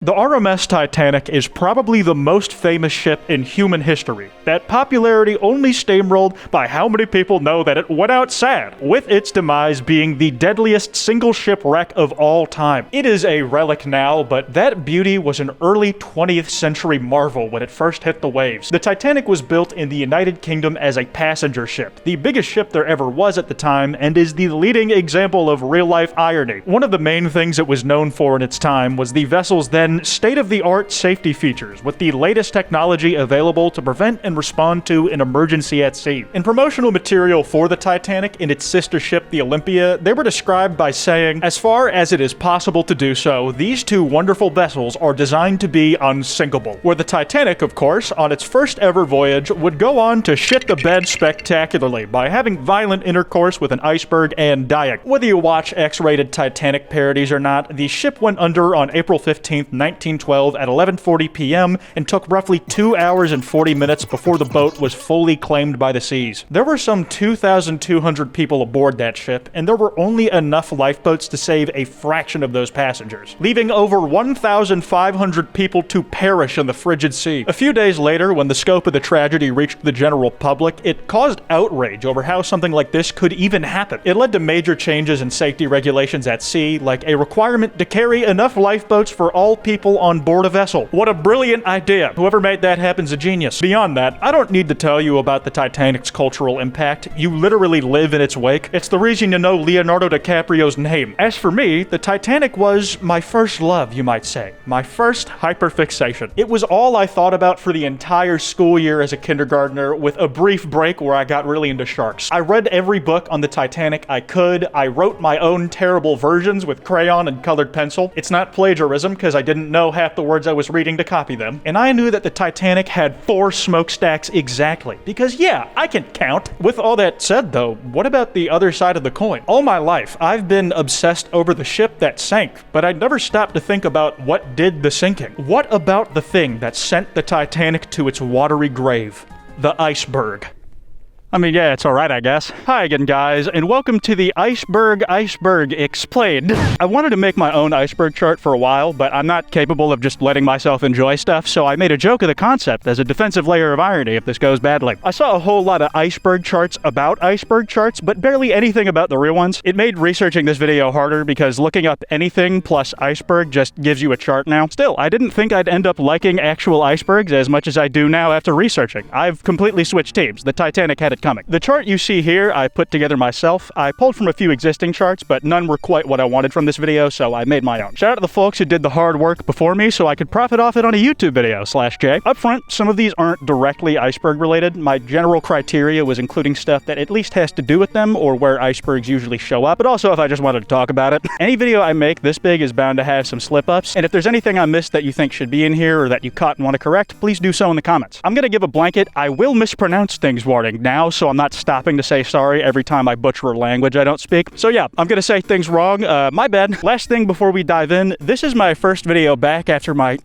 The RMS Titanic is probably the most famous ship in human history. That popularity only steamrolled by how many people know that it went out sad, with its demise being the deadliest single shipwreck of all time. It is a relic now, but that beauty was an early 20th century marvel when it first hit the waves. The Titanic was built in the United Kingdom as a passenger ship, the biggest ship there ever was at the time, and is the leading example of real-life irony. One of the main things it was known for in its time was the vessel's then state-of-the-art safety features with the latest technology available to prevent and respond to an emergency at sea. In promotional material for the Titanic and its sister ship, the Olympia, they were described by saying, "As far as it is possible to do so, these two wonderful vessels are designed to be unsinkable." Where the Titanic, of course, on its first ever voyage, would go on to shit the bed spectacularly by having violent intercourse with an iceberg and dying. Whether you watch X-rated Titanic parodies or not, the ship went under on April 15th, 1912 at 11:40 p.m. and took roughly 2 hours and 40 minutes before the boat was fully claimed by the seas. There were some 2,200 people aboard that ship, and there were only enough lifeboats to save a fraction of those passengers, leaving over 1,500 people to perish in the frigid sea. A few days later, when the scope of the tragedy reached the general public, it caused outrage over how something like this could even happen. It led to major changes in safety regulations at sea, like a requirement to carry enough lifeboats for all people on board a vessel. What a brilliant idea. Whoever made that happen's a genius. Beyond that, I don't need to tell you about the Titanic's cultural impact. You literally live in its wake. It's the reason you know Leonardo DiCaprio's name. As for me, the Titanic was my first love, you might say. My first hyperfixation. It was all I thought about for the entire school year as a kindergartner, with a brief break where I got really into sharks. I read every book on the Titanic I could. I wrote my own terrible versions with crayon and colored pencil. It's not plagiarism, because I didn't know half the words I was reading to copy them. And I knew that the Titanic had 4 smokestacks exactly. Because yeah, I can count. With all that said though, what about the other side of the coin? All my life, I've been obsessed over the ship that sank, but I never stopped to think about what did the sinking. What about the thing that sent the Titanic to its watery grave? The iceberg. I mean, yeah, it's alright, I guess. Hi again, guys, and welcome to the Iceberg Explained. I wanted to make my own iceberg chart for a while, but I'm not capable of just letting myself enjoy stuff, so I made a joke of the concept as a defensive layer of irony if this goes badly. I saw a whole lot of iceberg charts about iceberg charts, but barely anything about the real ones. It made researching this video harder because looking up anything plus iceberg just gives you a chart now. Still, I didn't think I'd end up liking actual icebergs as much as I do now after researching. I've completely switched teams. The Titanic had it coming. The chart you see here, I put together myself. I pulled from a few existing charts, but none were quite what I wanted from this video, so I made my own. Shout out to the folks who did the hard work before me so I could profit off it on a YouTube video, /J. Up front, some of these aren't directly iceberg related. My general criteria was including stuff that at least has to do with them or where icebergs usually show up, but also if I just wanted to talk about it. Any video I make this big is bound to have some slip-ups, and if there's anything I missed that you think should be in here or that you caught and want to correct, please do so in the comments. I'm gonna give a blanket "I will mispronounce things" warning now, so I'm not stopping to say sorry every time I butcher a language I don't speak. So yeah, I'm gonna say things wrong, my bad. Last thing before we dive in, this is my first video back after my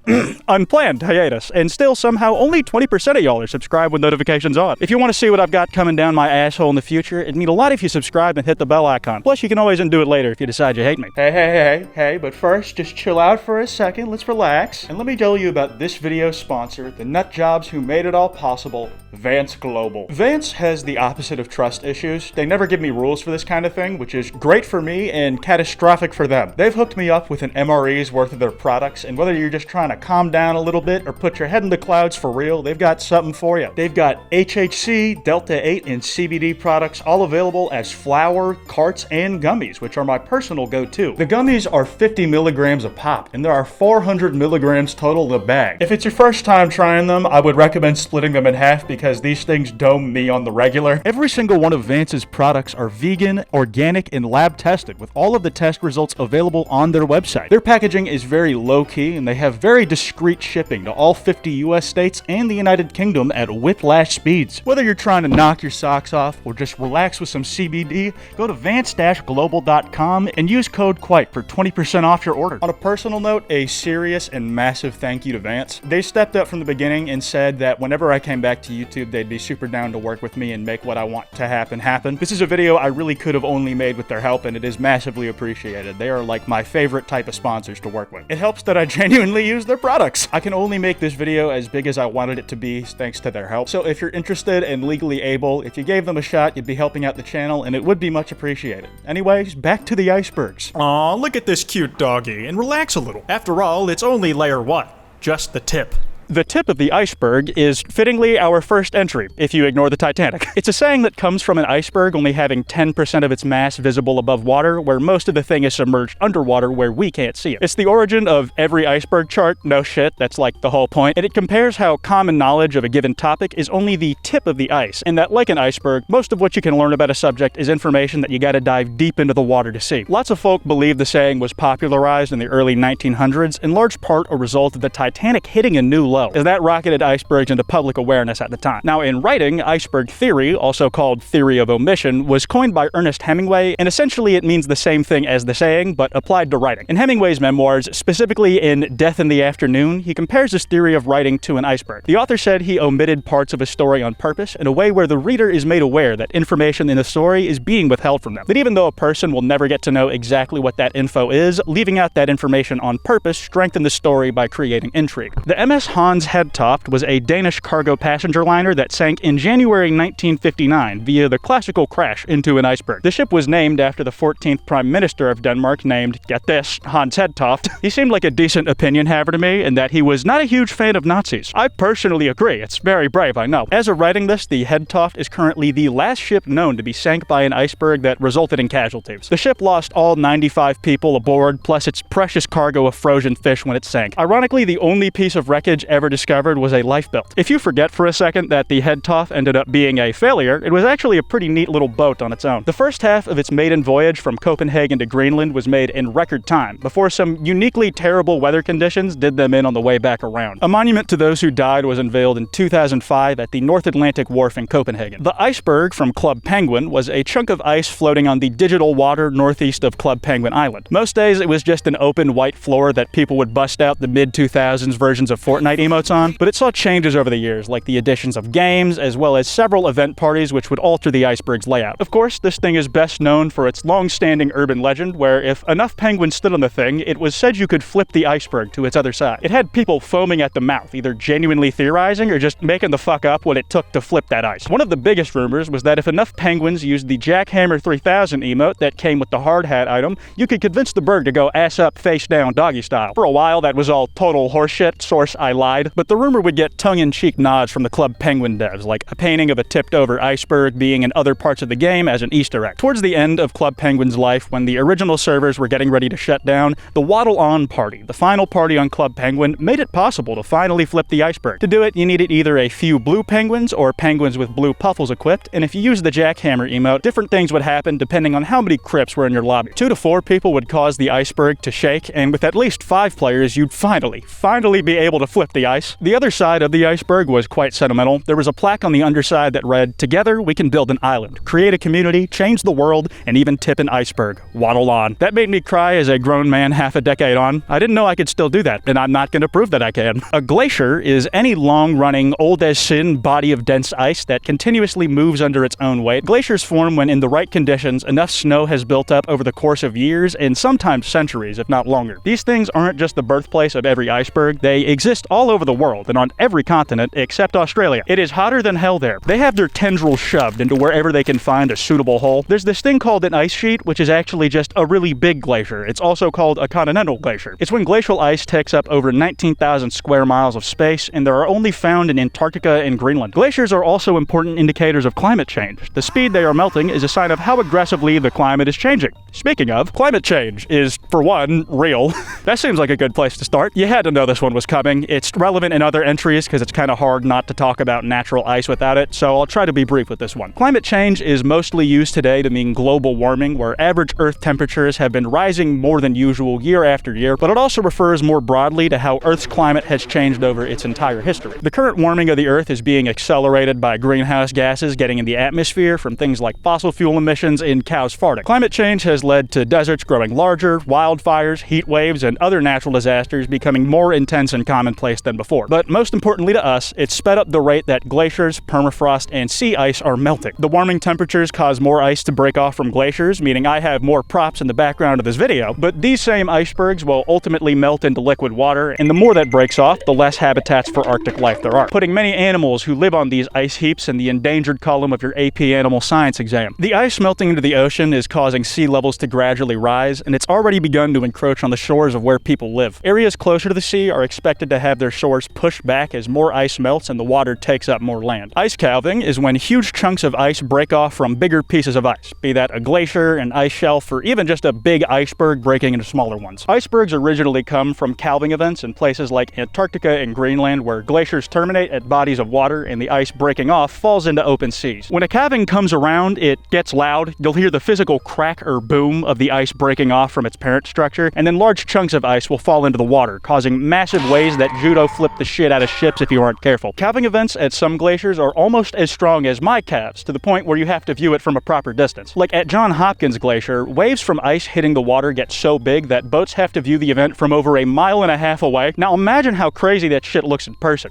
unplanned hiatus, and still somehow only 20% of y'all are subscribed with notifications on. If you want to see what I've got coming down my asshole in the future, it'd mean a lot if you subscribe and hit the bell icon. Plus, you can always undo it later if you decide you hate me. Hey, but first, just chill out for a second, let's relax, and let me tell you about this video's sponsor, the nut jobs who made it all possible, Vance Global. Vance has the opposite of trust issues. They never give me rules for this kind of thing, which is great for me and catastrophic for them. They've hooked me up with an MRE's worth of their products, and whether you're just trying to calm down a little bit or put your head in the clouds for real, they've got something for you. They've got HHC, Delta 8, and CBD products all available as flour, carts, and gummies, which are my personal go-to. The gummies are 50 milligrams a pop, and there are 400 milligrams total in the bag. If it's your first time trying them, I would recommend splitting them in half because these things dome me on the regular. Every single one of Vance's products are vegan, organic, and lab tested, with all of the test results available on their website. Their packaging is very low-key, and they have very discreet shipping to all 50 US states and the United Kingdom at whiplash speeds. Whether you're trying to knock your socks off or just relax with some CBD, go to vance-global.com and use code Kwite for 20% off your order. On a personal note, a serious and massive thank you to Vance. They stepped up from the beginning and said that whenever I came back to YouTube, they'd be super down to work with me and make what I want to happen. This is a video I really could have only made with their help, and it is massively appreciated. They are like my favorite type of sponsors to work with. It helps that I genuinely use their products. I can only make this video as big as I wanted it to be thanks to their help. So if you're interested and legally able, if you gave them a shot, you'd be helping out the channel, and it would be much appreciated. Anyways, back to the icebergs. Aw, look at this cute doggy, and relax a little. After all, it's only layer 1. Just the tip. The tip of the iceberg is fittingly our first entry, if you ignore the Titanic. It's a saying that comes from an iceberg only having 10% of its mass visible above water, where most of the thing is submerged underwater where we can't see it. It's the origin of every iceberg chart, no shit, that's like the whole point, and it compares how common knowledge of a given topic is only the tip of the ice, and that like an iceberg, most of what you can learn about a subject is information that you gotta dive deep into the water to see. Lots of folk believe the saying was popularized in the early 1900s, in large part a result of the Titanic hitting a new low, as that rocketed icebergs into public awareness at the time. Now, in writing, iceberg theory, also called theory of omission, was coined by Ernest Hemingway, and essentially it means the same thing as the saying, but applied to writing. In Hemingway's memoirs, specifically in Death in the Afternoon, he compares his theory of writing to an iceberg. The author said he omitted parts of a story on purpose in a way where the reader is made aware that information in the story is being withheld from them. That even though a person will never get to know exactly what that info is, leaving out that information on purpose strengthened the story by creating intrigue. The MS Hans Hedtoft was a Danish cargo passenger liner that sank in January 1959 via the classical crash into an iceberg. The ship was named after the 14th Prime Minister of Denmark named, get this, Hans Hedtoft. He seemed like a decent opinion haver to me, and that he was not a huge fan of Nazis. I personally agree, it's very brave, I know. As of writing this, the Hedtoft is currently the last ship known to be sank by an iceberg that resulted in casualties. The ship lost all 95 people aboard, plus its precious cargo of frozen fish when it sank. Ironically, the only piece of wreckage ever discovered was a lifebelt. If you forget for a second that the Hedtoft ended up being a failure, it was actually a pretty neat little boat on its own. The first half of its maiden voyage from Copenhagen to Greenland was made in record time, before some uniquely terrible weather conditions did them in on the way back around. A monument to those who died was unveiled in 2005 at the North Atlantic Wharf in Copenhagen. The iceberg from Club Penguin was a chunk of ice floating on the digital water northeast of Club Penguin Island. Most days it was just an open white floor that people would bust out the mid-2000s versions of Fortnite emotes on, but it saw changes over the years, like the additions of games, as well as several event parties which would alter the iceberg's layout. Of course, this thing is best known for its long-standing urban legend, where if enough penguins stood on the thing, it was said you could flip the iceberg to its other side. It had people foaming at the mouth, either genuinely theorizing or just making the fuck up what it took to flip that ice. One of the biggest rumors was that if enough penguins used the Jackhammer 3000 emote that came with the hard hat item, you could convince the berg to go ass up, face down, doggy style. For a while, that was all total horseshit. Source, I lied. But the rumor would get tongue-in-cheek nods from the Club Penguin devs, like a painting of a tipped-over iceberg being in other parts of the game as an Easter egg. Towards the end of Club Penguin's life, when the original servers were getting ready to shut down, the Waddle On Party, the final party on Club Penguin, made it possible to finally flip the iceberg. To do it, you needed either a few blue penguins or penguins with blue puffles equipped, and if you used the Jackhammer emote, different things would happen depending on how many crypts were in your lobby. 2 to 4 people would cause the iceberg to shake, and with at least 5 players, you'd finally be able to flip the ice. The other side of the iceberg was quite sentimental. There was a plaque on the underside that read, "Together we can build an island, create a community, change the world, and even tip an iceberg. Waddle on." That made me cry as a grown man half a decade on. I didn't know I could still do that, and I'm not going to prove that I can. A glacier is any long-running, old-as-sin body of dense ice that continuously moves under its own weight. Glaciers form when, in the right conditions, enough snow has built up over the course of years and sometimes centuries, if not longer. These things aren't just the birthplace of every iceberg. They exist all over the world and on every continent except Australia. It is hotter than hell there. They have their tendrils shoved into wherever they can find a suitable hole. There's this thing called an ice sheet, which is actually just a really big glacier. It's also called a continental glacier. It's when glacial ice takes up over 19,000 square miles of space, and they are only found in Antarctica and Greenland. Glaciers are also important indicators of climate change. The speed they are melting is a sign of how aggressively the climate is changing. Speaking of, climate change is, for one, real. That seems like a good place to start. You had to know this one was coming. It's relevant in other entries because it's kind of hard not to talk about natural ice without it, so I'll try to be brief with this one. Climate change is mostly used today to mean global warming, where average Earth temperatures have been rising more than usual year after year, but it also refers more broadly to how Earth's climate has changed over its entire history. The current warming of the Earth is being accelerated by greenhouse gases getting in the atmosphere from things like fossil fuel emissions and cows farting. Climate change has led to deserts growing larger, wildfires, heat waves, and other natural disasters becoming more intense and commonplace than than before. But most importantly to us, it's sped up the rate that glaciers, permafrost, and sea ice are melting. The warming temperatures cause more ice to break off from glaciers, meaning I have more props in the background of this video, but these same icebergs will ultimately melt into liquid water, and the more that breaks off, the less habitats for Arctic life there are, putting many animals who live on these ice heaps in the endangered column of your AP Animal Science exam. The ice melting into the ocean is causing sea levels to gradually rise, and it's already begun to encroach on the shores of where people live. Areas closer to the sea are expected to have their shores pushed back as more ice melts and the water takes up more land. Ice calving is when huge chunks of ice break off from bigger pieces of ice, be that a glacier, an ice shelf, or even just a big iceberg breaking into smaller ones. Icebergs originally come from calving events in places like Antarctica and Greenland, where glaciers terminate at bodies of water and the ice breaking off falls into open seas. When a calving comes around, it gets loud. You'll hear the physical crack or boom of the ice breaking off from its parent structure, and then large chunks of ice will fall into the water, causing massive waves that judo flip the shit out of ships if you aren't careful. Calving events at some glaciers are almost as strong as my calves, to the point where you have to view it from a proper distance. Like at Johns Hopkins Glacier, waves from ice hitting the water get so big that boats have to view the event from over a mile and a half away. Now imagine how crazy that shit looks in person.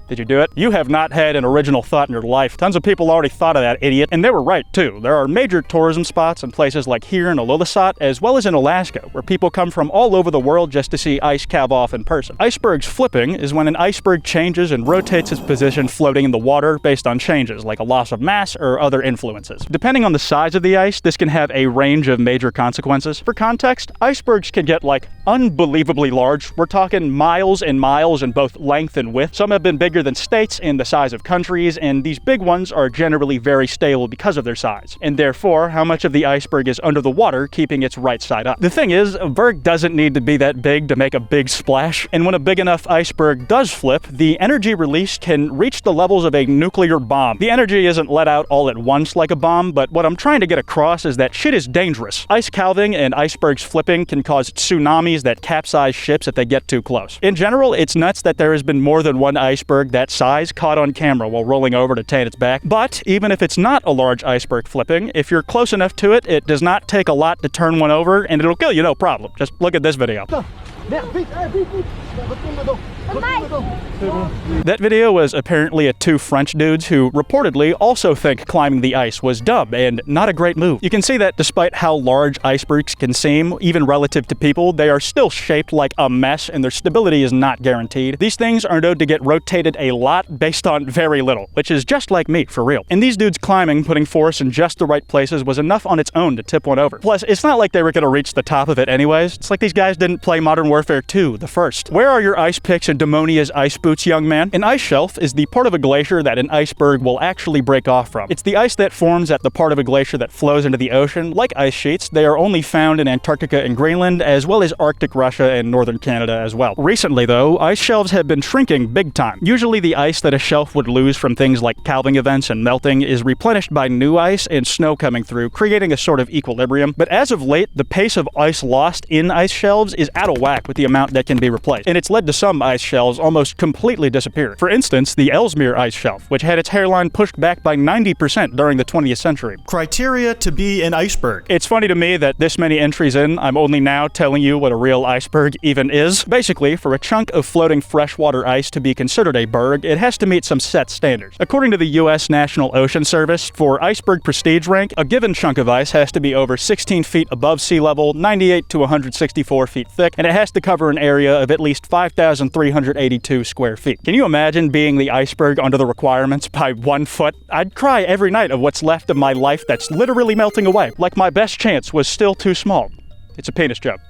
Did you do it? You have not had an original thought in your life. Tons of people already thought of that, idiot. And they were right, too. There are major tourism spots in places like here in Ilulissat, as well as in Alaska, where people come from all over the world just to see ice calve off in person. Icebergs flipping is when an iceberg changes and rotates its position floating in the water based on changes, like a loss of mass or other influences. Depending on the size of the ice, this can have a range of major consequences. For context, icebergs can get, like, unbelievably large. We're talking miles and miles in both length and width. Some have been bigger than states and the size of countries, and these big ones are generally very stable because of their size, and therefore how much of the iceberg is under the water, keeping its right side up. The thing is, a berg doesn't need to be that big to make a big splash, and when a big enough iceberg does flip, the energy released can reach the levels of a nuclear bomb. The energy isn't let out all at once like a bomb, but what I'm trying to get across is that shit is dangerous. Ice calving and icebergs flipping can cause tsunamis that capsize ships if they get too close. In general, it's nuts that there has been more than one iceberg that size caught on camera while rolling over to tan its back. But even if it's not a large iceberg flipping, if you're close enough to it, it does not take a lot to turn one over, and it'll kill you no problem. Just look at this video. That video was apparently at two French dudes who reportedly also think climbing the ice was dumb and not a great move. You can see that despite how large icebergs can seem, even relative to people, they are still shaped like a mess and their stability is not guaranteed. These things are known to get rotated a lot based on very little, which is just like me, for real. And these dudes climbing, putting force in just the right places was enough on its own to tip one over. Plus, it's not like they were gonna reach the top of it anyways. It's like these guys didn't play Modern Warfare 2, the first. Where are your ice picks and Demonia's ice boots, young man? An ice shelf is the part of a glacier that an iceberg will actually break off from. It's the ice that forms at the part of a glacier that flows into the ocean. Like ice sheets, they are only found in Antarctica and Greenland, as well as Arctic Russia and northern Canada as well. Recently, though, ice shelves have been shrinking big time. Usually the ice that a shelf would lose from things like calving events and melting is replenished by new ice and snow coming through, creating a sort of equilibrium. But as of late, the pace of ice lost in ice shelves is out of whack with the amount that can be replaced, and it's led to some ice shelves almost completely disappearing. For instance, the Ellesmere ice shelf, which had its hairline pushed back by 90% during the 20th century. Criteria to be an iceberg. It's funny to me that this many entries in, I'm only now telling you what a real iceberg even is. Basically, for a chunk of floating freshwater ice to be considered a berg, it has to meet some set standards. According to the U.S. National Ocean Service, for iceberg prestige rank, a given chunk of ice has to be over 16 feet above sea level, 98 to 164 feet thick, and it has to cover an area of at least 5,382 square feet. Can you imagine being the iceberg under the requirements by 1 foot? I'd cry every night of what's left of my life that's literally melting away, like my best chance was still too small. It's a penis joke.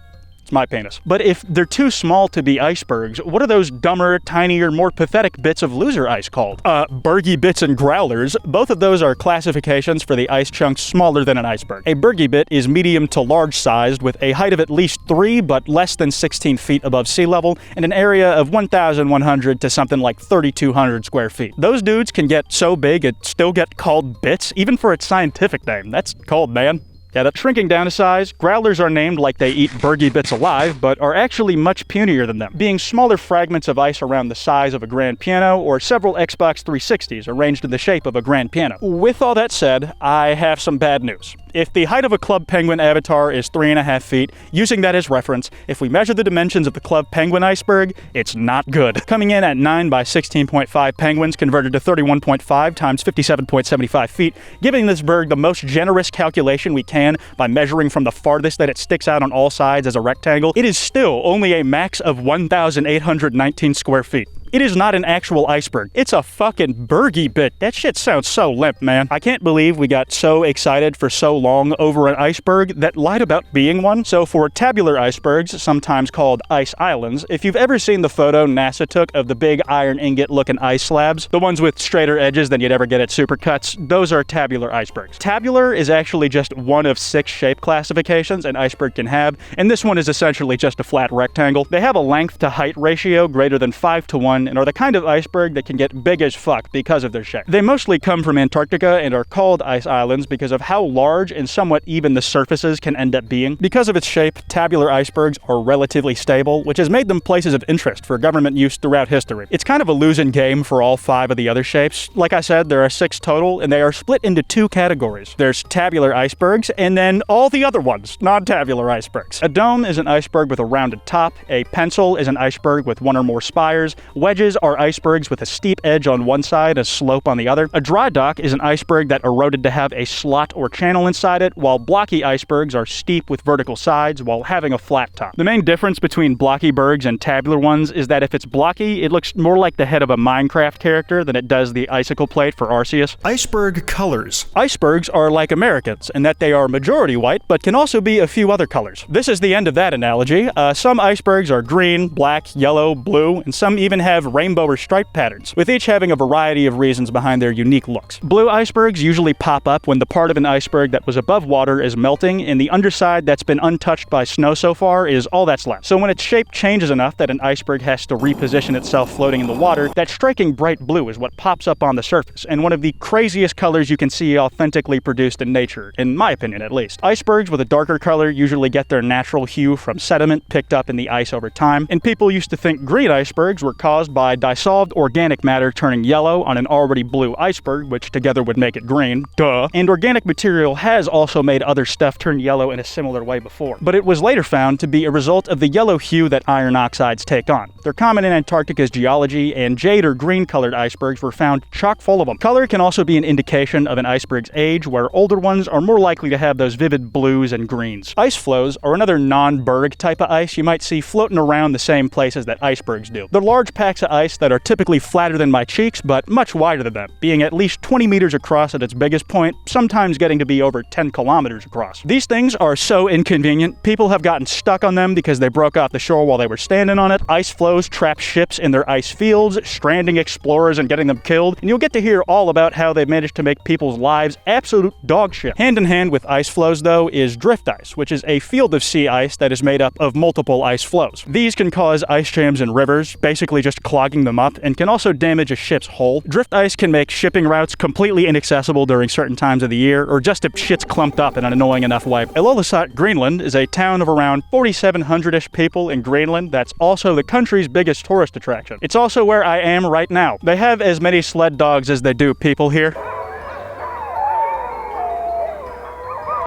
It's my penis. But if they're too small to be icebergs, what are those dumber, tinier, more pathetic bits of loser ice called? Bergy bits and growlers. Both of those are classifications for the ice chunks smaller than an iceberg. A bergy bit is medium to large sized with a height of at least 3 but less than 16 feet above sea level and an area of 1,100 to something like 3,200 square feet. Those dudes can get so big it still get called bits, even for its scientific name. That's cold, man. Get it? Shrinking down to size, growlers are named like they eat bergy bits alive, but are actually much punier than them, being smaller fragments of ice around the size of a grand piano or several Xbox 360s arranged in the shape of a grand piano. With all that said, I have some bad news. If the height of a club penguin avatar is 3.5 feet, using that as reference, if we measure the dimensions of the club penguin iceberg, it's not good. Coming in at 9 by 16.5 penguins converted to 31.5 times 57.75 feet, giving this berg the most generous calculation we can by measuring from the farthest that it sticks out on all sides as a rectangle, it is still only a max of 1,819 square feet. It is not an actual iceberg. It's a fucking bergy bit. That shit sounds so limp, man. I can't believe we got so excited for so long over an iceberg that lied about being one. So for tabular icebergs, sometimes called ice islands, if you've ever seen the photo NASA took of the big iron ingot looking ice slabs, the ones with straighter edges than you'd ever get at Supercuts, those are tabular icebergs. Tabular is actually just one of 6 shape classifications an iceberg can have, and this one is essentially just a flat rectangle. They have a length to height ratio greater than 5:1 and are the kind of iceberg that can get big as fuck because of their shape. They mostly come from Antarctica and are called ice islands because of how large and somewhat even the surfaces can end up being. Because of its shape, tabular icebergs are relatively stable, which has made them places of interest for government use throughout history. It's kind of a losing game for all 5 of the other shapes. Like I said, there are 6 total, and they are split into 2 categories. There's tabular icebergs, and then all the other ones, non-tabular icebergs. A dome is an iceberg with a rounded top. A pencil is an iceberg with 1 or more spires. Wedges are icebergs with a steep edge on one side, a slope on the other. A dry dock is an iceberg that eroded to have a slot or channel inside it, while blocky icebergs are steep with vertical sides while having a flat top. The main difference between blocky bergs and tabular ones is that if it's blocky, it looks more like the head of a Minecraft character than it does the icicle plate for Arceus. Iceberg colors. Icebergs are like Americans in that they are majority white, but can also be a few other colors. This is the end of that analogy. Some icebergs are green, black, yellow, blue, and some even have rainbow or stripe patterns, with each having a variety of reasons behind their unique looks. Blue icebergs usually pop up when the part of an iceberg that was above water is melting, and the underside that's been untouched by snow so far is all that's left. So when its shape changes enough that an iceberg has to reposition itself floating in the water, that striking bright blue is what pops up on the surface, and one of the craziest colors you can see authentically produced in nature, in my opinion at least. Icebergs with a darker color usually get their natural hue from sediment picked up in the ice over time, and people used to think green icebergs were caused by dissolved organic matter turning yellow on an already blue iceberg, which together would make it green. Duh. And organic material has also made other stuff turn yellow in a similar way before. But it was later found to be a result of the yellow hue that iron oxides take on. They're common in Antarctica's geology, and jade or green-colored icebergs were found chock full of them. Color can also be an indication of an iceberg's age, where older ones are more likely to have those vivid blues and greens. Ice floes are another non-berg type of ice you might see floating around the same places that icebergs do. They're large packs of ice that are typically flatter than my cheeks, but much wider than them, being at least 20 meters across at its biggest point, sometimes getting to be over 10 kilometers across. These things are so inconvenient. People have gotten stuck on them because they broke off the shore while they were standing on it. Ice floes trap ships in their ice fields, stranding explorers and getting them killed, and you'll get to hear all about how they managed to make people's lives absolute dog shit. Hand in hand with ice floes, though, is drift ice, which is a field of sea ice that is made up of multiple ice floes. These can cause ice jams in rivers, basically just clogging them up, and can also damage a ship's hull. Drift ice can make shipping routes completely inaccessible during certain times of the year, or just if shit's clumped up in an annoying enough way. 𝙄𝙘𝙚𝙚𝙗𝙚, Greenland, is a town of around 4,700-ish people in Greenland that's also the country's biggest tourist attraction. It's also where I am right now. They have as many sled dogs as they do people here.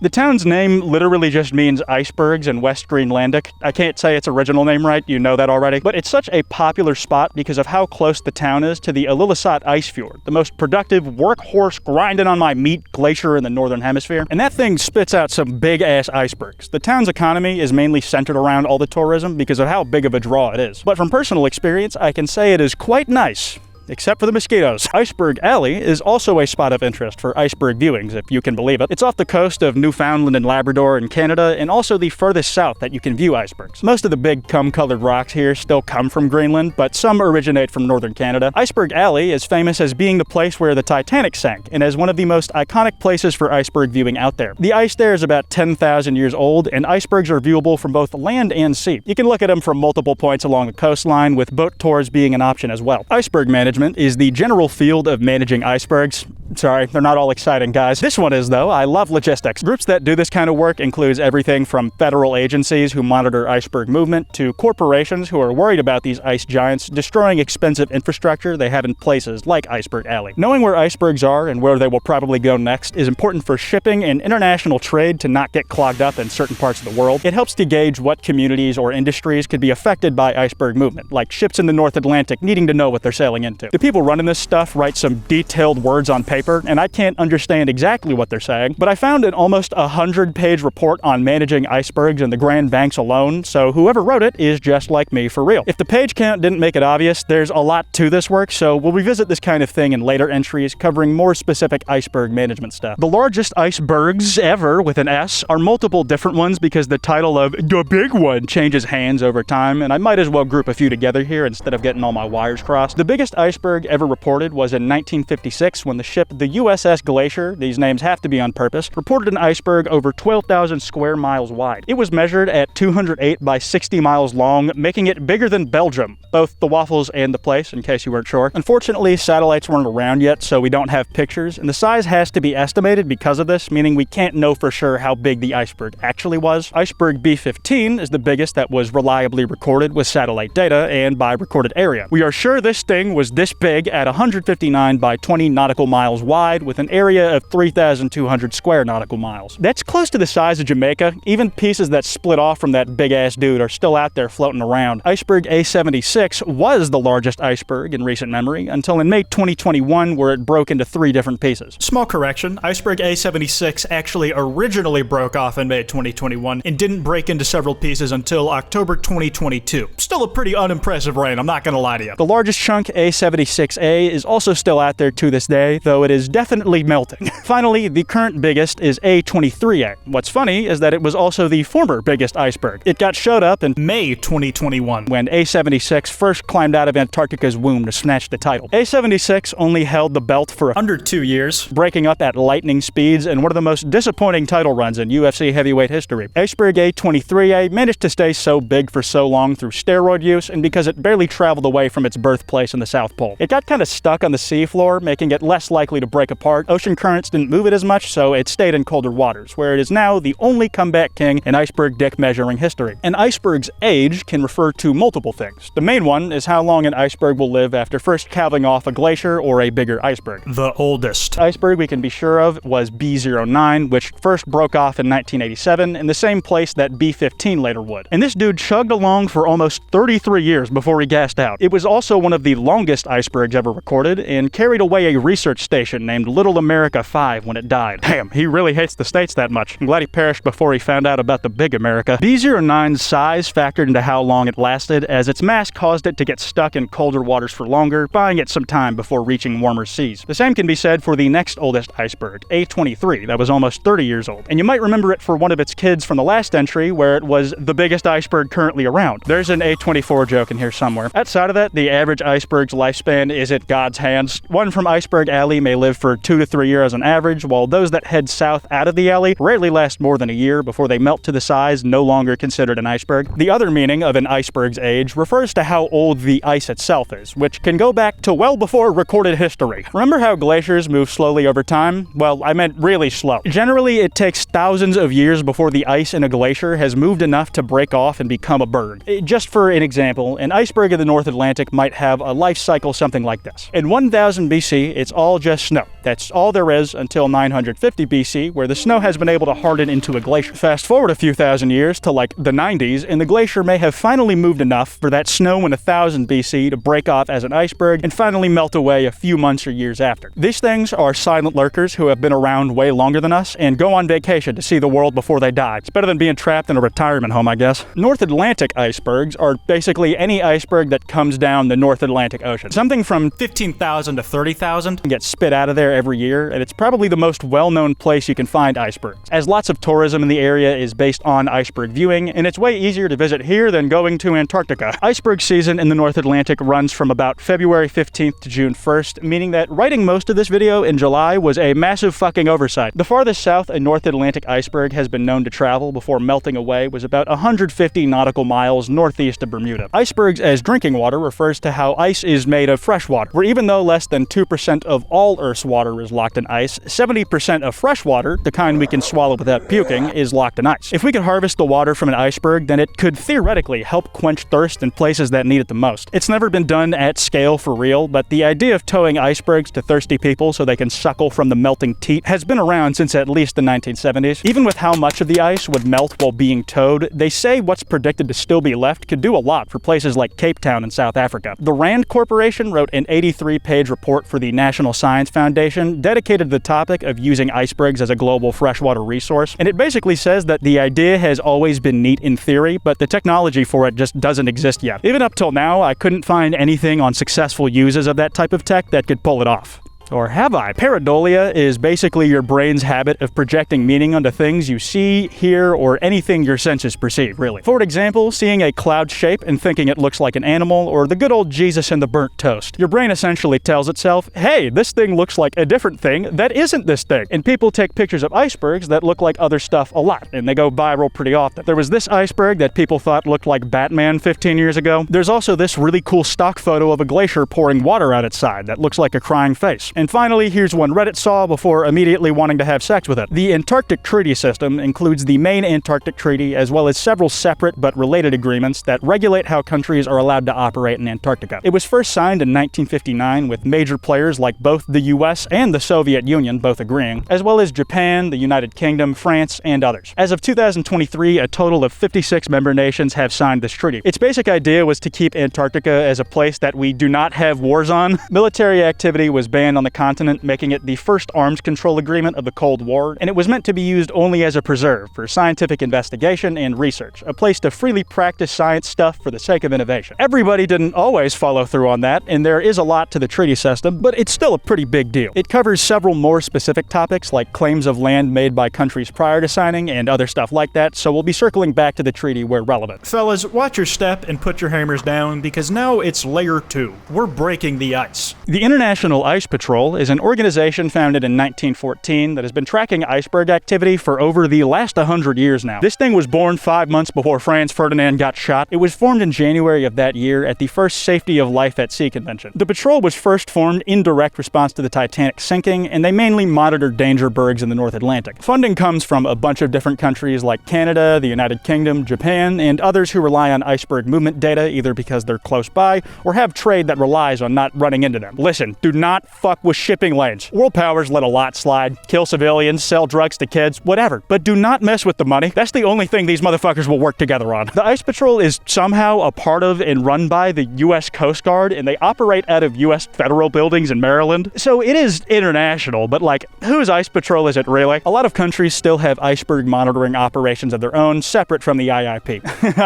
The town's name literally just means icebergs in West Greenlandic. I can't say its original name right, you know that already. But it's such a popular spot because of how close the town is to the 𝙄𝙘𝙚𝙚 ice fjord, the most productive workhorse grinding on my meat glacier in the northern hemisphere. And that thing spits out some big-ass icebergs. The town's economy is mainly centered around all the tourism because of how big of a draw it is. But from personal experience, I can say it is quite nice. Except for the mosquitoes. Iceberg Alley is also a spot of interest for iceberg viewings, if you can believe it. It's off the coast of Newfoundland and Labrador in Canada, and also the furthest south that you can view icebergs. Most of the big cum-colored rocks here still come from Greenland, but some originate from northern Canada. Iceberg Alley is famous as being the place where the Titanic sank, and as one of the most iconic places for iceberg viewing out there. The ice there is about 10,000 years old, and icebergs are viewable from both land and sea. You can look at them from multiple points along the coastline, with boat tours being an option as well. Iceberg management is the general field of managing icebergs. Sorry, they're not all exciting, guys. This one is, though. I love logistics. Groups that do this kind of work includes everything from federal agencies who monitor iceberg movement to corporations who are worried about these ice giants destroying expensive infrastructure they have in places like Iceberg Alley. Knowing where icebergs are and where they will probably go next is important for shipping and international trade to not get clogged up in certain parts of the world. It helps to gauge what communities or industries could be affected by iceberg movement, like ships in the North Atlantic needing to know what they're sailing into. The people running this stuff write some detailed words on paper, and I can't understand exactly what they're saying, but I found an almost 100-page report on managing icebergs in the Grand Banks alone, so whoever wrote it is just like me for real. If the page count didn't make it obvious, there's a lot to this work, so we'll revisit this kind of thing in later entries covering more specific iceberg management stuff. The largest icebergs ever, with an S, are multiple different ones because the title of the big one changes hands over time, and I might as well group a few together here instead of getting all my wires crossed. The biggest iceberg ever reported was in 1956 when the ship the USS Glacier, these names have to be on purpose, reported an iceberg over 12,000 square miles wide. It was measured at 208 by 60 miles long, making it bigger than Belgium, both the waffles and the place, in case you weren't sure. Unfortunately, satellites weren't around yet, so we don't have pictures, and the size has to be estimated because of this, meaning we can't know for sure how big the iceberg actually was. Iceberg B-15 is the biggest that was reliably recorded with satellite data and by recorded area. We are sure this thing was this big at 159 by 20 nautical miles wide with an area of 3,200 square nautical miles. That's close to the size of Jamaica. Even pieces that split off from that big-ass dude are still out there floating around. Iceberg A-76 was the largest iceberg in recent memory until in May 2021 where it broke into 3 different pieces. Small correction, Iceberg A-76 actually originally broke off in May 2021 and didn't break into several pieces until October 2022. Still a pretty unimpressive reign, I'm not gonna lie to you. The largest chunk, A-76A, is also still out there to this day, though it is definitely melting. Finally, the current biggest is A-23A. What's funny is that it was also the former biggest iceberg. It got showed up in May 2021 when A-76 first climbed out of Antarctica's womb to snatch the title. A-76 only held the belt for under 2 years, breaking up at lightning speeds and one of the most disappointing title runs in UFC heavyweight history. Iceberg A-23A managed to stay so big for so long through steroid use and because it barely traveled away from its birthplace in the South Pole. It got kind of stuck on the seafloor, making it less likely to break apart. Ocean currents didn't move it as much, so it stayed in colder waters, where it is now the only comeback king in iceberg dick measuring history. An iceberg's age can refer to multiple things. The main one is how long an iceberg will live after first calving off a glacier or a bigger iceberg. The oldest iceberg we can be sure of was B09, which first broke off in 1987 in the same place that B15 later would. And this dude chugged along for almost 33 years before he gassed out. It was also one of the longest icebergs ever recorded and carried away a research station named Little America 5 when it died. Damn, he really hates the States that much. I'm glad he perished before he found out about the big America. B09's size factored into how long it lasted, as its mass caused it to get stuck in colder waters for longer, buying it some time before reaching warmer seas. The same can be said for the next oldest iceberg, A23, that was almost 30 years old. And you might remember it for one of its kids from the last entry, where it was the biggest iceberg currently around. There's an A24 joke in here somewhere. Outside of that, the average iceberg's lifespan is at God's hands. One from Iceberg Alley may live for 2 to 3 years on average, while those that head south out of the alley rarely last more than a year before they melt to the size no longer considered an iceberg. The other meaning of an iceberg's age refers to how old the ice itself is, which can go back to well before recorded history. Remember how glaciers move slowly over time? Well, I meant really slow. Generally, it takes thousands of years before the ice in a glacier has moved enough to break off and become a berg. Just for an example, an iceberg in the North Atlantic might have a life cycle something like this. In 1000 BC, it's all just snow. That's all there is until 950 BC, where the snow has been able to harden into a glacier. Fast forward a few thousand years to like the 90s, and the glacier may have finally moved enough for that snow in 1000 BC to break off as an iceberg and finally melt away a few months or years after. These things are silent lurkers who have been around way longer than us and go on vacation to see the world before they die. It's better than being trapped in a retirement home, I guess. North Atlantic icebergs are basically any iceberg that comes down the North Atlantic Ocean. Something from 15,000 to 30,000 gets spit out of there every year, and it's probably the most well-known place you can find icebergs, as lots of tourism in the area is based on iceberg viewing, and it's way easier to visit here than going to Antarctica. Iceberg season in the North Atlantic runs from about February 15th to June 1st, meaning that writing most of this video in July was a massive fucking oversight. The farthest south a North Atlantic iceberg has been known to travel before melting away was about 150 nautical miles northeast of Bermuda. Icebergs as drinking water refers to how ice is made of fresh water, where even though less than 2% of all all Earth's water is locked in ice, 70% of fresh water, the kind we can swallow without puking, is locked in ice. If we could harvest the water from an iceberg, then it could theoretically help quench thirst in places that need it the most. It's never been done at scale for real, but the idea of towing icebergs to thirsty people so they can suckle from the melting teat has been around since at least the 1970s. Even with how much of the ice would melt while being towed, they say what's predicted to still be left could do a lot for places like Cape Town in South Africa. The RAND Corporation wrote an 83-page report for the National Science Foundation dedicated to the topic of using icebergs as a global freshwater resource, and it basically says that the idea has always been neat in theory, but the technology for it just doesn't exist yet. Even up till now, I couldn't find anything on successful uses of that type of tech that could pull it off. Or have I? Pareidolia is basically your brain's habit of projecting meaning onto things you see, hear, or anything your senses perceive, really. For example, seeing a cloud shape and thinking it looks like an animal, or the good old Jesus and the burnt toast. Your brain essentially tells itself, hey, this thing looks like a different thing that isn't this thing. And people take pictures of icebergs that look like other stuff a lot, and they go viral pretty often. There was this iceberg that people thought looked like Batman 15 years ago. There's also this really cool stock photo of a glacier pouring water out its side that looks like a crying face. And finally, here's one Reddit saw before immediately wanting to have sex with it. The Antarctic Treaty System includes the main Antarctic Treaty as well as several separate but related agreements that regulate how countries are allowed to operate in Antarctica. It was first signed in 1959 with major players like both the US and the Soviet Union both agreeing, as well as Japan, the United Kingdom, France, and others. As of 2023, a total of 56 member nations have signed this treaty. Its basic idea was to keep Antarctica as a place that we do not have wars on. Military activity was banned on the continent, making it the first arms control agreement of the Cold War, and it was meant to be used only as a preserve for scientific investigation and research, a place to freely practice science stuff for the sake of innovation. Everybody didn't always follow through on that, and there is a lot to the treaty system, but it's still a pretty big deal. It covers several more specific topics like claims of land made by countries prior to signing and other stuff like that, so we'll be circling back to the treaty where relevant. Fellas, watch your step and put your hammers down, because now it's layer 2. We're breaking the ice. The International Ice Patrol is an organization founded in 1914 that has been tracking iceberg activity for over the last 100 years now. This thing was born 5 months before Franz Ferdinand got shot. It was formed in January of that year at the first Safety of Life at Sea convention. The patrol was first formed in direct response to the Titanic sinking, and they mainly monitored danger bergs in the North Atlantic. Funding comes from a bunch of different countries like Canada, the United Kingdom, Japan, and others who rely on iceberg movement data either because they're close by or have trade that relies on not running into them. Listen, do not fuck with shipping lanes. World powers let a lot slide, kill civilians, sell drugs to kids, whatever, but do not mess with the money. That's the only thing these motherfuckers will work together on. The Ice Patrol is somehow a part of and run by the U.S. Coast Guard, and they operate out of U.S. federal buildings in Maryland. So it is international, but like, whose Ice Patrol is it really? A lot of countries still have iceberg monitoring operations of their own, separate from the IIP.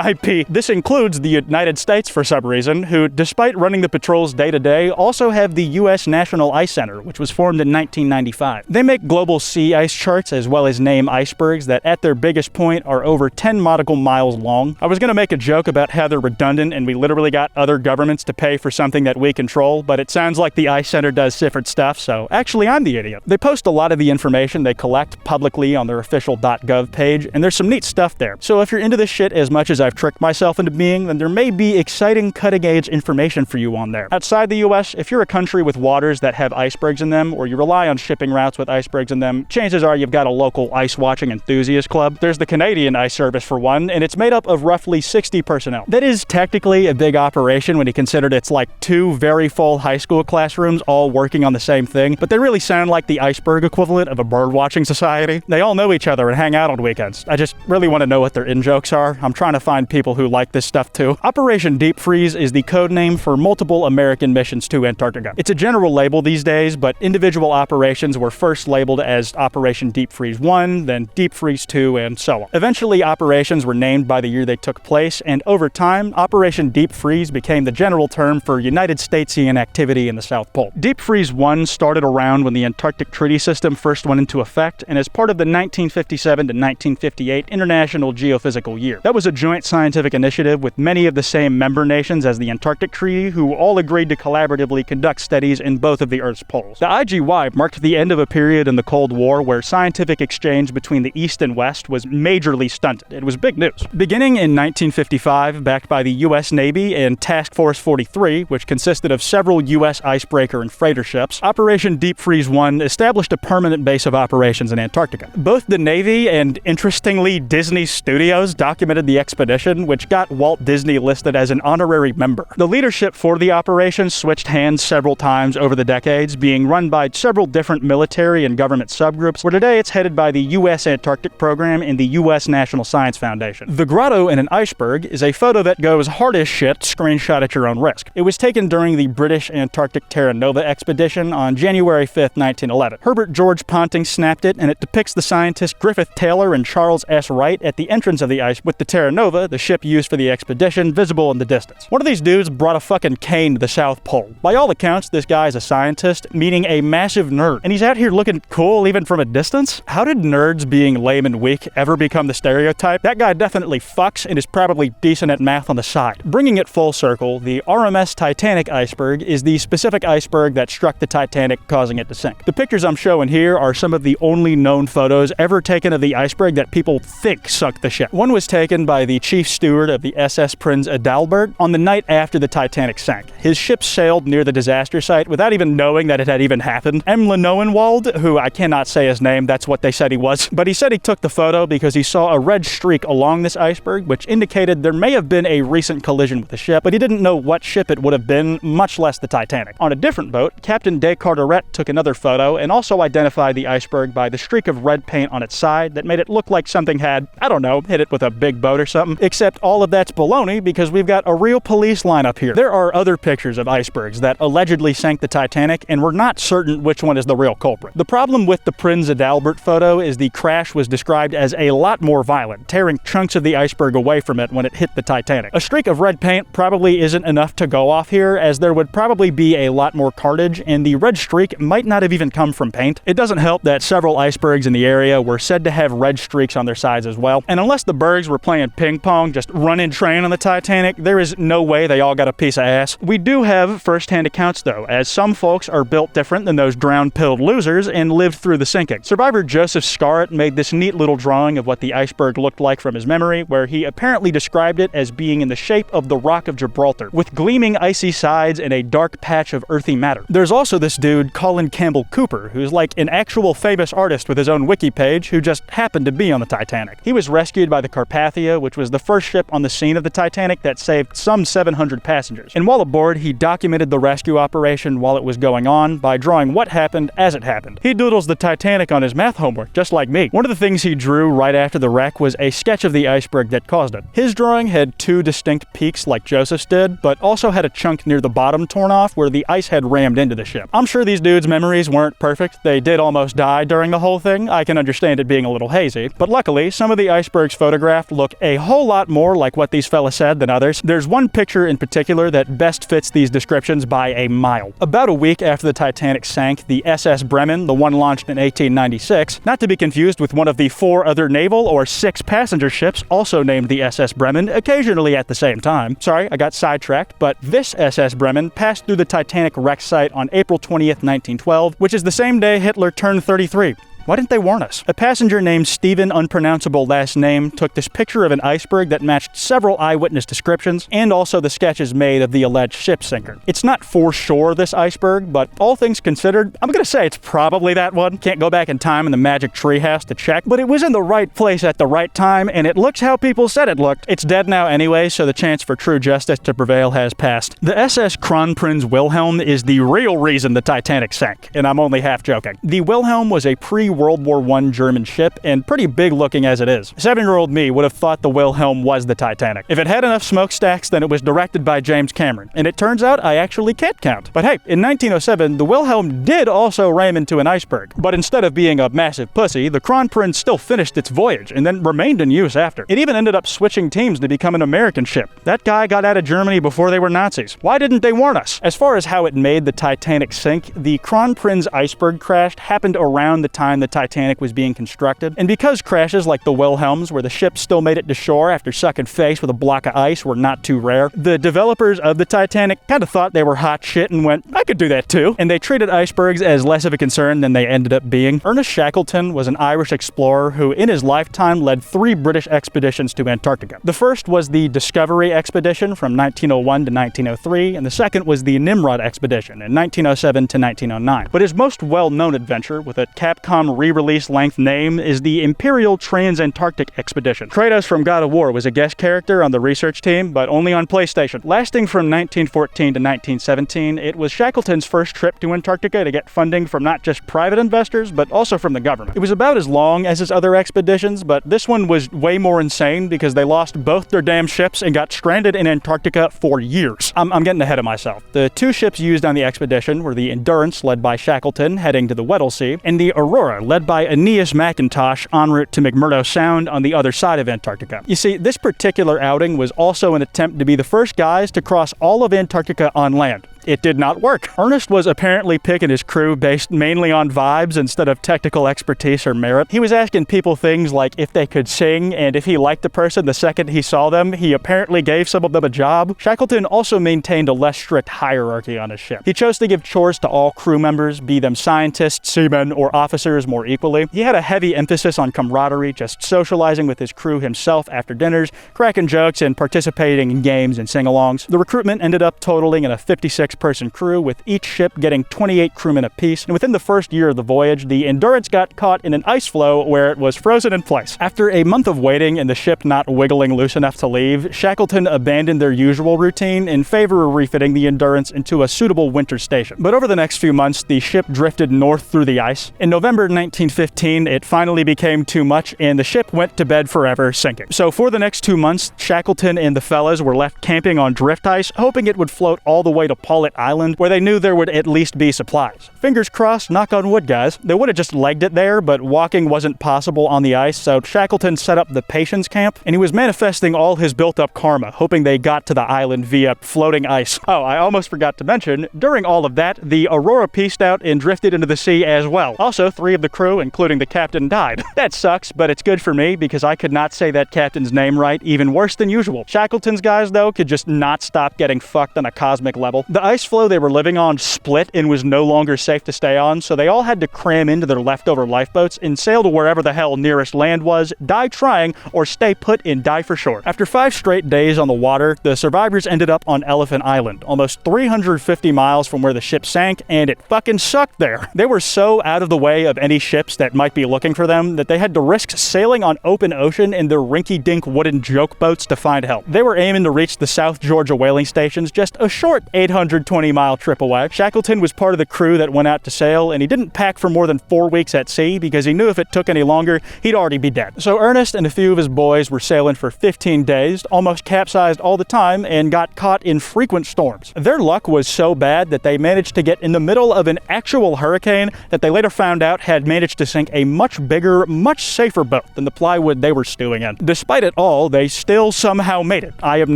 IP. This includes the United States for some reason, who, despite running the patrols day to day, also have the U.S. National Ice Center, which was formed in 1995. They make global sea ice charts as well as name icebergs that at their biggest point are over 10 nautical miles long. I was gonna make a joke about how they're redundant and we literally got other governments to pay for something that we control, but it sounds like the Ice Center does different stuff, so actually I'm the idiot. They post a lot of the information they collect publicly on their official .gov page, and there's some neat stuff there. So if you're into this shit as much as I've tricked myself into being, then there may be exciting cutting-edge information for you on there. Outside the US, if you're a country with waters that have icebergs in them, or you rely on shipping routes with icebergs in them, chances are you've got a local ice watching enthusiast club. There's the Canadian Ice Service for one, and it's made up of roughly 60 personnel. That is technically a big operation when you consider it's like 2 very full high school classrooms all working on the same thing, but they really sound like the iceberg equivalent of a bird watching society. They all know each other and hang out on weekends. I just really want to know what their in-jokes are. I'm trying to find people who like this stuff too. Operation Deep Freeze is the code name for multiple American missions to Antarctica. It's a general label these days, but individual operations were first labeled as Operation Deep Freeze 1, then Deep Freeze 2, and so on. Eventually, operations were named by the year they took place, and over time, Operation Deep Freeze became the general term for United Statesian activity in the South Pole. Deep Freeze 1 started around when the Antarctic Treaty System first went into effect, and as part of the 1957 to 1958 International Geophysical Year. That was a joint scientific initiative with many of the same member nations as the Antarctic Treaty, who all agreed to collaboratively conduct studies in both of the Earth's compass poles. The IGY marked the end of a period in the Cold War where scientific exchange between the East and West was majorly stunted. It was big news. Beginning in 1955, backed by the U.S. Navy and Task Force 43, which consisted of several U.S. icebreaker and freighter ships, Operation Deep Freeze 1 established a permanent base of operations in Antarctica. Both the Navy and, interestingly, Disney Studios documented the expedition, which got Walt Disney listed as an honorary member. The leadership for the operation switched hands several times over the decades, being run by several different military and government subgroups, where today it's headed by the U.S. Antarctic Program and the U.S. National Science Foundation. The grotto in an iceberg is a photo that goes hard as shit, screenshot at your own risk. It was taken during the British Antarctic Terra Nova expedition on January 5, 1911. Herbert George Ponting snapped it, and it depicts the scientists Griffith Taylor and Charles S. Wright at the entrance of the ice with the Terra Nova, the ship used for the expedition, visible in the distance. One of these dudes brought a fucking cane to the South Pole. By all accounts, this guy is a scientist, meaning a massive nerd, and he's out here looking cool even from a distance? How did nerds being lame and weak ever become the stereotype? That guy definitely fucks and is probably decent at math on the side. Bringing it full circle, the RMS Titanic iceberg is the specific iceberg that struck the Titanic, causing it to sink. The pictures I'm showing here are some of the only known photos ever taken of the iceberg that people think sunk the ship. One was taken by the chief steward of the SS Prinz Adalbert on the night after the Titanic sank. His ship sailed near the disaster site without even knowing that it had even happened. Emle Noenwald, who I cannot say his name, that's what they said he was, but he said he took the photo because he saw a red streak along this iceberg, which indicated there may have been a recent collision with the ship, but he didn't know what ship it would have been, much less the Titanic. On a different boat, Captain de Carteret took another photo and also identified the iceberg by the streak of red paint on its side that made it look like something had, I don't know, hit it with a big boat or something. Except all of that's baloney because we've got a real police lineup here. There are other pictures of icebergs that allegedly sank the Titanic, and we're not certain which one is the real culprit. The problem with the Prinz Adalbert photo is the crash was described as a lot more violent, tearing chunks of the iceberg away from it when it hit the Titanic. A streak of red paint probably isn't enough to go off here, as there would probably be a lot more carnage, and the red streak might not have even come from paint. It doesn't help that several icebergs in the area were said to have red streaks on their sides as well, and unless the bergs were playing ping pong, just running train on the Titanic, there is no way they all got a piece of ass. We do have first-hand accounts though, as some folks are built different than those drown-pilled losers and lived through the sinking. Survivor Joseph Scarrett made this neat little drawing of what the iceberg looked like from his memory, where he apparently described it as being in the shape of the Rock of Gibraltar, with gleaming icy sides and a dark patch of earthy matter. There's also this dude, Colin Campbell Cooper, who's like an actual famous artist with his own wiki page who just happened to be on the Titanic. He was rescued by the Carpathia, which was the first ship on the scene of the Titanic that saved some 700 passengers. And while aboard, he documented the rescue operation while it was going on by drawing what happened as it happened. He doodles the Titanic on his math homework, just like me. One of the things he drew right after the wreck was a sketch of the iceberg that caused it. His drawing had two distinct peaks like Joseph's did, but also had a chunk near the bottom torn off where the ice had rammed into the ship. I'm sure these dudes' memories weren't perfect. They did almost die during the whole thing. I can understand it being a little hazy, but luckily, some of the icebergs photographed look a whole lot more like what these fellas said than others. There's one picture in particular that best fits these descriptions by a mile. About a week after the Titanic sank, the SS Bremen, the one launched in 1896, not to be confused with one of the 4 other naval or 6 passenger ships also named the SS Bremen, occasionally at the same time. Sorry, I got sidetracked, but this SS Bremen passed through the Titanic wreck site on April 20th, 1912, which is the same day Hitler turned 33. Why didn't they warn us? A passenger named Stephen Unpronounceable Last Name took this picture of an iceberg that matched several eyewitness descriptions and also the sketches made of the alleged ship sinker. It's not for sure this iceberg, but all things considered, I'm gonna say it's probably that one. Can't go back in time in the magic treehouse to check, but it was in the right place at the right time, and it looks how people said it looked. It's dead now anyway, so the chance for true justice to prevail has passed. The SS Kronprinz Wilhelm is the real reason the Titanic sank, and I'm only half joking. The Wilhelm was a World War I German ship, and pretty big looking as it is. 7-year-old me would have thought the Wilhelm was the Titanic. If it had enough smokestacks, then it was directed by James Cameron, and it turns out I actually can't count. But hey, in 1907, the Wilhelm did also ram into an iceberg, but instead of being a massive pussy, the Kronprinz still finished its voyage, and then remained in use after. It even ended up switching teams to become an American ship. That guy got out of Germany before they were Nazis. Why didn't they warn us? As far as how it made the Titanic sink, the Kronprinz iceberg crash happened around the time the the Titanic was being constructed. And because crashes like the Wilhelms, where the ship still made it to shore after sucking face with a block of ice, were not too rare, the developers of the Titanic kind of thought they were hot shit and went, I could do that too. And they treated icebergs as less of a concern than they ended up being. Ernest Shackleton was an Irish explorer who, in his lifetime, led 3 British expeditions to Antarctica. The first was the Discovery Expedition from 1901 to 1903, and the second was the Nimrod Expedition in 1907 to 1909. But his most well-known adventure, with a Capcom re-release length name, is the Imperial Trans-Antarctic Expedition. Kratos from God of War was a guest character on the research team, but only on PlayStation. Lasting from 1914 to 1917, it was Shackleton's first trip to Antarctica to get funding from not just private investors, but also from the government. It was about as long as his other expeditions, but this one was way more insane because they lost both their damn ships and got stranded in Antarctica for years. I'm getting ahead of myself. The 2 ships used on the expedition were the Endurance, led by Shackleton, heading to the Weddell Sea, and the Aurora, led by Aeneas McIntosh, en route to McMurdo Sound on the other side of Antarctica. You see, this particular outing was also an attempt to be the first guys to cross all of Antarctica on land. It did not work. Ernest was apparently picking his crew based mainly on vibes instead of technical expertise or merit. He was asking people things like if they could sing, and if he liked the person the second he saw them, he apparently gave some of them a job. Shackleton also maintained a less strict hierarchy on his ship. He chose to give chores to all crew members, be them scientists, seamen, or officers more equally. He had a heavy emphasis on camaraderie, just socializing with his crew himself after dinners, cracking jokes, and participating in games and sing-alongs. The recruitment ended up totaling in a 56-person crew, with each ship getting 28 crewmen apiece, and within the first year of the voyage, the Endurance got caught in an ice floe where it was frozen in place. After a month of waiting and the ship not wiggling loose enough to leave, Shackleton abandoned their usual routine in favor of refitting the Endurance into a suitable winter station. But over the next few months, the ship drifted north through the ice. In November 1915, it finally became too much, and the ship went to bed forever, sinking. So for the next 2 months, Shackleton and the fellas were left camping on drift ice, hoping it would float all the way to Paulet Island, where they knew there would at least be supplies. Fingers crossed, knock on wood, guys. They would have just legged it there, but walking wasn't possible on the ice, so Shackleton set up the Patience Camp, and he was manifesting all his built-up karma, hoping they got to the island via floating ice. Oh, I almost forgot to mention, during all of that, the Aurora peaced out and drifted into the sea as well. Also, 3 of the crew, including the captain, died. That sucks, but it's good for me because I could not say that captain's name right, even worse than usual. Shackleton's guys, though, could just not stop getting fucked on a cosmic level. The ice floe they were living on split and was no longer safe to stay on, so they all had to cram into their leftover lifeboats and sail to wherever the hell nearest land was, die trying, or stay put and die for short. After 5 straight days on the water, the survivors ended up on Elephant Island, almost 350 miles from where the ship sank, and it fucking sucked there. They were so out of the way of any ships that might be looking for them that they had to risk sailing on open ocean in their rinky-dink wooden joke boats to find help. They were aiming to reach the South Georgia whaling stations just a short 820-mile trip away. Shackleton was part of the crew that went out to sail, and he didn't pack for more than 4 weeks at sea because he knew if it took any longer, he'd already be dead. So Ernest and a few of his boys were sailing for 15 days, almost capsized all the time, and got caught in frequent storms. Their luck was so bad that they managed to get in the middle of an actual hurricane that they later found out had managed to sink a much bigger, much safer boat than the plywood they were stewing in. Despite it all, they still somehow made it. I am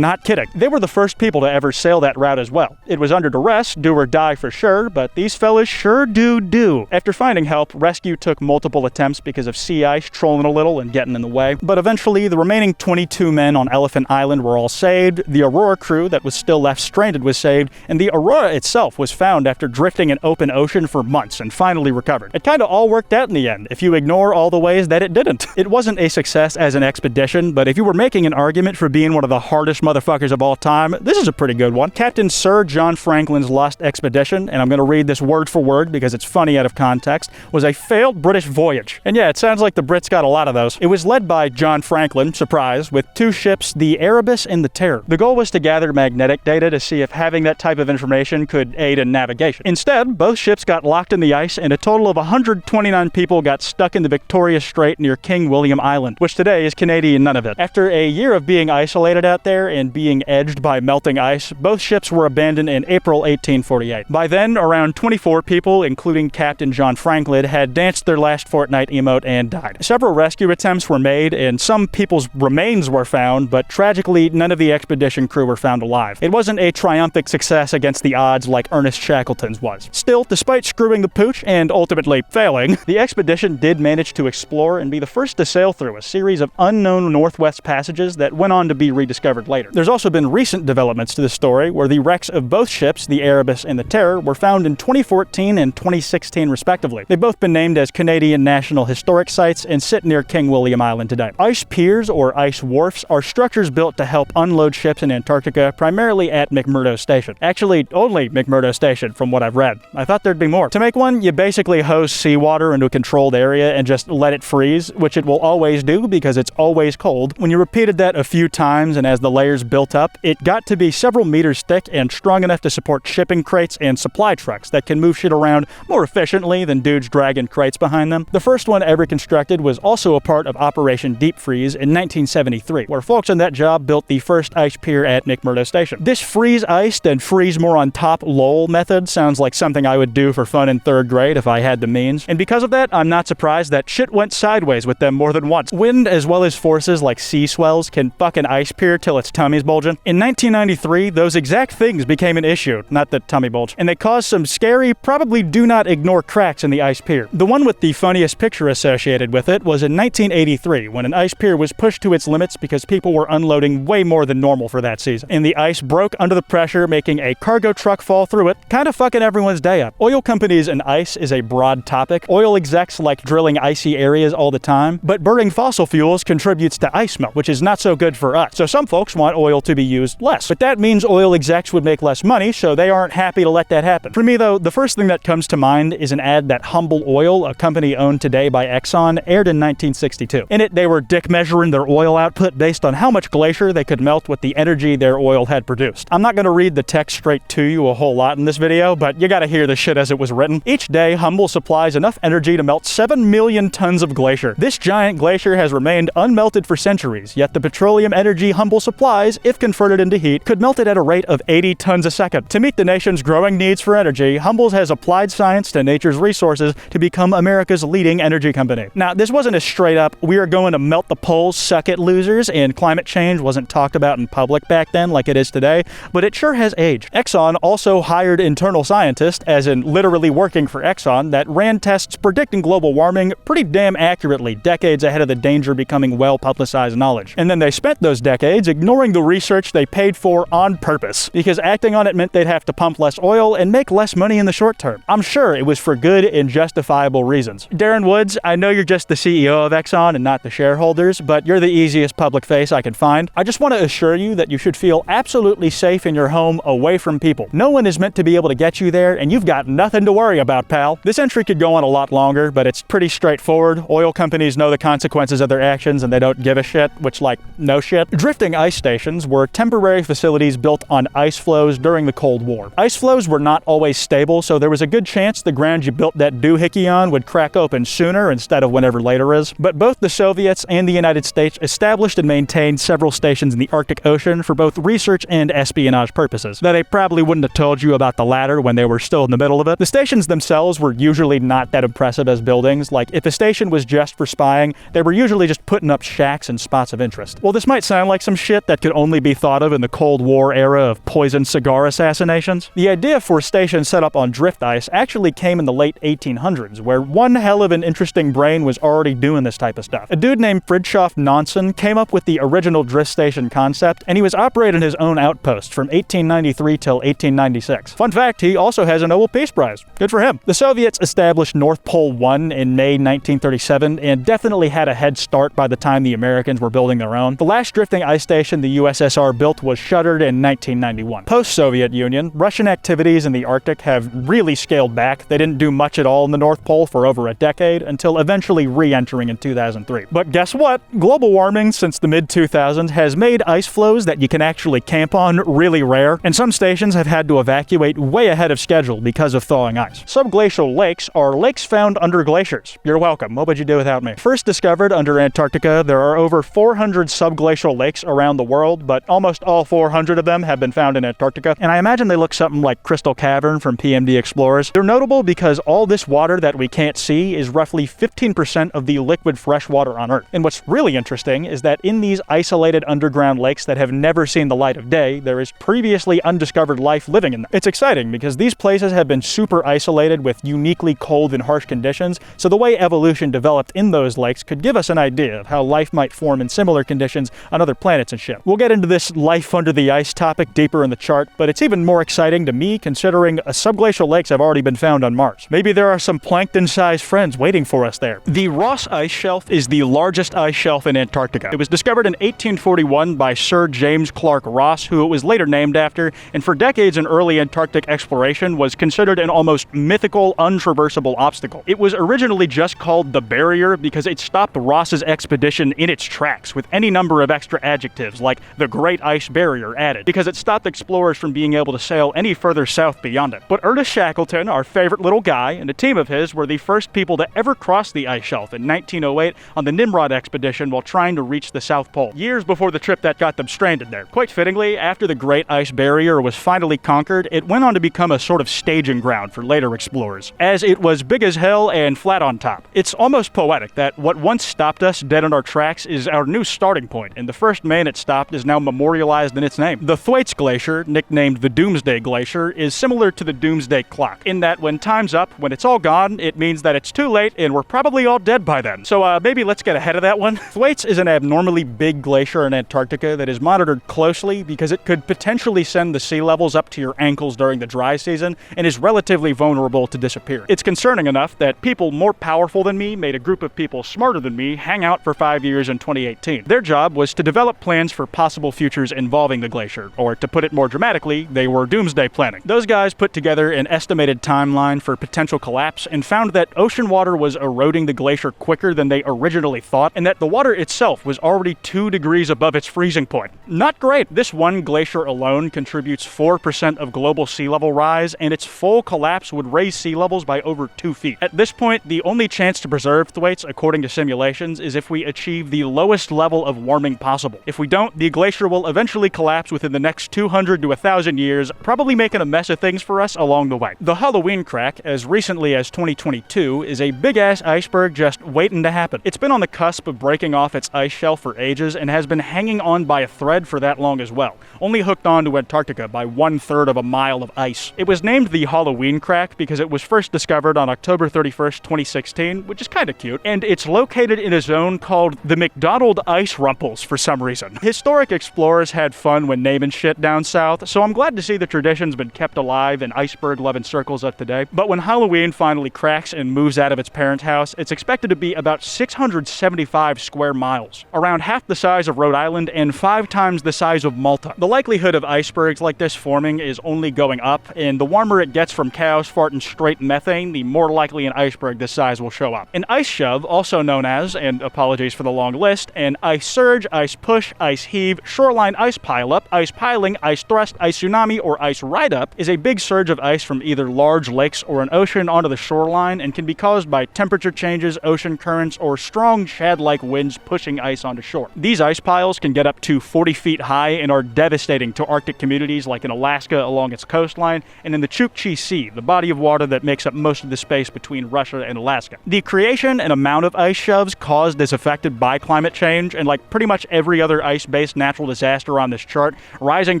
not kidding. They were the first people to ever sail that route as well. It was under duress, do or die for sure, but these fellas sure do. After finding help, rescue took multiple attempts because of sea ice trolling a little and getting in the way, but eventually the remaining 22 men on Elephant Island were all saved, the Aurora crew that was still left stranded was saved, and the Aurora itself was found after drifting in open ocean for months and finally recovered. It kinda all worked out in the end, if you ignore all the ways that it didn't. It wasn't a success as an expedition, but if you were making an argument for being one of the hardest motherfuckers of all time, this is a pretty good one. Captain Sir John Franklin's lost expedition, and I'm gonna read this word for word because it's funny out of context, was a failed British voyage. And yeah, it sounds like the Brits got a lot of those. It was led by John Franklin, surprise, with 2 ships, the Erebus and the Terror. The goal was to gather magnetic data to see if having that type of information could aid in navigation. Instead, both ships got locked in the ice, and a total of 129 people got stuck in the Victoria Strait near King William Island, which today is Canadian Nunavut. After a year of being isolated out there and being edged by melting ice, both ships were abandoned and April 1848. By then, around 24 people, including Captain John Franklin, had danced their last fortnight emote and died. Several rescue attempts were made, and some people's remains were found, but tragically, none of the expedition crew were found alive. It wasn't a triumphant success against the odds like Ernest Shackleton's was. Still, despite screwing the pooch and ultimately failing, the expedition did manage to explore and be the first to sail through a series of unknown northwest passages that went on to be rediscovered later. There's also been recent developments to the story where the wrecks of both ships, the Erebus and the Terror, were found in 2014 and 2016 respectively. They've both been named as Canadian National Historic Sites and sit near King William Island today. Ice piers, or ice wharfs, are structures built to help unload ships in Antarctica, primarily at McMurdo Station. Actually, only McMurdo Station, from what I've read. I thought there'd be more. To make one, you basically hose seawater into a controlled area and just let it freeze, which it will always do because it's always cold. When you repeated that a few times and as the layers built up, it got to be several meters thick and strong enough to support shipping crates and supply trucks that can move shit around more efficiently than dudes dragging crates behind them. The first one ever constructed was also a part of Operation Deep Freeze in 1973, where folks on that job built the first ice pier at McMurdo Station. This freeze iced and freeze more on top lol method sounds like something I would do for fun in 3rd grade if I had the means, and because of that, I'm not surprised that shit went sideways with them more than once. Wind as well as forces like sea swells can fuck an ice pier till its tummy's bulging. In 1993, those exact things became an issue, not the tummy bulge, and they caused some scary, probably do not ignore cracks in the ice pier. The one with the funniest picture associated with it was in 1983, when an ice pier was pushed to its limits because people were unloading way more than normal for that season, and the ice broke under the pressure, making a cargo truck fall through it, kind of fucking everyone's day up. Oil companies and ice is a broad topic. Oil execs like drilling icy areas all the time, but burning fossil fuels contributes to ice melt, which is not so good for us. So some folks want oil to be used less, but that means oil execs would make less money, so they aren't happy to let that happen. For me though, the first thing that comes to mind is an ad that Humble Oil, a company owned today by Exxon, aired in 1962. In it, they were dick measuring their oil output based on how much glacier they could melt with the energy their oil had produced. I'm not going to read the text straight to you a whole lot in this video, but you gotta hear the shit as it was written. Each day, Humble supplies enough energy to melt 7 million tons of glacier. This giant glacier has remained unmelted for centuries, yet the petroleum energy Humble supplies, if converted into heat, could melt it at a rate of 80 tons a second. To meet the nation's growing needs for energy, Humble has applied science to nature's resources to become America's leading energy company. Now, this wasn't a straight up, we are going to melt the poles, suck it losers, and climate change wasn't talked about in public back then like it is today, but it sure has aged. Exxon also hired internal scientists, as in literally working for Exxon, that ran tests predicting global warming pretty damn accurately, decades ahead of the danger becoming well-publicized knowledge. And then they spent those decades ignoring the research they paid for on purpose, because acting on it meant they'd have to pump less oil and make less money in the short term. I'm sure it was for good and justifiable reasons. Darren Woods, I know you're just the CEO of Exxon and not the shareholders, but you're the easiest public face I can find. I just want to assure you that you should feel absolutely safe in your home away from people. No one is meant to be able to get you there, and you've got nothing to worry about, pal. This entry could go on a lot longer, but it's pretty straightforward. Oil companies know the consequences of their actions and they don't give a shit, which, like, no shit. Drifting ice stations were temporary facilities built on ice floes during the Cold War. Ice floes were not always stable, so there was a good chance the ground you built that doohickey on would crack open sooner instead of whenever later is. But both the Soviets and the United States established and maintained several stations in the Arctic Ocean for both research and espionage purposes, though they probably wouldn't have told you about the latter when they were still in the middle of it. The stations themselves were usually not that impressive as buildings. Like, if a station was just for spying, they were usually just putting up shacks and spots of interest. Well, this might sound like some shit that could only be thought of in the Cold War era of poison cigar assassinations. The idea for stations set up on drift ice actually came in the late 1800s, where one hell of an interesting brain was already doing this type of stuff. A dude named Fridtjof Nansen came up with the original drift station concept, and he was operating his own outpost from 1893 till 1896. Fun fact, he also has a Nobel Peace Prize. Good for him. The Soviets established North Pole 1 in May 1937 and definitely had a head start by the time the Americans were building their own. The last drifting ice station the USSR built was shuttered in 1991. Post-Soviet Union, Russian activities in the Arctic have really scaled back. They didn't do much at all in the North Pole for over a decade until eventually re-entering in 2003. But guess what? Global warming since the mid-2000s has made ice floes that you can actually camp on really rare, and some stations have had to evacuate way ahead of schedule because of thawing ice. Subglacial lakes are lakes found under glaciers. You're welcome. What would you do without me? First discovered under Antarctica, there are over 400 subglacial lakes around the world, but almost all 400 of them have been found in Antarctica, and I imagine they look something like Crystal Cavern from PMD Explorers. They're notable because all this water that we can't see is roughly 15% of the liquid fresh water on Earth. And what's really interesting is that in these isolated underground lakes that have never seen the light of day, there is previously undiscovered life living in them. It's exciting because these places have been super isolated with uniquely cold and harsh conditions, so the way evolution developed in those lakes could give us an idea of how life might form in similar conditions on other planets and shit. We'll get into this life under the ice topic deeper in the chart, but it's even more exciting to me considering subglacial lakes have already been found on Mars. Maybe there are some plankton-sized friends waiting for us there. The Ross Ice Shelf is the largest ice shelf in Antarctica. It was discovered in 1841 by Sir James Clark Ross, who it was later named after, and for decades in early Antarctic exploration was considered an almost mythical, untraversable obstacle. It was originally just called the Barrier because it stopped Ross's expedition in its tracks, with any number of extra adjectives like the Great Ice Barrier added, because it stopped explorers from being able to sail any further south beyond it. But Ernest Shackleton, our favorite little guy, and a team of his were the first people to ever cross the ice shelf in 1908 on the Nimrod expedition while trying to reach the South Pole, years before the trip that got them stranded there. Quite fittingly, after the Great Ice Barrier was finally conquered, it went on to become a sort of staging ground for later explorers, as it was big as hell and flat on top. It's almost poetic that what once stopped us dead in our tracks is our new starting point, and the first man it stopped is now memorialized in its name. The Thwaites Glacier, nicknamed the Doomsday Glacier, is similar to the Doomsday Clock, in that when time's up, when it's all gone, it means that it's too late and we're probably all dead by then. So maybe let's get ahead of that one. Thwaites is an abnormally big glacier in Antarctica that is monitored closely because it could potentially send the sea levels up to your ankles during the dry season and is relatively vulnerable to disappear. It's concerning enough that people more powerful than me made a group of people smarter than me hang out for 5 years in 2018. Their job was to develop plans for possible futures involving the glacier, or to put it more dramatically, they were doomsday planning. Those guys put together an estimated timeline for potential collapse and found that ocean water was eroding the glacier quicker than they originally thought, and that the water itself was already 2 degrees above its freezing point. Not great. This one glacier alone contributes 4% of global sea level rise, and its full collapse would raise sea levels by over 2 feet. At this point, the only chance to preserve Thwaites, according to simulations, is if we achieve the lowest level of warming possible. If we don't, the glacier will eventually collapse within the next 200 to 1,000 years, probably making a mess of things for us along the way. The Halloween crack, as recently as 2022, is a big-ass iceberg just waiting to happen. It's been on the cusp of breaking off its ice shelf for ages and has been hanging on by a thread for that long as well, only hooked on to Antarctica by 1/3 of a mile of ice. It was named the Halloween crack because it was first discovered on October 31st, 2016, which is kinda cute, and it's located in a zone called the McDonald Ice Rumples for some reason. Historic explorers had fun when naming shit down south, so I'm glad to see the tradition's been kept alive in iceberg-loving circles of today. But when Halloween finally cracks and moves out of its parent house, it's expected to be about 675 square miles, around half the size of Rhode Island and 5 times the size of Malta. The likelihood of icebergs like this forming is only going up, and the warmer it gets from cows farting straight methane, the more likely an iceberg this size will show up. An ice shove, also known as, and apologies for the long list, an ice surge, ice push, ice heave, shoreline ice pileup, ice piling, ice thrust, ice tsunami, or ice ride-up, is a big surge of ice from either large lakes or an ocean onto the shoreline and can be caused by temperature changes, ocean currents, or strong shad-like winds pushing ice onto shore. These ice piles can get up to 40 feet high and are devastating to Arctic communities like in Alaska along its coastline and in the Chukchi Sea, the body of water that makes up most of the space between Russia and Alaska. The creation and amount of ice shoves caused is affected by climate change, and like pretty much every other ice-based natural disaster on this chart, rising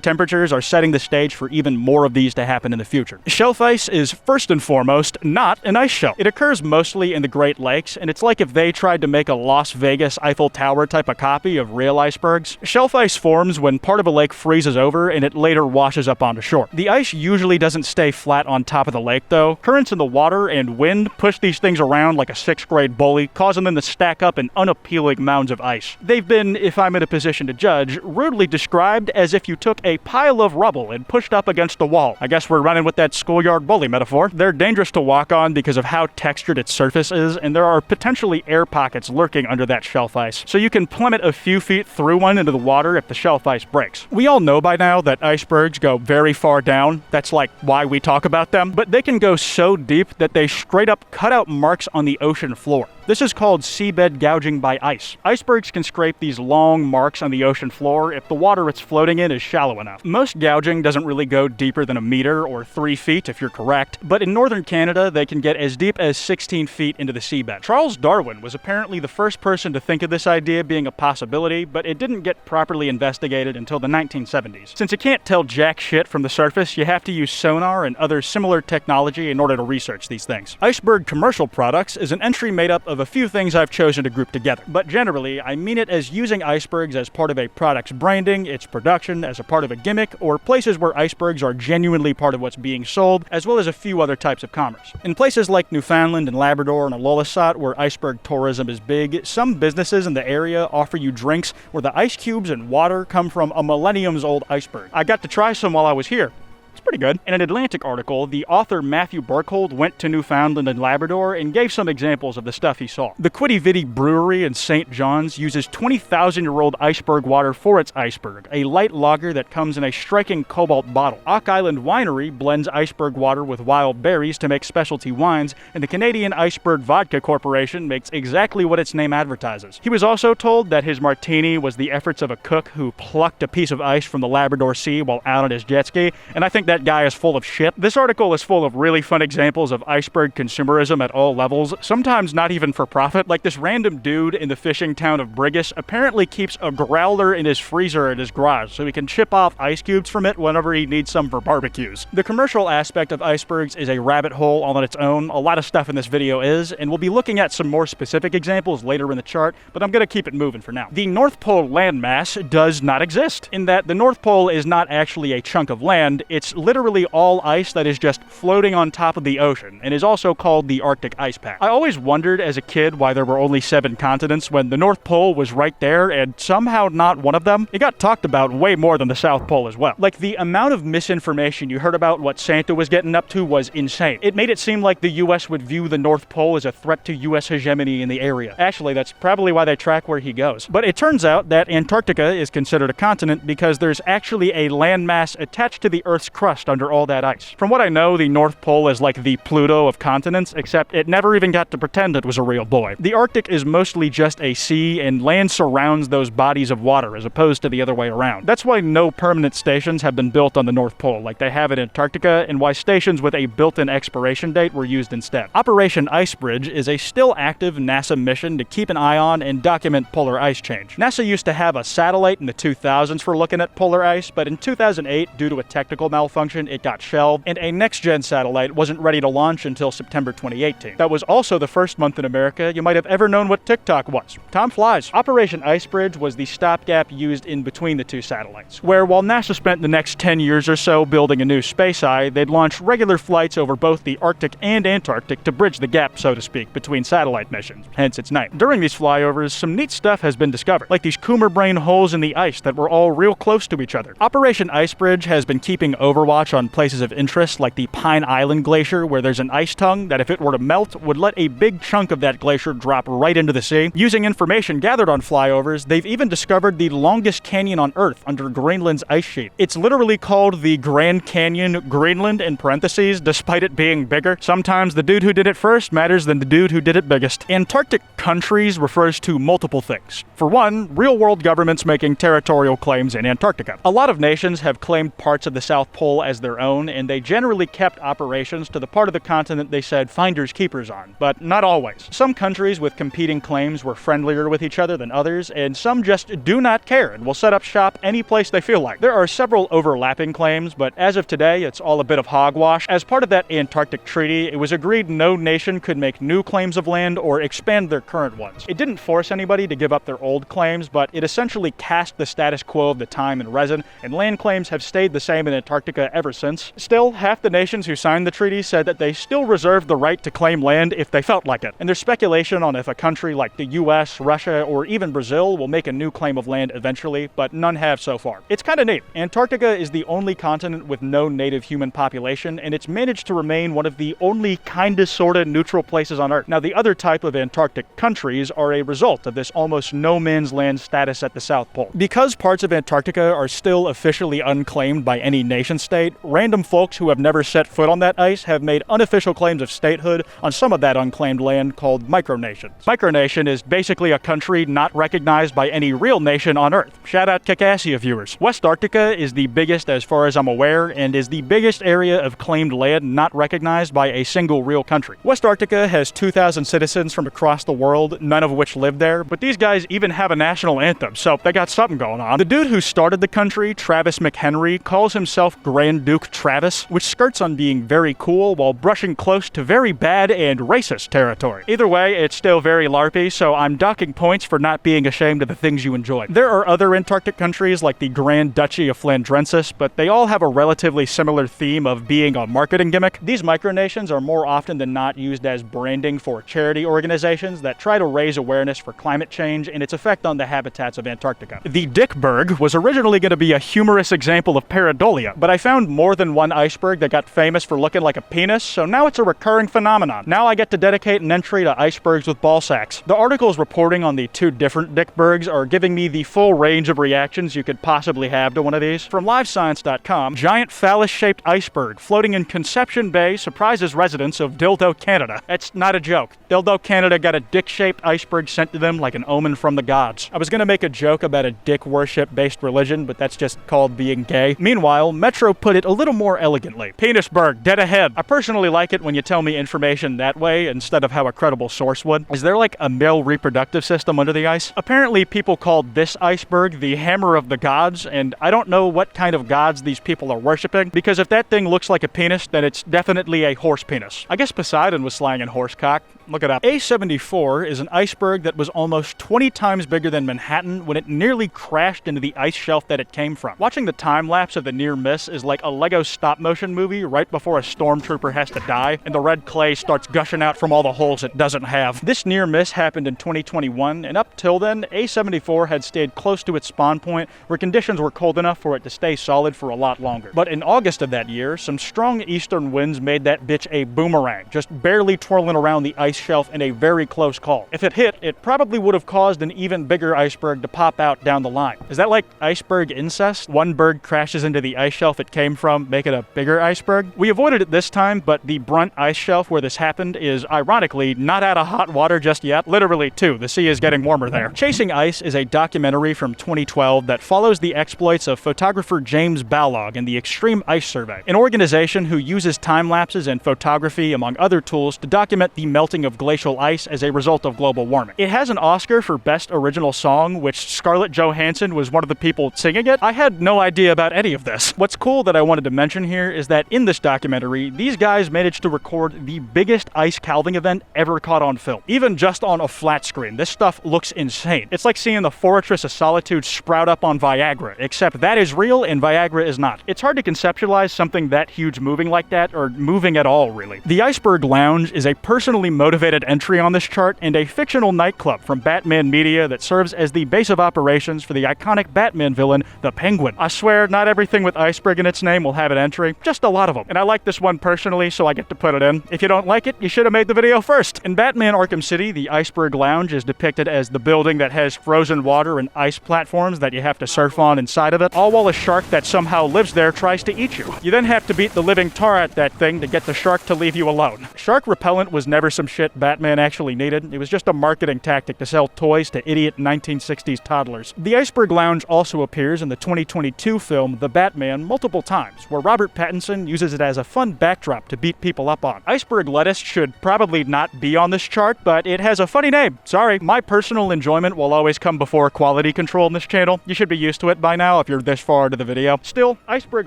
temperatures are setting the stage for even more of these to happen in the future. Shelf ice is first and foremost not an ice shelf. It occurs mostly in the Great Lakes, and it's like if they tried to make a Las Vegas Eiffel Tower type of copy of real icebergs. Shelf ice forms when part of a lake freezes over and it later washes up onto shore. The ice usually doesn't stay flat on top of the lake though. Currents in the water and wind push these things around like a 6th grade bully, causing them to stack up in unappealing mounds of ice. They've been, if I'm in a position to judge, rudely described as if you took a pile of rubble and pushed up against the wall. I guess we're running with that schoolyard bully metaphor. They're dangerous to walk on because of how textured its surface is, and there are potentially air pockets lurking under that shelf ice, so you can plummet a few feet through one into the water if the shelf ice breaks. We all know by now that icebergs go very far down. That's like why we talk about them, but they can go so deep that they straight up cut out marks on the ocean floor. This is called seabed gouging by ice. Icebergs can scrape these long marks on the ocean floor if the water it's floating in is shallow enough. Most gouging doesn't really go deeper than a meter or 3 feet if you're correct, but in northern Canada they can get as deep as 16 feet into the seabed. Charles Darwin was apparently the first person to think of this idea being a possibility, but it didn't get properly investigated until the 1970s. Since you can't tell jack shit from the surface, you have to use sonar and other similar technology in order to research these things. Iceberg Commercial Products is an entry made up of a few things I've chosen to group together, but generally I mean it as using icebergs as part of a product's branding, its production, as a part of a gimmick, or places where icebergs are genuinely part of what's being sold, as well as a few other types of commerce. In places like Newfoundland and Labrador and Ilulissat, where iceberg tourism is big, some businesses in the area offer you drinks where the ice cubes and water come from a millenniums-old iceberg. I got to try some while I was here. It's pretty good. In an Atlantic article, the author Matthew Burkhold went to Newfoundland and Labrador and gave some examples of the stuff he saw. The Kwite Brewery in St. John's uses 20,000-year-old iceberg water for its iceberg, a light lager that comes in a striking cobalt bottle. Ock Island Winery blends iceberg water with wild berries to make specialty wines, and the Canadian Iceberg Vodka Corporation makes exactly what its name advertises. He was also told that his martini was the efforts of a cook who plucked a piece of ice from the Labrador Sea while out on his jet ski, and I think that guy is full of shit. This article is full of really fun examples of iceberg consumerism at all levels, sometimes not even for profit. Like this random dude in the fishing town of Brigus apparently keeps a growler in his freezer at his garage so he can chip off ice cubes from it whenever he needs some for barbecues. The commercial aspect of icebergs is a rabbit hole all on its own. A lot of stuff in this video is, and we'll be looking at some more specific examples later in the chart, but I'm gonna keep it moving for now. The North Pole landmass does not exist, in that the North Pole is not actually a chunk of land, it's literally all ice that is just floating on top of the ocean, and is also called the Arctic Ice Pack. I always wondered as a kid why there were only 7 continents when the North Pole was right there and somehow not one of them. It got talked about way more than the South Pole as well. Like, the amount of misinformation you heard about what Santa was getting up to was insane. It made it seem like the US would view the North Pole as a threat to US hegemony in the area. Actually, that's probably why they track where he goes. But it turns out that Antarctica is considered a continent because there's actually a landmass attached to the Earth's crust under all that ice. From what I know, the North Pole is like the Pluto of continents, except it never even got to pretend it was a real boy. The Arctic is mostly just a sea, and land surrounds those bodies of water as opposed to the other way around. That's why no permanent stations have been built on the North Pole like they have in Antarctica, and why stations with a built-in expiration date were used instead. Operation Icebridge is a still active NASA mission to keep an eye on and document polar ice change. NASA used to have a satellite in the 2000s for looking at polar ice, but in 2008, due to a technical malfunction, it got shelved, and a next-gen satellite wasn't ready to launch until September 2018. That was also the first month in America you might have ever known what TikTok was. Time flies. Operation Icebridge was the stopgap used in between the 2 satellites, where while NASA spent the next 10 years or so building a new space eye, they'd launch regular flights over both the Arctic and Antarctic to bridge the gap, so to speak, between satellite missions, hence its name. During these flyovers, some neat stuff has been discovered, like these Coomer brain holes in the ice that were all real close to each other. Operation Icebridge has been keeping overwatch on places of interest like the Pine Island Glacier, where there's an ice tongue that if it were to melt would let a big chunk of that glacier drop right into the sea. Using information gathered on flyovers, they've even discovered the longest canyon on Earth under Greenland's ice sheet. It's literally called the Grand Canyon Greenland in parentheses, despite it being bigger. Sometimes the dude who did it first matters than the dude who did it biggest. Antarctic countries refers to multiple things. For one, real-world governments making territorial claims in Antarctica. A lot of nations have claimed parts of the South Pole as their own, and they generally kept operations to the part of the continent they said finders keepers on, but not always. Some countries with competing claims were friendlier with each other than others, and some just do not care and will set up shop any place they feel like. There are several overlapping claims, but as of today, it's all a bit of hogwash. As part of that Antarctic treaty, it was agreed no nation could make new claims of land or expand their current ones. It didn't force anybody to give up their old claims, but it essentially cast the status quo of the time in resin, and land claims have stayed the same in Antarctica ever since. Still, half the nations who signed the treaty said that they still reserved the right to claim land if they felt like it. And there's speculation on if a country like the US, Russia, or even Brazil will make a new claim of land eventually, but none have so far. It's kinda neat. Antarctica is the only continent with no native human population, and it's managed to remain one of the only kinda sorta neutral places on Earth. Now, the other type of Antarctic countries are a result of this almost no man's land status at the South Pole. Because parts of Antarctica are still officially unclaimed by any nation state, state, random folks who have never set foot on that ice have made unofficial claims of statehood on some of that unclaimed land called micronations. Micronation is basically a country not recognized by any real nation on Earth. Shout out Caucasia viewers. West Arctica is the biggest as far as I'm aware, and is the biggest area of claimed land not recognized by a single real country. West Arctica has 2,000 citizens from across the world, none of which live there, but these guys even have a national anthem, so they got something going on. The dude who started the country, Travis McHenry, calls himself Grand Duke Travis, which skirts on being very cool while brushing close to very bad and racist territory. Either way, it's still very LARPy, so I'm docking points for not being ashamed of the things you enjoy. There are other Antarctic countries like the Grand Duchy of Flandrensis, but they all have a relatively similar theme of being a marketing gimmick. These micronations are more often than not used as branding for charity organizations that try to raise awareness for climate change and its effect on the habitats of Antarctica. The Dickberg was originally going to be a humorous example of pareidolia, but I found more than one iceberg that got famous for looking like a penis, so now it's a recurring phenomenon. Now I get to dedicate an entry to icebergs with ball sacks. The articles reporting on the two different Dickbergs are giving me the full range of reactions you could possibly have to one of these. From livescience.com, giant phallus-shaped iceberg floating in Conception Bay surprises residents of Dildo, Canada. That's not a joke. Dildo, Canada got a dick-shaped iceberg sent to them like an omen from the gods. I was gonna make a joke about a dick worship-based religion, but that's just called being gay. Meanwhile, Metro put it a little more elegantly. Penisberg, dead ahead. I personally like it when you tell me information that way instead of how a credible source would. Is there like a male reproductive system under the ice? Apparently people called this iceberg the hammer of the gods, and I don't know what kind of gods these people are worshipping, because if that thing looks like a penis, then it's definitely a horse penis. I guess Poseidon was slanging horse cock. Look it up. A74 is an iceberg that was almost 20 times bigger than Manhattan when it nearly crashed into the ice shelf that it came from. Watching the time lapse of the near miss is like a Lego stop-motion movie right before a stormtrooper has to die and the red clay starts gushing out from all the holes it doesn't have. This near miss happened in 2021, and up till then, A74 had stayed close to its spawn point where conditions were cold enough for it to stay solid for a lot longer. But in August of that year, some strong eastern winds made that bitch a boomerang, just barely twirling around the ice shelf in a very close call. If it hit, it probably would have caused an even bigger iceberg to pop out down the line. Is that like iceberg incest? One berg crashes into the ice shelf it came from, make it a bigger iceberg? We avoided it this time, but the Brunt ice shelf where this happened is ironically not out of hot water just yet. Literally too, the sea is getting warmer there. Chasing Ice is a documentary from 2012 that follows the exploits of photographer James Balog and the Extreme Ice Survey, an organization who uses time lapses and photography among other tools to document the melting of glacial ice as a result of global warming. It has an Oscar for Best Original Song, which Scarlett Johansson was one of the people singing it. I had no idea about any of this. What's cool that I wanted to mention here is that in this documentary, these guys managed to record the biggest ice calving event ever caught on film. Even just on a flat screen, this stuff looks insane. It's like seeing the Fortress of Solitude sprout up on Viagra, except that is real and Viagra is not. It's hard to conceptualize something that huge moving like that, or moving at all, really. The Iceberg Lounge is a personally motivated entry on this chart and a fictional nightclub from Batman Media that serves as the base of operations for the iconic Batman villain, the Penguin. I swear, not everything with Iceberg in its name will have an entry, just a lot of them. And I like this one personally, so I get to put it in. If you don't like it, you should have made the video first. In Batman Arkham City, the Iceberg Lounge is depicted as the building that has frozen water and ice platforms that you have to surf on inside of it, all while a shark that somehow lives there tries to eat you. You then have to beat the living tar at that thing to get the shark to leave you alone. Shark repellent was never some shit Batman actually needed. It was just a marketing tactic to sell toys to idiot 1960s toddlers. The Iceberg Lounge also appears in the 2022 film The Batman multiple times, where Robert Pattinson uses it as a fun backdrop to beat people up on. Iceberg lettuce should probably not be on this chart, but it has a funny name. Sorry. My personal enjoyment will always come before quality control in this channel. You should be used to it by now if you're this far into the video. Still, iceberg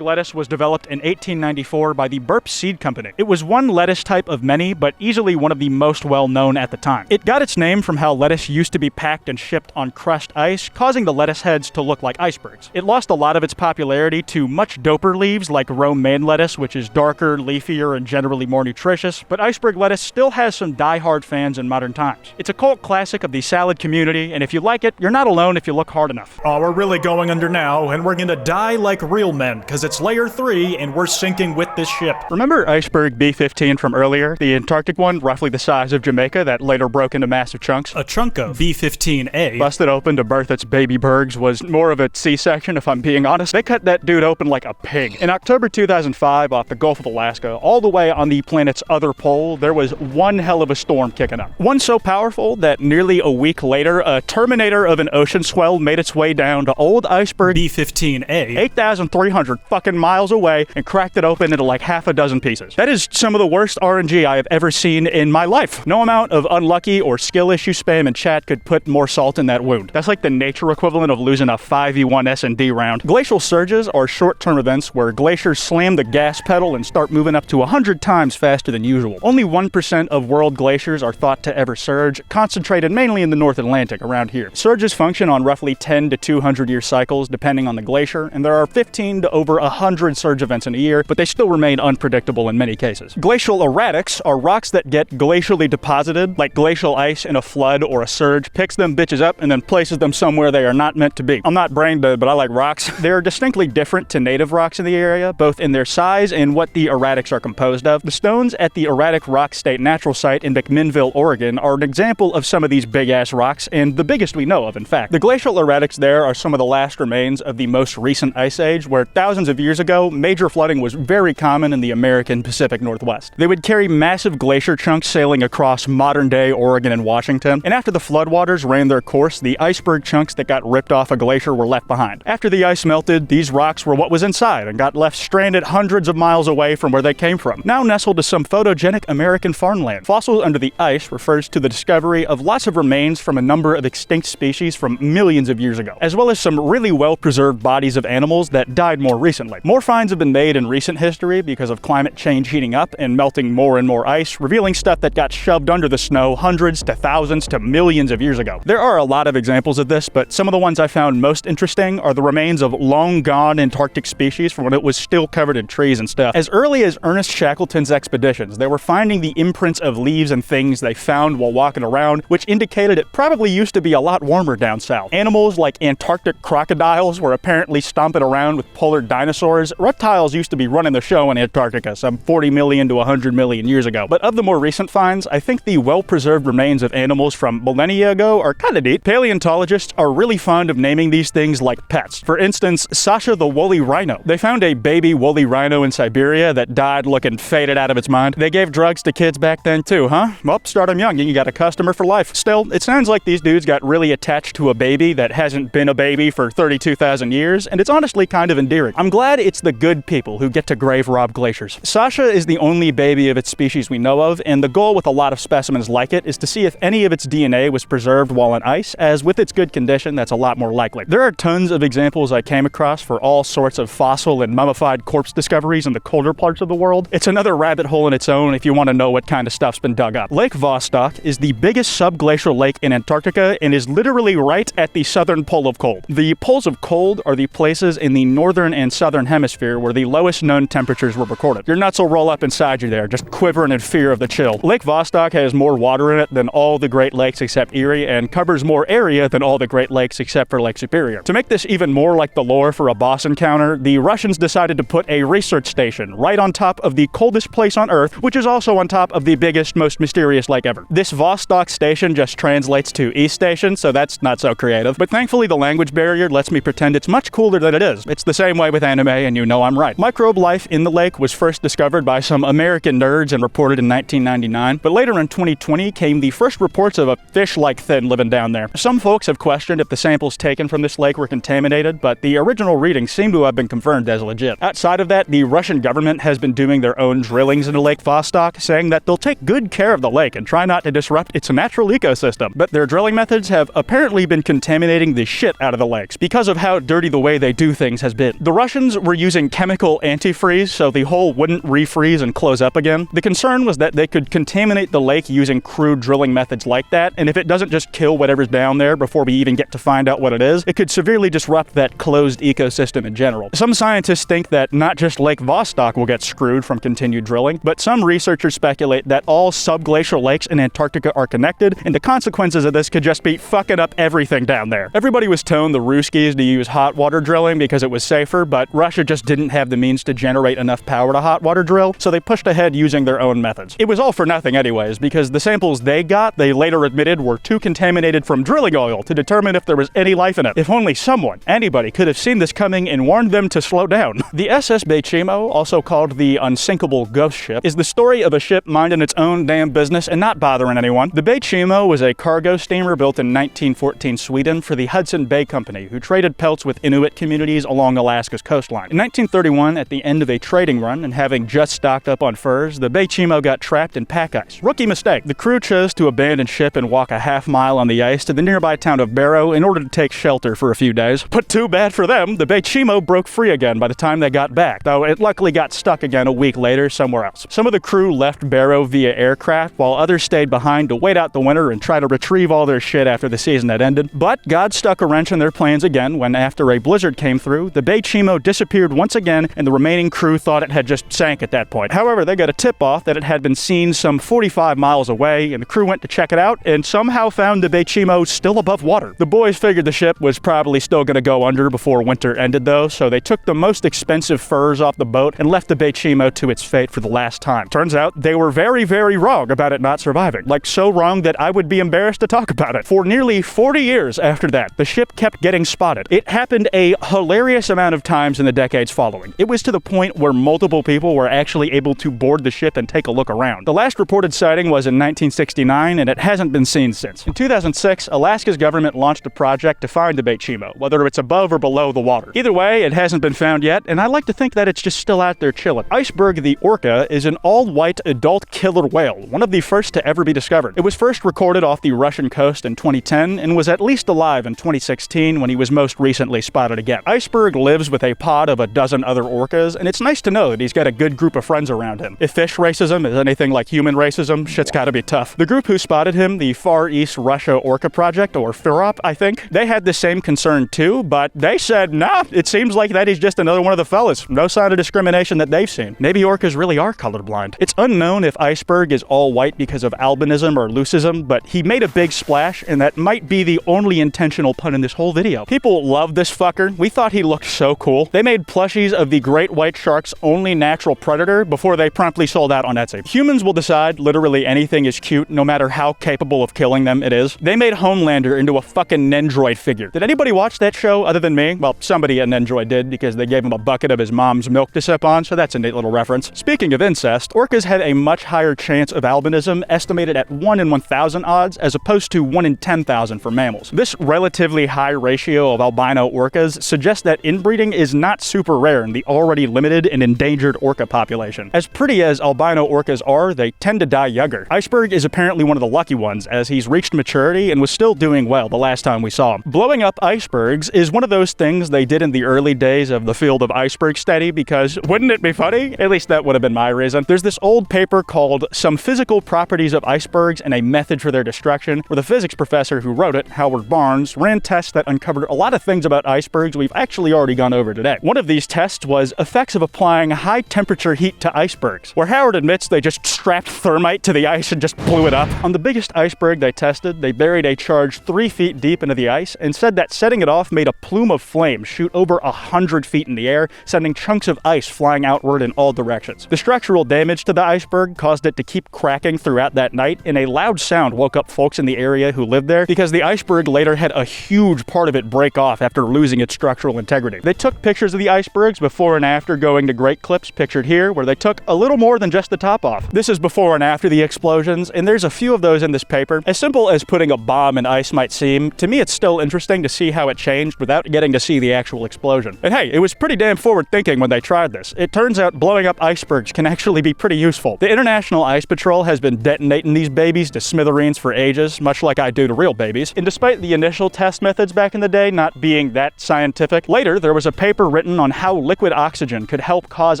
lettuce was developed in 1894 by the Burp Seed Company. It was one lettuce type of many, but easily one of the most well-known at the time. It got its name from how lettuce used to be packed and shipped on crushed ice, causing the lettuce heads to look like icebergs. It lost a lot of its popularity to much doper leaves like romaine lettuce, which is darker, leafier, and generally more nutritious, but iceberg lettuce still has some die-hard fans in modern times. It's a cult classic of the salad community, and if you like it, you're not alone if you look hard enough. Oh, we're really going under now, and we're gonna die like real men, because it's layer 3, and we're sinking with this ship. Remember Iceberg B-15 from earlier? The Antarctic one, roughly the size of Jamaica, that later broke into massive chunks? A chunk of B-15A. Busted open to birth its baby bergs was more of a C-section, if I'm being honest. They cut that dude open like a pig. pig. In October 2005, off the Gulf of Alaska, all the way on the planet's other pole, there was one hell of a storm kicking up. One so powerful that nearly a week later, a Terminator of an ocean swell made its way down to old Iceberg B-15A, 8,300 fucking miles away, and cracked it open into like half a dozen pieces. That is some of the worst RNG I have ever seen in my life. No amount of unlucky or skill issue spam in chat could put more salt in that wound. That's like the nature equivalent of losing a 5v1 S&D round. Glacial surges are short-term events where glaciers slam the gas pedal and start moving up to 100 times faster than usual. Only 1% of world glaciers are thought to ever surge, concentrated mainly in the North Atlantic around here. Surges function on roughly 10 to 200 year cycles depending on the glacier, and there are 15 to over 100 surge events in a year, but they still remain unpredictable in many cases. Glacial erratics are rocks that get glacially deposited, like glacial ice in a flood or a surge, picks them bitches up and then places them somewhere they are not meant to be. I'm not brain dead, but I like rocks. They're distinctly different to native rocks in the area, both in their size and what the erratics are composed of. The stones at the Erratic Rock State Natural Site in McMinnville, Oregon are an example of some of these big-ass rocks, and the biggest we know of, in fact. The glacial erratics there are some of the last remains of the most recent ice age, where thousands of years ago, major flooding was very common in the American Pacific Northwest. They would carry massive glacier chunks sailing across modern-day Oregon and Washington, and after the floodwaters ran their course, the iceberg chunks that got ripped off a glacier were left behind. After the ice melted, these rocks were what was inside and got left stranded hundreds of miles away from where they came from, now nestled to some photogenic American farmland. Fossils under the ice refers to the discovery of lots of remains from a number of extinct species from millions of years ago, as well as some really well-preserved bodies of animals that died more recently. More finds have been made in recent history because of climate change heating up and melting more and more ice, revealing stuff that got shoved under the snow hundreds to thousands to millions of years ago. There are a lot of examples of this, but some of the ones I found most interesting are the remains of long-gone Antarctic species from when it was still covered in trees and stuff. As early as Ernest Shackleton's expeditions, they were finding the imprints of leaves and things they found while walking around, which indicated it probably used to be a lot warmer down south. Animals like Antarctic crocodiles were apparently stomping around with polar dinosaurs. Reptiles used to be running the show in Antarctica some 40 million to 100 million years ago. But of the more recent finds, I think the well-preserved remains of animals from millennia ago are kind of neat. Paleontologists are really fond of naming these things like pets. For instance, Sasha the woolly rhino. They found a baby woolly rhino in Siberia that died looking faded out of its mind. They gave drugs to kids back then too, huh? Well, start them young and you got a customer for life. Still, it sounds like these dudes got really attached to a baby that hasn't been a baby for 32,000 years, and it's honestly kind of endearing. I'm glad it's the good people who get to grave rob glaciers. Sasha is the only baby of its species we know of, and the goal with a lot of specimens like it is to see if any of its DNA was preserved while in ice, as with its good condition, that's a lot more likely. There are tons of examples I came across for all sorts of fossil and mummified corpse discoveries in the colder parts of the world. It's another rabbit hole in its own if you want to know what kind of stuff's been dug up. Lake Vostok is the biggest subglacial lake in Antarctica and is literally right at the southern pole of cold. The poles of cold are the places in the northern and southern hemisphere where the lowest known temperatures were recorded. Your nuts will roll up inside you there, just quivering in fear of the chill. Lake Vostok has more water in it than all the Great Lakes except Erie, and covers more area than all the Great Lakes except for Lake Superior. To make this even more like the lore for a boss encounter, the Russians decided to put a research station right on top of the coldest place on Earth, which is also on top of the biggest, most mysterious lake ever. This Vostok station just translates to East Station, so that's not so creative. But thankfully the language barrier lets me pretend it's much cooler than it is. It's the same way with anime, and you know I'm right. Microbe life in the lake was first discovered by some American nerds and reported in 1999, but later in 2020 came the first reports of a fish-like thing living down there. Some folks have questioned if the samples taken from this lake were contaminated, but the original readings seem to have been confirmed as legit. Outside of that, the Russian government has been doing their own drillings into Lake Vostok, saying that they'll take good care of the lake and try not to disrupt its natural ecosystem. But their drilling methods have apparently been contaminating the shit out of the lakes because of how dirty the way they do things has been. The Russians were using chemical antifreeze so the hole wouldn't refreeze and close up again. The concern was that they could contaminate the lake using crude drilling methods like that, and if it doesn't just kill whatever's down there before we even get to find out what it is, it could severely disrupt that closed ecosystem in general. Some scientists think that not just Lake Vostok will get screwed from continued drilling, but some researchers speculate that all subglacial lakes in Antarctica are connected, and the consequences of this could just be fucking up everything down there. Everybody was telling the Ruskies to use hot water drilling because it was safer, but Russia just didn't have the means to generate enough power to hot water drill, so they pushed ahead using their own methods. It was all for nothing anyways, because the samples they got, they later admitted were too contaminated from drilling oil to determine if there was any life in it. If only someone, anybody, could have seen this coming and warned them to slow slow down. The SS 𝙄𝙘𝙚𝙗, also called the unsinkable ghost ship, is the story of a ship minding its own damn business and not bothering anyone. The 𝙄𝙘𝙚𝙗 was a cargo steamer built in 1914 Sweden for the Hudson Bay Company, who traded pelts with Inuit communities along Alaska's coastline. In 1931, at the end of a trading run and having just stocked up on furs, the 𝙄𝙘𝙚𝙗 got trapped in pack ice. Rookie mistake. The crew chose to abandon ship and walk a half-mile on the ice to the nearby town of Barrow in order to take shelter for a few days. But too bad for them, the 𝙄𝙘𝙚𝙗 broke free again by the time they got back, though it luckily got stuck again a week later somewhere else. Some of the crew left Barrow via aircraft, while others stayed behind to wait out the winter and try to retrieve all their shit after the season had ended. But God stuck a wrench in their plans again when, after a blizzard came through, the 𝙄𝙘𝙚𝙗 disappeared once again and the remaining crew thought it had just sank at that point. However, they got a tip-off that it had been seen some 45 miles away, and the crew went to check it out and somehow found the 𝙄𝙘𝙚𝙗 still above water. The boys figured the ship was probably still going to go under before winter ended though, so they took the most expensive furs off the boat and left the 𝙄𝙘𝙚𝙗 to its fate for the last time. Turns out they were very, very wrong about it not surviving. Like, so wrong that I would be embarrassed to talk about it. For nearly 40 years after that, the ship kept getting spotted. It happened a hilarious amount of times in the decades following. It was to the point where multiple people were actually able to board the ship and take a look around. The last reported sighting was in 1969, and it hasn't been seen since. In 2006, Alaska's government launched a project to find the 𝙄𝙘𝙚𝙗, whether it's above or below the water. Either way, it hasn't been found yet, and I like to think that it's just still out there chilling. Iceberg the orca is an all-white adult killer whale, one of the first to ever be discovered. It was first recorded off the Russian coast in 2010 and was at least alive in 2016 when he was most recently spotted again. Iceberg lives with a pod of a dozen other orcas, and it's nice to know that he's got a good group of friends around him. If fish racism is anything like human racism, shit's gotta be tough. The group who spotted him, the Far East Russia Orca Project, or FIROP, I think, they had the same concern too, but they said, nah, it seems like that he's just another one of the fellas. No sign of discrimination that they've seen. Maybe orcas really are colorblind. It's unknown if Iceberg is all white because of albinism or leucism, but he made a big splash, and that might be the only intentional pun in this whole video. People love this fucker. We thought he looked so cool. They made plushies of the great white shark's only natural predator before they promptly sold out on Etsy. Humans will decide literally anything is cute, no matter how capable of killing them it is. They made Homelander into a fucking Nendroid figure. Did anybody watch that show other than me? Well, somebody at Nendroid did, because they gave him a bucket of his mom's milk to sip on, so that's a neat little reference. Speaking of incest, orcas had a much higher chance of albinism, estimated at 1 in 1,000 odds, as opposed to 1 in 10,000 for mammals. This relatively high ratio of albino orcas suggests that inbreeding is not super rare in the already limited and endangered orca population. As pretty as albino orcas are, they tend to die younger. Iceberg is apparently one of the lucky ones, as he's reached maturity and was still doing well the last time we saw him. Blowing up icebergs is one of those things they did in the early days of the field of iceberg study, because wouldn't it be funny? At least that would have been my reason. There's this old paper called Some Physical Properties of Icebergs and a Method for Their Destruction, where the physics professor who wrote it, Howard Barnes, ran tests that uncovered a lot of things about icebergs we've actually already gone over today. One of these tests was effects of applying high temperature heat to icebergs, where Howard admits they just strapped thermite to the ice and just blew it up. On the biggest iceberg they tested, they buried a charge 3 feet deep into the ice and said that setting it off made a plume of flame shoot over 100 feet in the air, sending chunks of ice flying outward in all directions. The structural damage to the iceberg caused it to keep cracking throughout that night, and a loud sound woke up folks in the area who lived there, because the iceberg later had a huge part of it break off after losing its structural integrity. They took pictures of the icebergs before and after, going to great clips pictured here, where they took a little more than just the top off. This is before and after the explosions, and there's a few of those in this paper. As simple as putting a bomb in ice might seem, to me it's still interesting to see how it changed without getting to see the actual explosion. And hey, it was pretty damn forward thinking when they tried this. It turns out blowing up icebergs can actually be pretty useful. The International Ice Patrol has been detonating these babies to smithereens for ages, much like I do to real babies. And despite the initial test methods back in the day not being that scientific, later there was a paper written on how liquid oxygen could help cause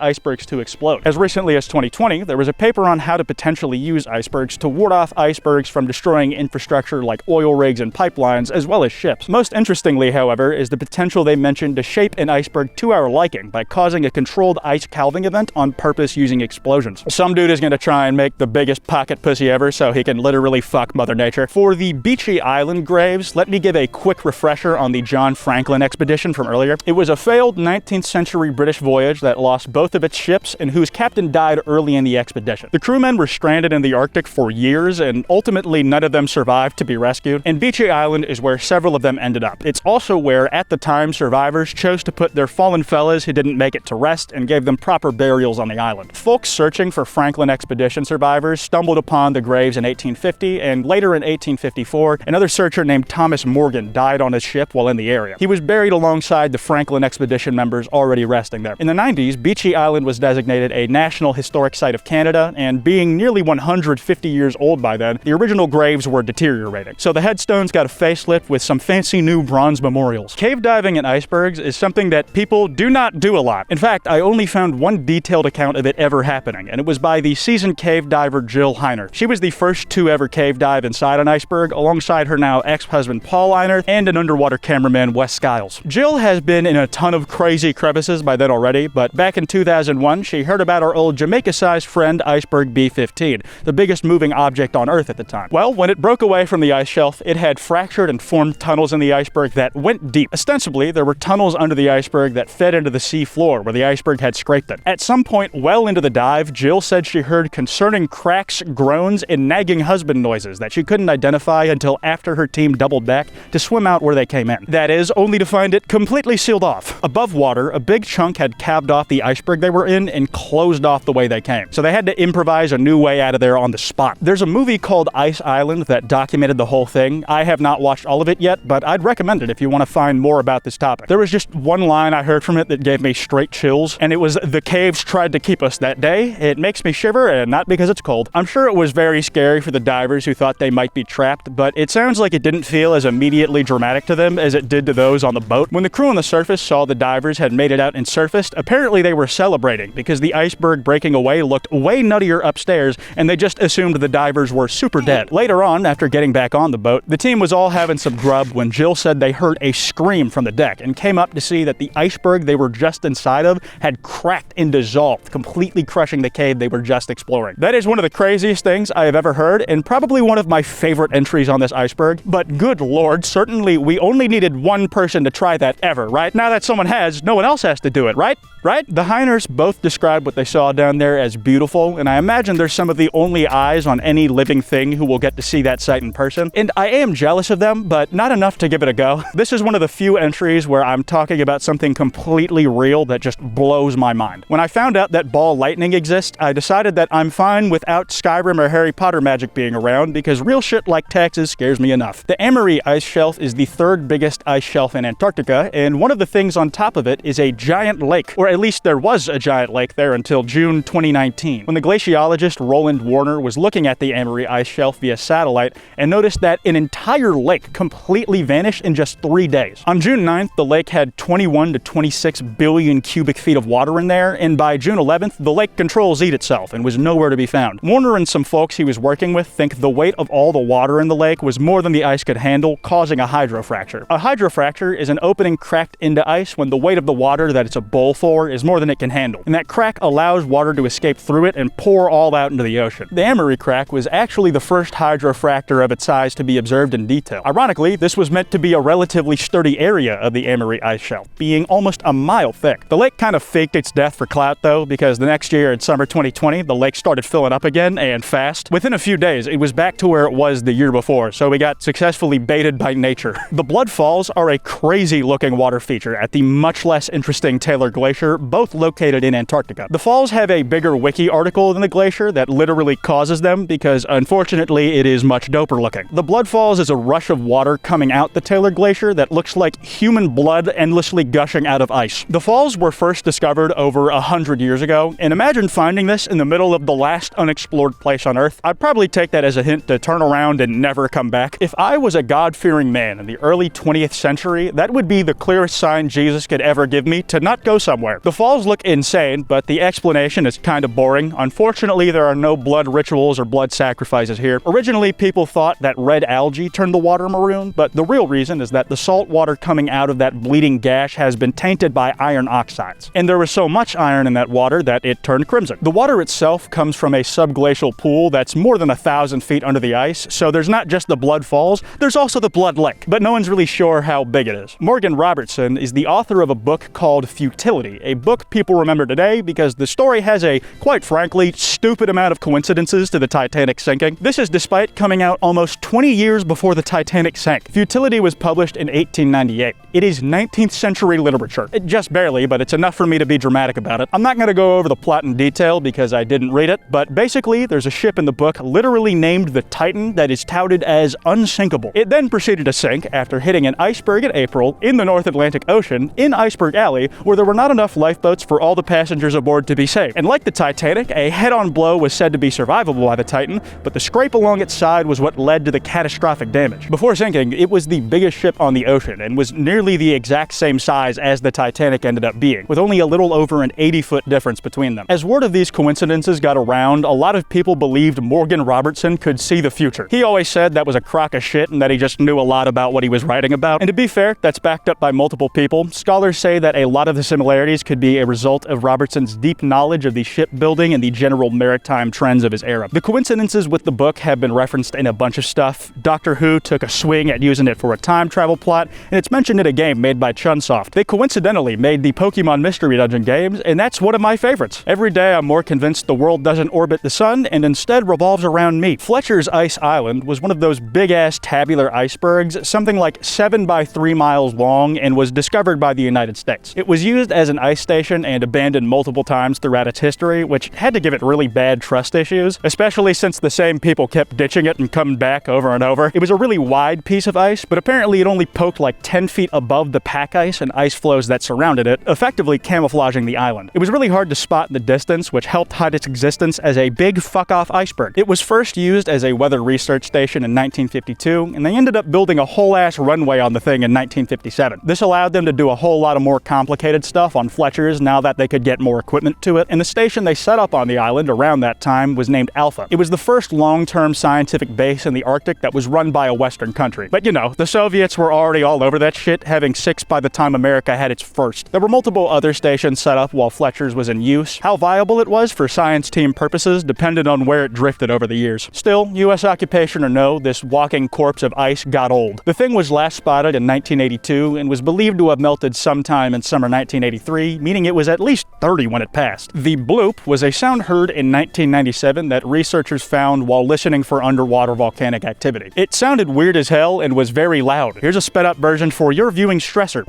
icebergs to explode. As recently as 2020, there was a paper on how to potentially use icebergs to ward off icebergs from destroying infrastructure like oil rigs and pipelines, as well as ships. Most interestingly, however, is the potential they mentioned to shape an iceberg to our liking by causing a controlled ice calving event on purpose using explosions. Some dude is going to try and make the biggest pocket pussy ever so he can literally fuck Mother Nature. For the beachy island graves, let me give a quick refresher on the John Franklin expedition from earlier. It was a failed 19th century British voyage that lost both of its ships and whose captain died early in the expedition. The crewmen were stranded in the Arctic for years, and ultimately none of them survived to be rescued, and Beachy Island is where several of them ended up. It's also where, at the time, survivors chose to put their fallen fallen fellas who didn't make it to rest and gave them proper burials on the island. Folks searching for Franklin expedition survivors stumbled upon the graves in 1850, and later in 1854, another searcher named Thomas Morgan died on his ship while in the area. He was buried alongside the Franklin expedition members already resting there. In the 90s, Beechey Island was designated a National Historic Site of Canada, and being nearly 150 years old by then, the original graves were deteriorating. So the headstones got a facelift with some fancy new bronze memorials. Cave diving in icebergs is something that people do not do a lot. In fact, I only found one detailed account of it ever happening, and it was by the seasoned cave diver 𝙄𝙘𝙚𝙚𝙚𝙚. She was the first to ever cave dive inside an iceberg, alongside her now ex-husband Paul 𝙘𝙚 and an underwater cameraman Wes Skiles. Jill has been in a ton of crazy crevices by then already, but back in 2001, she heard about our old Jamaica-sized friend Iceberg B-15, the biggest moving object on Earth at the time. Well, when it broke away from the ice shelf, it had fractured and formed tunnels in the iceberg that went deep. Ostensibly, there were tunnels under the iceberg that fed into the sea floor where the iceberg had scraped it. At some point well into the dive, Jill said she heard concerning cracks, groans, and nagging husband noises that she couldn't identify until after her team doubled back to swim out where they came in. That is, only to find it completely sealed off. Above water, a big chunk had calved off the iceberg they were in and closed off the way they came. So they had to improvise a new way out of there on the spot. There's a movie called Ice Island that documented the whole thing. I have not watched all of it yet, but I'd recommend it if you want to find more about this topic. There was just one line I heard from it that gave me straight chills, and it was, "The caves tried to keep us that day. It makes me shiver, and not because it's cold." I'm sure it was very scary for the divers who thought they might be trapped, but it sounds like it didn't feel as immediately dramatic to them as it did to those on the boat. When the crew on the surface saw the divers had made it out and surfaced, apparently they were celebrating because the iceberg breaking away looked way nuttier upstairs, and they just assumed the divers were super dead. Later on, after getting back on the boat, the team was all having some grub when Jill said they heard a scream from the deck and came up to see that the iceberg they were just inside of had cracked and dissolved, completely crushing the cave they were just exploring. That is one of the craziest things I have ever heard, and probably one of my favorite entries on this iceberg. But good lord, certainly we only needed one person to try that ever, right? Now that someone has, no one else has to do it, right? Right? The 𝙗𝙚𝙚𝙚𝙚 both described what they saw down there as beautiful, and I imagine they're some of the only eyes on any living thing who will get to see that sight in person. And I am jealous of them, but not enough to give it a go. This is one of the few entries where I'm talking about something completely real that just blows my mind. When I found out that ball lightning exists, I decided that I'm fine without Skyrim or Harry Potter magic being around, because real shit like taxes scares me enough. The Amory ice shelf is the third biggest ice shelf in Antarctica, and one of the things on top of it is a giant lake, or at least there was a giant lake there until June 2019, when the glaciologist Roland Warner was looking at the Amory ice shelf via satellite and noticed that an entire lake completely vanished in just 3 days. On June 9th, the lake had 21 to 26 billion cubic feet of water in there, and by June 11th, the lake control-Z'd itself and was nowhere to be found. Warner and some folks he was working with think the weight of all the water in the lake was more than the ice could handle, causing a hydrofracture. A hydrofracture is an opening cracked into ice when the weight of the water that it's a bowl for is more than it can handle, and that crack allows water to escape through it and pour all out into the ocean. The Amory crack was actually the first hydrofracture of its size to be observed in detail. Ironically, this was meant to be a relatively sturdy area of the Amory ice shelf, being almost a mile thick. The lake kind of faked its death for clout though, because the next year in summer 2020, the lake started filling up again, and fast. Within a few days, it was back to where it was the year before, so we got successfully baited by nature. The Blood Falls are a crazy looking water feature at the much less interesting Taylor Glacier, both located in Antarctica. The falls have a bigger wiki article than the glacier that literally causes them, because unfortunately it is much doper looking. The Blood Falls is a rush of water coming out the Taylor Glacier that looks like human blood endlessly gushing out of ice. The falls were first discovered over 100 years ago, and imagine finding this in the middle of the last unexplored place on Earth. I'd probably take that as a hint to turn around and never come back. If I was a God-fearing man in the early 20th century, that would be the clearest sign Jesus could ever give me to not go somewhere. The falls look insane, but the explanation is kind of boring. Unfortunately, there are no blood rituals or blood sacrifices here. Originally, people thought that red algae turned the water maroon, but the real reason is that the salt water coming out of that bleeding gash has been tainted by iron oxides, and there was so much iron in that water that it turned crimson. The water itself comes from a subglacial pool that's more than 1,000 feet under the ice, so there's not just the Blood Falls, there's also the Blood Lake, but no one's really sure how big it is. Morgan Robertson is the author of a book called Futility, a book people remember today because the story has a, quite frankly, stupid amount of coincidences to the Titanic sinking. This is despite coming out almost 20 years before the Titanic sank. Futility was published in 1898. It is 19th century literature. Just barely, but it's enough for me to be dramatic about it. I'm not going to go over the plot in detail because I didn't read it, but basically there's a ship in the book literally named the Titan that is touted as unsinkable. It then proceeded to sink after hitting an iceberg in April in the North Atlantic Ocean in Iceberg Alley, where there were not enough lifeboats for all the passengers aboard to be saved. And like the Titanic, a head-on blow was said to be survivable by the Titan, but the scrape along its side was what led to the catastrophic damage. Before sinking, it was the biggest ship on the ocean and was nearly the exact same size as the Titanic ended up being, with only a little over an 80-foot difference between them. As word of these coincidences got around, a lot of people believed Morgan Robertson could see the future. He always said that was a crock of shit and that he just knew a lot about what he was writing about. And to be fair, that's backed up by multiple people. Scholars say that a lot of the similarities could be a result of Robertson's deep knowledge of the shipbuilding and the general maritime trends of his era. The coincidences with the book have been referenced in a bunch of stuff. Doctor Who took a swing at using it for a time travel plot, and it's mentioned in a game made by Chunsoft. They coincidentally made the Pokemon Mystery Dungeon games, and that's one of my favorites. Every day I'm more convinced the world doesn't orbit the sun and instead revolves around me. Fletcher's Ice Island was one of those big-ass tabular icebergs, something like 7 by 3 miles long, and was discovered by the United States. It was used as an ice station and abandoned multiple times throughout its history, which had to give it really bad trust issues, especially since the same people kept ditching it and coming back over and over. It was a really wide piece of ice, but apparently it only poked like 10 feet above the pack ice and ice flows that surrounded it, effectively camouflaging the island. It was really hard to spot in the distance, which helped hide its existence as a big fuck-off iceberg. It was first used as a weather research station in 1952, and they ended up building a whole-ass runway on the thing in 1957. This allowed them to do a whole lot of more complicated stuff on Fletcher's now that they could get more equipment to it, and the station they set up on the island around that time was named Alpha. It was the first long-term scientific base in the Arctic that was run by a Western country. But you know, the Soviets were already all over that shit, having 6 by the time America had its first. There were multiple other stations set up while Fletcher's was in use. How viable it was for science team purposes depended on where it drifted over the years. Still, US occupation or no, this walking corpse of ice got old. The thing was last spotted in 1982 and was believed to have melted sometime in summer 1983, meaning it was at least 30 when it passed. The bloop was a sound heard in 1997 that researchers found while listening for underwater volcanic activity. It sounded weird as hell and was very loud. Here's a sped up version for your viewing stressor.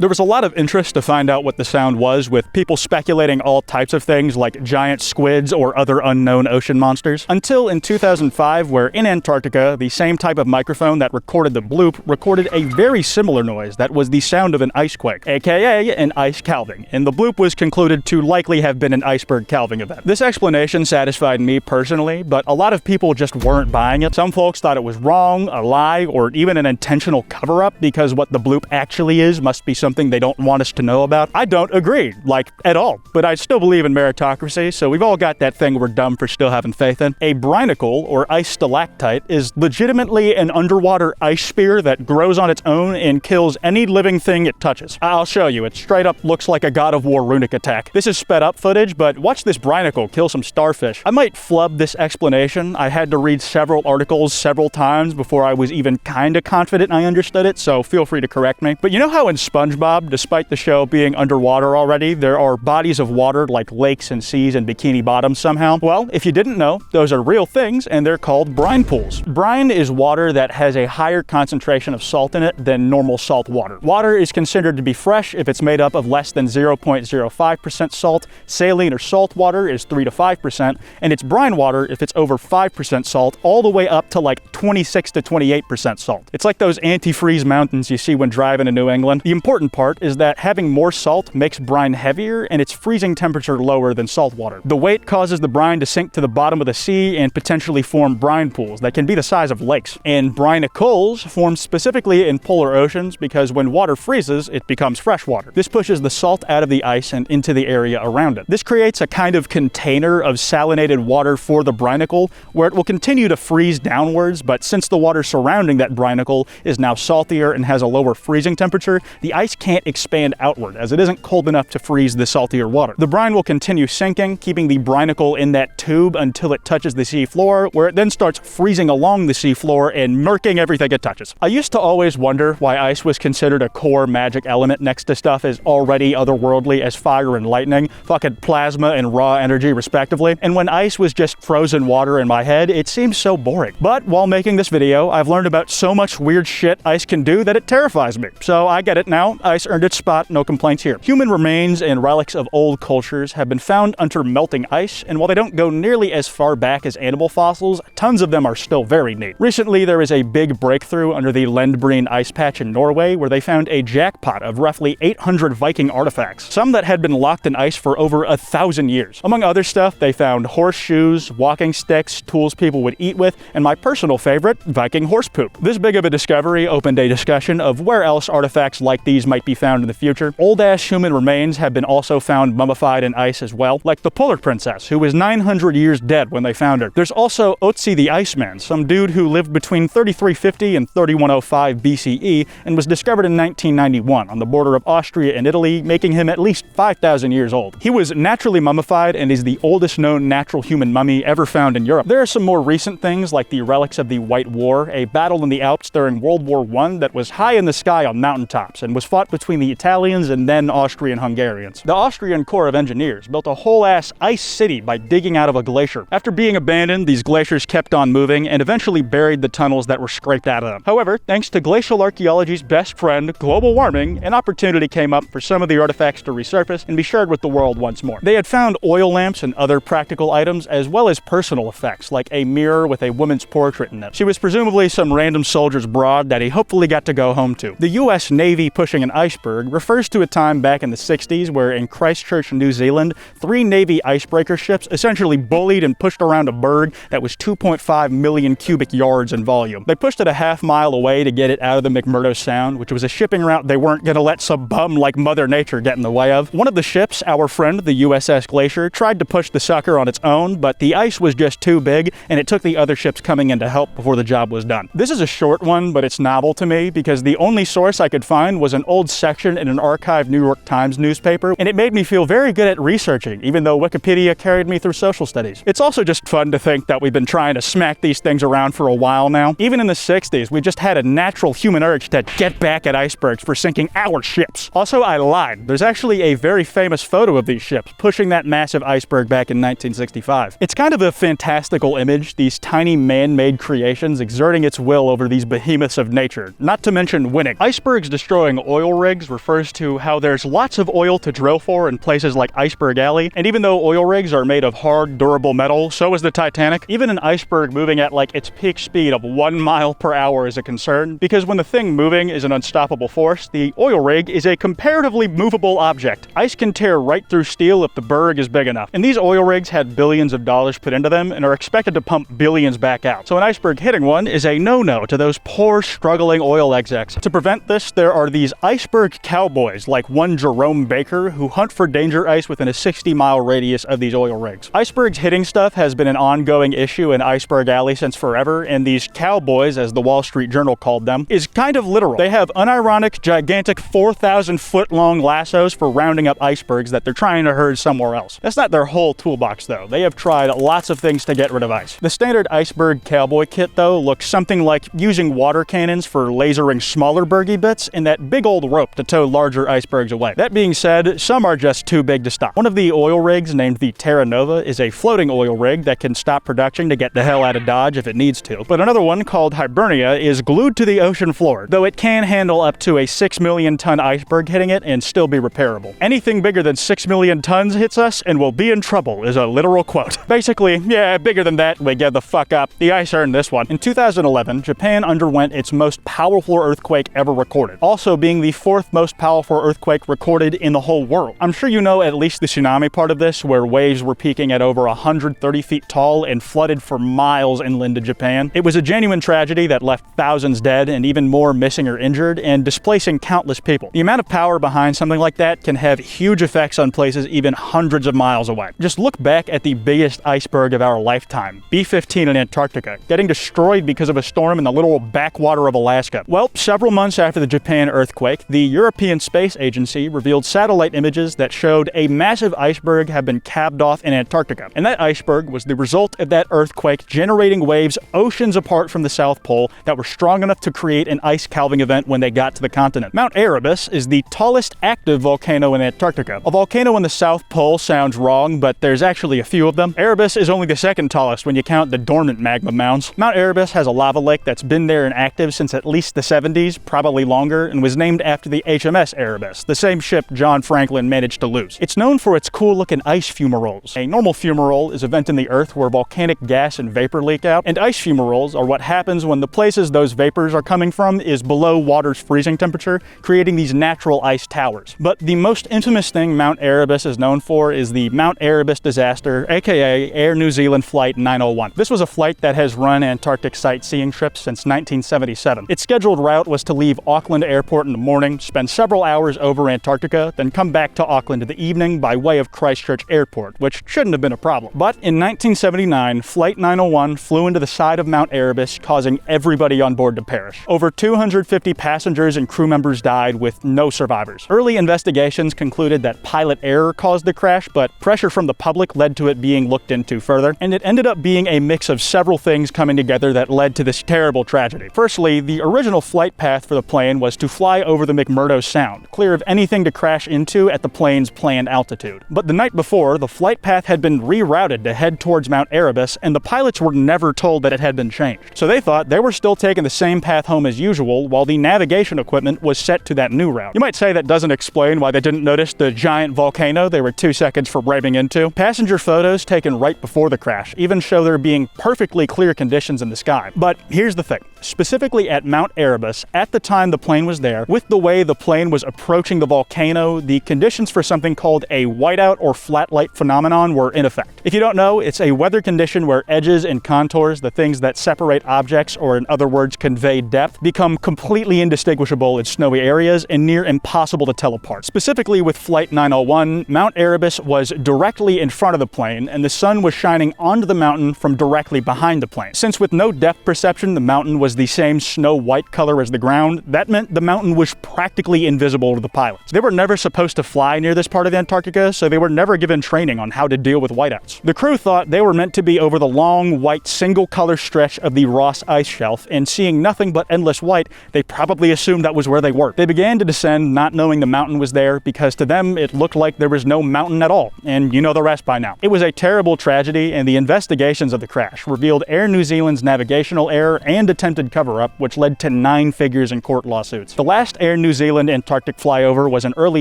There was a lot of interest to find out what the sound was, with people speculating all types of things like giant squids or other unknown ocean monsters. Until in 2005, where in Antarctica, the same type of microphone that recorded the bloop recorded a very similar noise that was the sound of an icequake, aka an ice calving, and the bloop was concluded to likely have been an iceberg calving event. This explanation satisfied me personally, but a lot of people just weren't buying it. Some folks thought it was wrong, a lie, or even an intentional cover-up because what the bloop actually is must be something they don't want us to know about. I don't agree, like, at all, but I still believe in meritocracy, so we've all got that thing we're dumb for still having faith in. A brinacle, or ice stalactite, is legitimately an underwater ice spear that grows on its own and kills any living thing it touches. I'll show you, it straight up looks like a God of War runic attack. This is sped up footage, but watch this brinacle kill some starfish. I might flub this explanation. I had to read several articles several times before I was even kinda confident I understood it, so feel free to correct me. But you know how in SpongeBob, despite the show being underwater already, there are bodies of water like lakes and seas and Bikini Bottoms somehow? Well, if you didn't know, those are real things and they're called brine pools. Brine is water that has a higher concentration of salt in it than normal salt water. Water is considered to be fresh if it's made up of less than 0.05% salt, saline or salt water is 3 to 5%, and it's brine water if it's over 5% salt, all the way up to like 26 to 28% salt. It's like those antifreeze mountains you see when driving in New England. The important part is that having more salt makes brine heavier and its freezing temperature lower than salt water. The weight causes the brine to sink to the bottom of the sea and potentially form brine pools that can be the size of lakes. And brinicles form specifically in polar oceans because when water freezes, it becomes fresh water. This pushes the salt out of the ice and into the area around it. This creates a kind of container of salinated water for the brinicle where it will continue to freeze downwards, but since the water surrounding that brinicle is now saltier and has a lower freezing temperature, the ice just can't expand outward, as it isn't cold enough to freeze the saltier water. The brine will continue sinking, keeping the brinacle in that tube until it touches the sea floor, where it then starts freezing along the sea floor and murking everything it touches. I used to always wonder why ice was considered a core magic element next to stuff as already otherworldly as fire and lightning, fucking plasma and raw energy respectively, and when ice was just frozen water in my head, it seems so boring. But while making this video, I've learned about so much weird shit ice can do that it terrifies me. So I get it now. Ice earned its spot, no complaints here. Human remains and relics of old cultures have been found under melting ice, and while they don't go nearly as far back as animal fossils, tons of them are still very neat. Recently, there is a big breakthrough under the Lendbreen ice patch in Norway, where they found a jackpot of roughly 800 Viking artifacts, some that had been locked in ice for over 1,000 years. Among other stuff, they found horseshoes, walking sticks, tools people would eat with, and my personal favorite, Viking horse poop. This big of a discovery opened a discussion of where else artifacts like these might be found in the future. Old-ass human remains have been also found mummified in ice as well, like the Polar Princess, who was 900 years dead when they found her. There's also 𝙄𝙘𝙚𝙚𝙚𝙚𝙚 the Iceman, some dude who lived between 3350 and 3105 BCE and was discovered in 1991 on the border of Austria and Italy, making him at least 5,000 years old. He was naturally mummified and is the oldest known natural human mummy ever found in Europe. There are some more recent things like the relics of the White War, a battle in the Alps during World War I that was high in the sky on mountaintops and was fought between the Italians and then Austrian Hungarians. The Austrian Corps of Engineers built a whole-ass ice city by digging out of a glacier. After being abandoned, these glaciers kept on moving and eventually buried the tunnels that were scraped out of them. However, thanks to glacial archaeology's best friend, global warming, an opportunity came up for some of the artifacts to resurface and be shared with the world once more. They had found oil lamps and other practical items, as well as personal effects, like a mirror with a woman's portrait in it. She was presumably some random soldier's broad that he hopefully got to go home to. The US Navy pushing an iceberg refers to a time back in the 60s where in Christchurch, New Zealand, 3 Navy icebreaker ships essentially bullied and pushed around a berg that was 2.5 million cubic yards in volume. They pushed it a half-mile away to get it out of the McMurdo Sound, which was a shipping route they weren't gonna let some bum like Mother Nature get in the way of. One of the ships, our friend, the USS Glacier, tried to push the sucker on its own, but the ice was just too big, and it took the other ships coming in to help before the job was done. This is a short one, but it's novel to me because the only source I could find was an old section in an archived New York Times newspaper, and it made me feel very good at researching, even though Wikipedia carried me through social studies. It's also just fun to think that we've been trying to smack these things around for a while now. Even in the 60s, we just had a natural human urge to get back at icebergs for sinking our ships. Also, I lied. There's actually a very famous photo of these ships pushing that massive iceberg back in 1965. It's kind of a fantastical image, these tiny man-made creations exerting its will over these behemoths of nature, not to mention winning. Icebergs destroying oil rigs refers to how there's lots of oil to drill for in places like Iceberg Alley, and even though oil rigs are made of hard, durable metal, so is the Titanic, even an iceberg moving at like its peak speed of 1 mile per hour is a concern, because when the thing moving is an unstoppable force, the oil rig is a comparatively movable object. Ice can tear right through steel if the berg is big enough, and these oil rigs had billions of dollars put into them and are expected to pump billions back out. So an iceberg hitting one is a no-no to those poor, struggling oil execs. To prevent this, there are these iceberg cowboys, like one Jerome Baker, who hunt for danger ice within a 60-mile radius of these oil rigs. Icebergs hitting stuff has been an ongoing issue in Iceberg Alley since forever, and these cowboys, as the Wall Street Journal called them, is kind of literal. They have unironic, gigantic 4,000-foot-long lassos for rounding up icebergs that they're trying to herd somewhere else. That's not their whole toolbox, though. They have tried lots of things to get rid of ice. The standard iceberg cowboy kit, though, looks something like using water cannons for lasering smaller bergy bits and that big old rope to tow larger icebergs away. That being said, some are just too big to stop. One of the oil rigs, named the Terra Nova, is a floating oil rig that can stop production to get the hell out of Dodge if it needs to. But another one, called Hibernia, is glued to the ocean floor, though it can handle up to a 6 million ton iceberg hitting it and still be repairable. Anything bigger than 6 million tons hits us and we'll be in trouble, is a literal quote. Basically, yeah, bigger than that, we get the fuck up. The ice earned this one. In 2011, Japan underwent its most powerful earthquake ever recorded, also being the 4th most powerful earthquake recorded in the whole world. I'm sure you know at least the tsunami part of this, where waves were peaking at over 130 feet tall and flooded for miles inland to Japan. It was a genuine tragedy that left thousands dead and even more missing or injured, and displacing countless people. The amount of power behind something like that can have huge effects on places even hundreds of miles away. Just look back at the biggest iceberg of our lifetime, B-15 in Antarctica, getting destroyed because of a storm in the literal backwater of Alaska. Well, several months after the Japan earthquake, the European Space Agency revealed satellite images that showed a massive iceberg had been calved off in Antarctica. And that iceberg was the result of that earthquake generating waves oceans apart from the South Pole that were strong enough to create an ice calving event when they got to the continent. Mount Erebus is the tallest active volcano in Antarctica. A volcano in the South Pole sounds wrong, but there's actually a few of them. Erebus is only the second tallest when you count the dormant magma mounds. Mount Erebus has a lava lake that's been there and active since at least the 70s, probably longer, and was named after the HMS Erebus, the same ship John Franklin managed to lose. It's known for its cool-looking ice fumaroles. A normal fumarole is a vent in the earth where volcanic gas and vapor leak out, and ice fumaroles are what happens when the places those vapors are coming from is below water's freezing temperature, creating these natural ice towers. But the most infamous thing Mount Erebus is known for is the Mount Erebus disaster, aka Air New Zealand Flight 901. This was a flight that has run Antarctic sightseeing trips since 1977. Its scheduled route was to leave Auckland Airport in the morning, spend several hours over Antarctica, then come back to Auckland in the evening by way of Christchurch Airport, which shouldn't have been a problem. But in 1979, Flight 901 flew into the side of Mount Erebus, causing everybody on board to perish. Over 250 passengers and crew members died, with no survivors. Early investigations concluded that pilot error caused the crash, but pressure from the public led to it being looked into further, and it ended up being a mix of several things coming together that led to this terrible tragedy. Firstly, the original flight path for the plane was to fly over the McMurdo Sound, clear of anything to crash into at the plane's planned altitude. But the night before, the flight path had been rerouted to head towards Mount Erebus, and the pilots were never told that it had been changed. So they thought they were still taking the same path home as usual, while the navigation equipment was set to that new route. You might say that doesn't explain why they didn't notice the giant volcano they were 2 seconds from ramming into. Passenger photos taken right before the crash even show there being perfectly clear conditions in the sky. But here's the thing. Specifically at Mount Erebus, at the time the plane was there, with the way the plane was approaching the volcano, the conditions for something called a whiteout or flat light phenomenon were in effect. If you don't know, it's a weather condition where edges and contours, the things that separate objects, or in other words convey depth, become completely indistinguishable in snowy areas and near impossible to tell apart. Specifically with Flight 901, Mount Erebus was directly in front of the plane, and the sun was shining onto the mountain from directly behind the plane. Since with no depth perception the mountain was the same snow-white color as the ground, that meant the mountain was practically invisible to the pilots. They were never supposed to fly near this part of Antarctica, so they were never given training on how to deal with whiteouts. The crew thought they were meant to be over the long, white, single-color stretch of the Ross Ice Shelf, and seeing nothing but endless white, they probably assumed that was where they were. They began to descend not knowing the mountain was there, because to them it looked like there was no mountain at all, and you know the rest by now. It was a terrible tragedy, and the investigations of the crash revealed Air New Zealand's navigational error and attempted cover-up, which led to 9 figures in court lawsuits. The last Air New Zealand Antarctic flyover was in early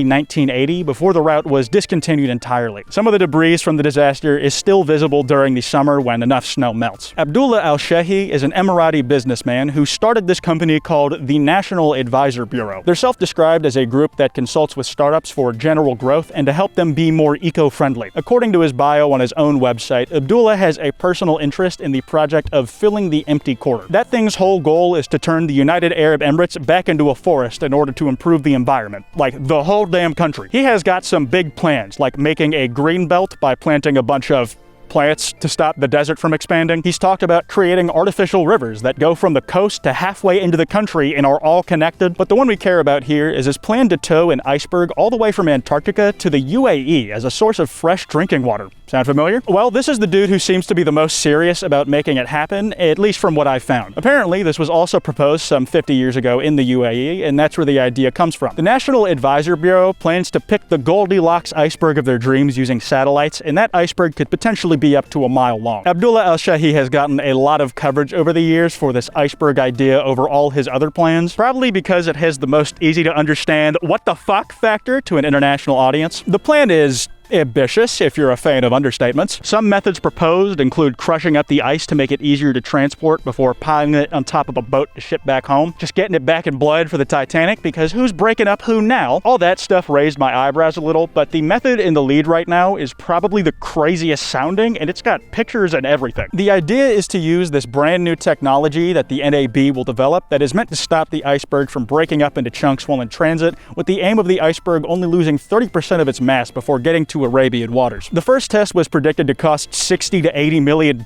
1980, before the route was discontinued entirely. Some of the debris from the disaster is still visible during the summer when enough snow melts. Abdullah Al-Shehi is an Emirati businessman who started this company called the National Advisor Bureau. They're self-described as a group that consults with startups for general growth and to help them be more eco-friendly. According to his bio on his own website, Abdullah has a personal interest in the project of filling the empty quarter. That thing's whole goal is to turn the United Arab Emirates back into a forest in order to improve the environment. Like, the whole damn country. He has got some big plans, like making a green belt by planting a bunch of plants to stop the desert from expanding. He's talked about creating artificial rivers that go from the coast to halfway into the country and are all connected. But the one we care about here is his plan to tow an iceberg all the way from Antarctica to the UAE as a source of fresh drinking water. Sound familiar? Well, this is the dude who seems to be the most serious about making it happen, at least from what I've found. Apparently, this was also proposed some 50 years ago in the UAE, and that's where the idea comes from. The National Advisor Bureau plans to pick the Goldilocks iceberg of their dreams using satellites, and that iceberg could potentially be up to a mile long. Abdullah Al-Shehi has gotten a lot of coverage over the years for this iceberg idea over all his other plans, probably because it has the most easy to understand what the fuck factor to an international audience. The plan is ambitious, if you're a fan of understatements. Some methods proposed include crushing up the ice to make it easier to transport before piling it on top of a boat to ship back home. Just getting it back in blood for the Titanic, because who's breaking up who now? All that stuff raised my eyebrows a little, but the method in the lead right now is probably the craziest sounding, and it's got pictures and everything. The idea is to use this brand new technology that the NAB will develop that is meant to stop the iceberg from breaking up into chunks while in transit, with the aim of the iceberg only losing 30% of its mass before getting to to Arabian waters. The first test was predicted to cost $60 to $80 million,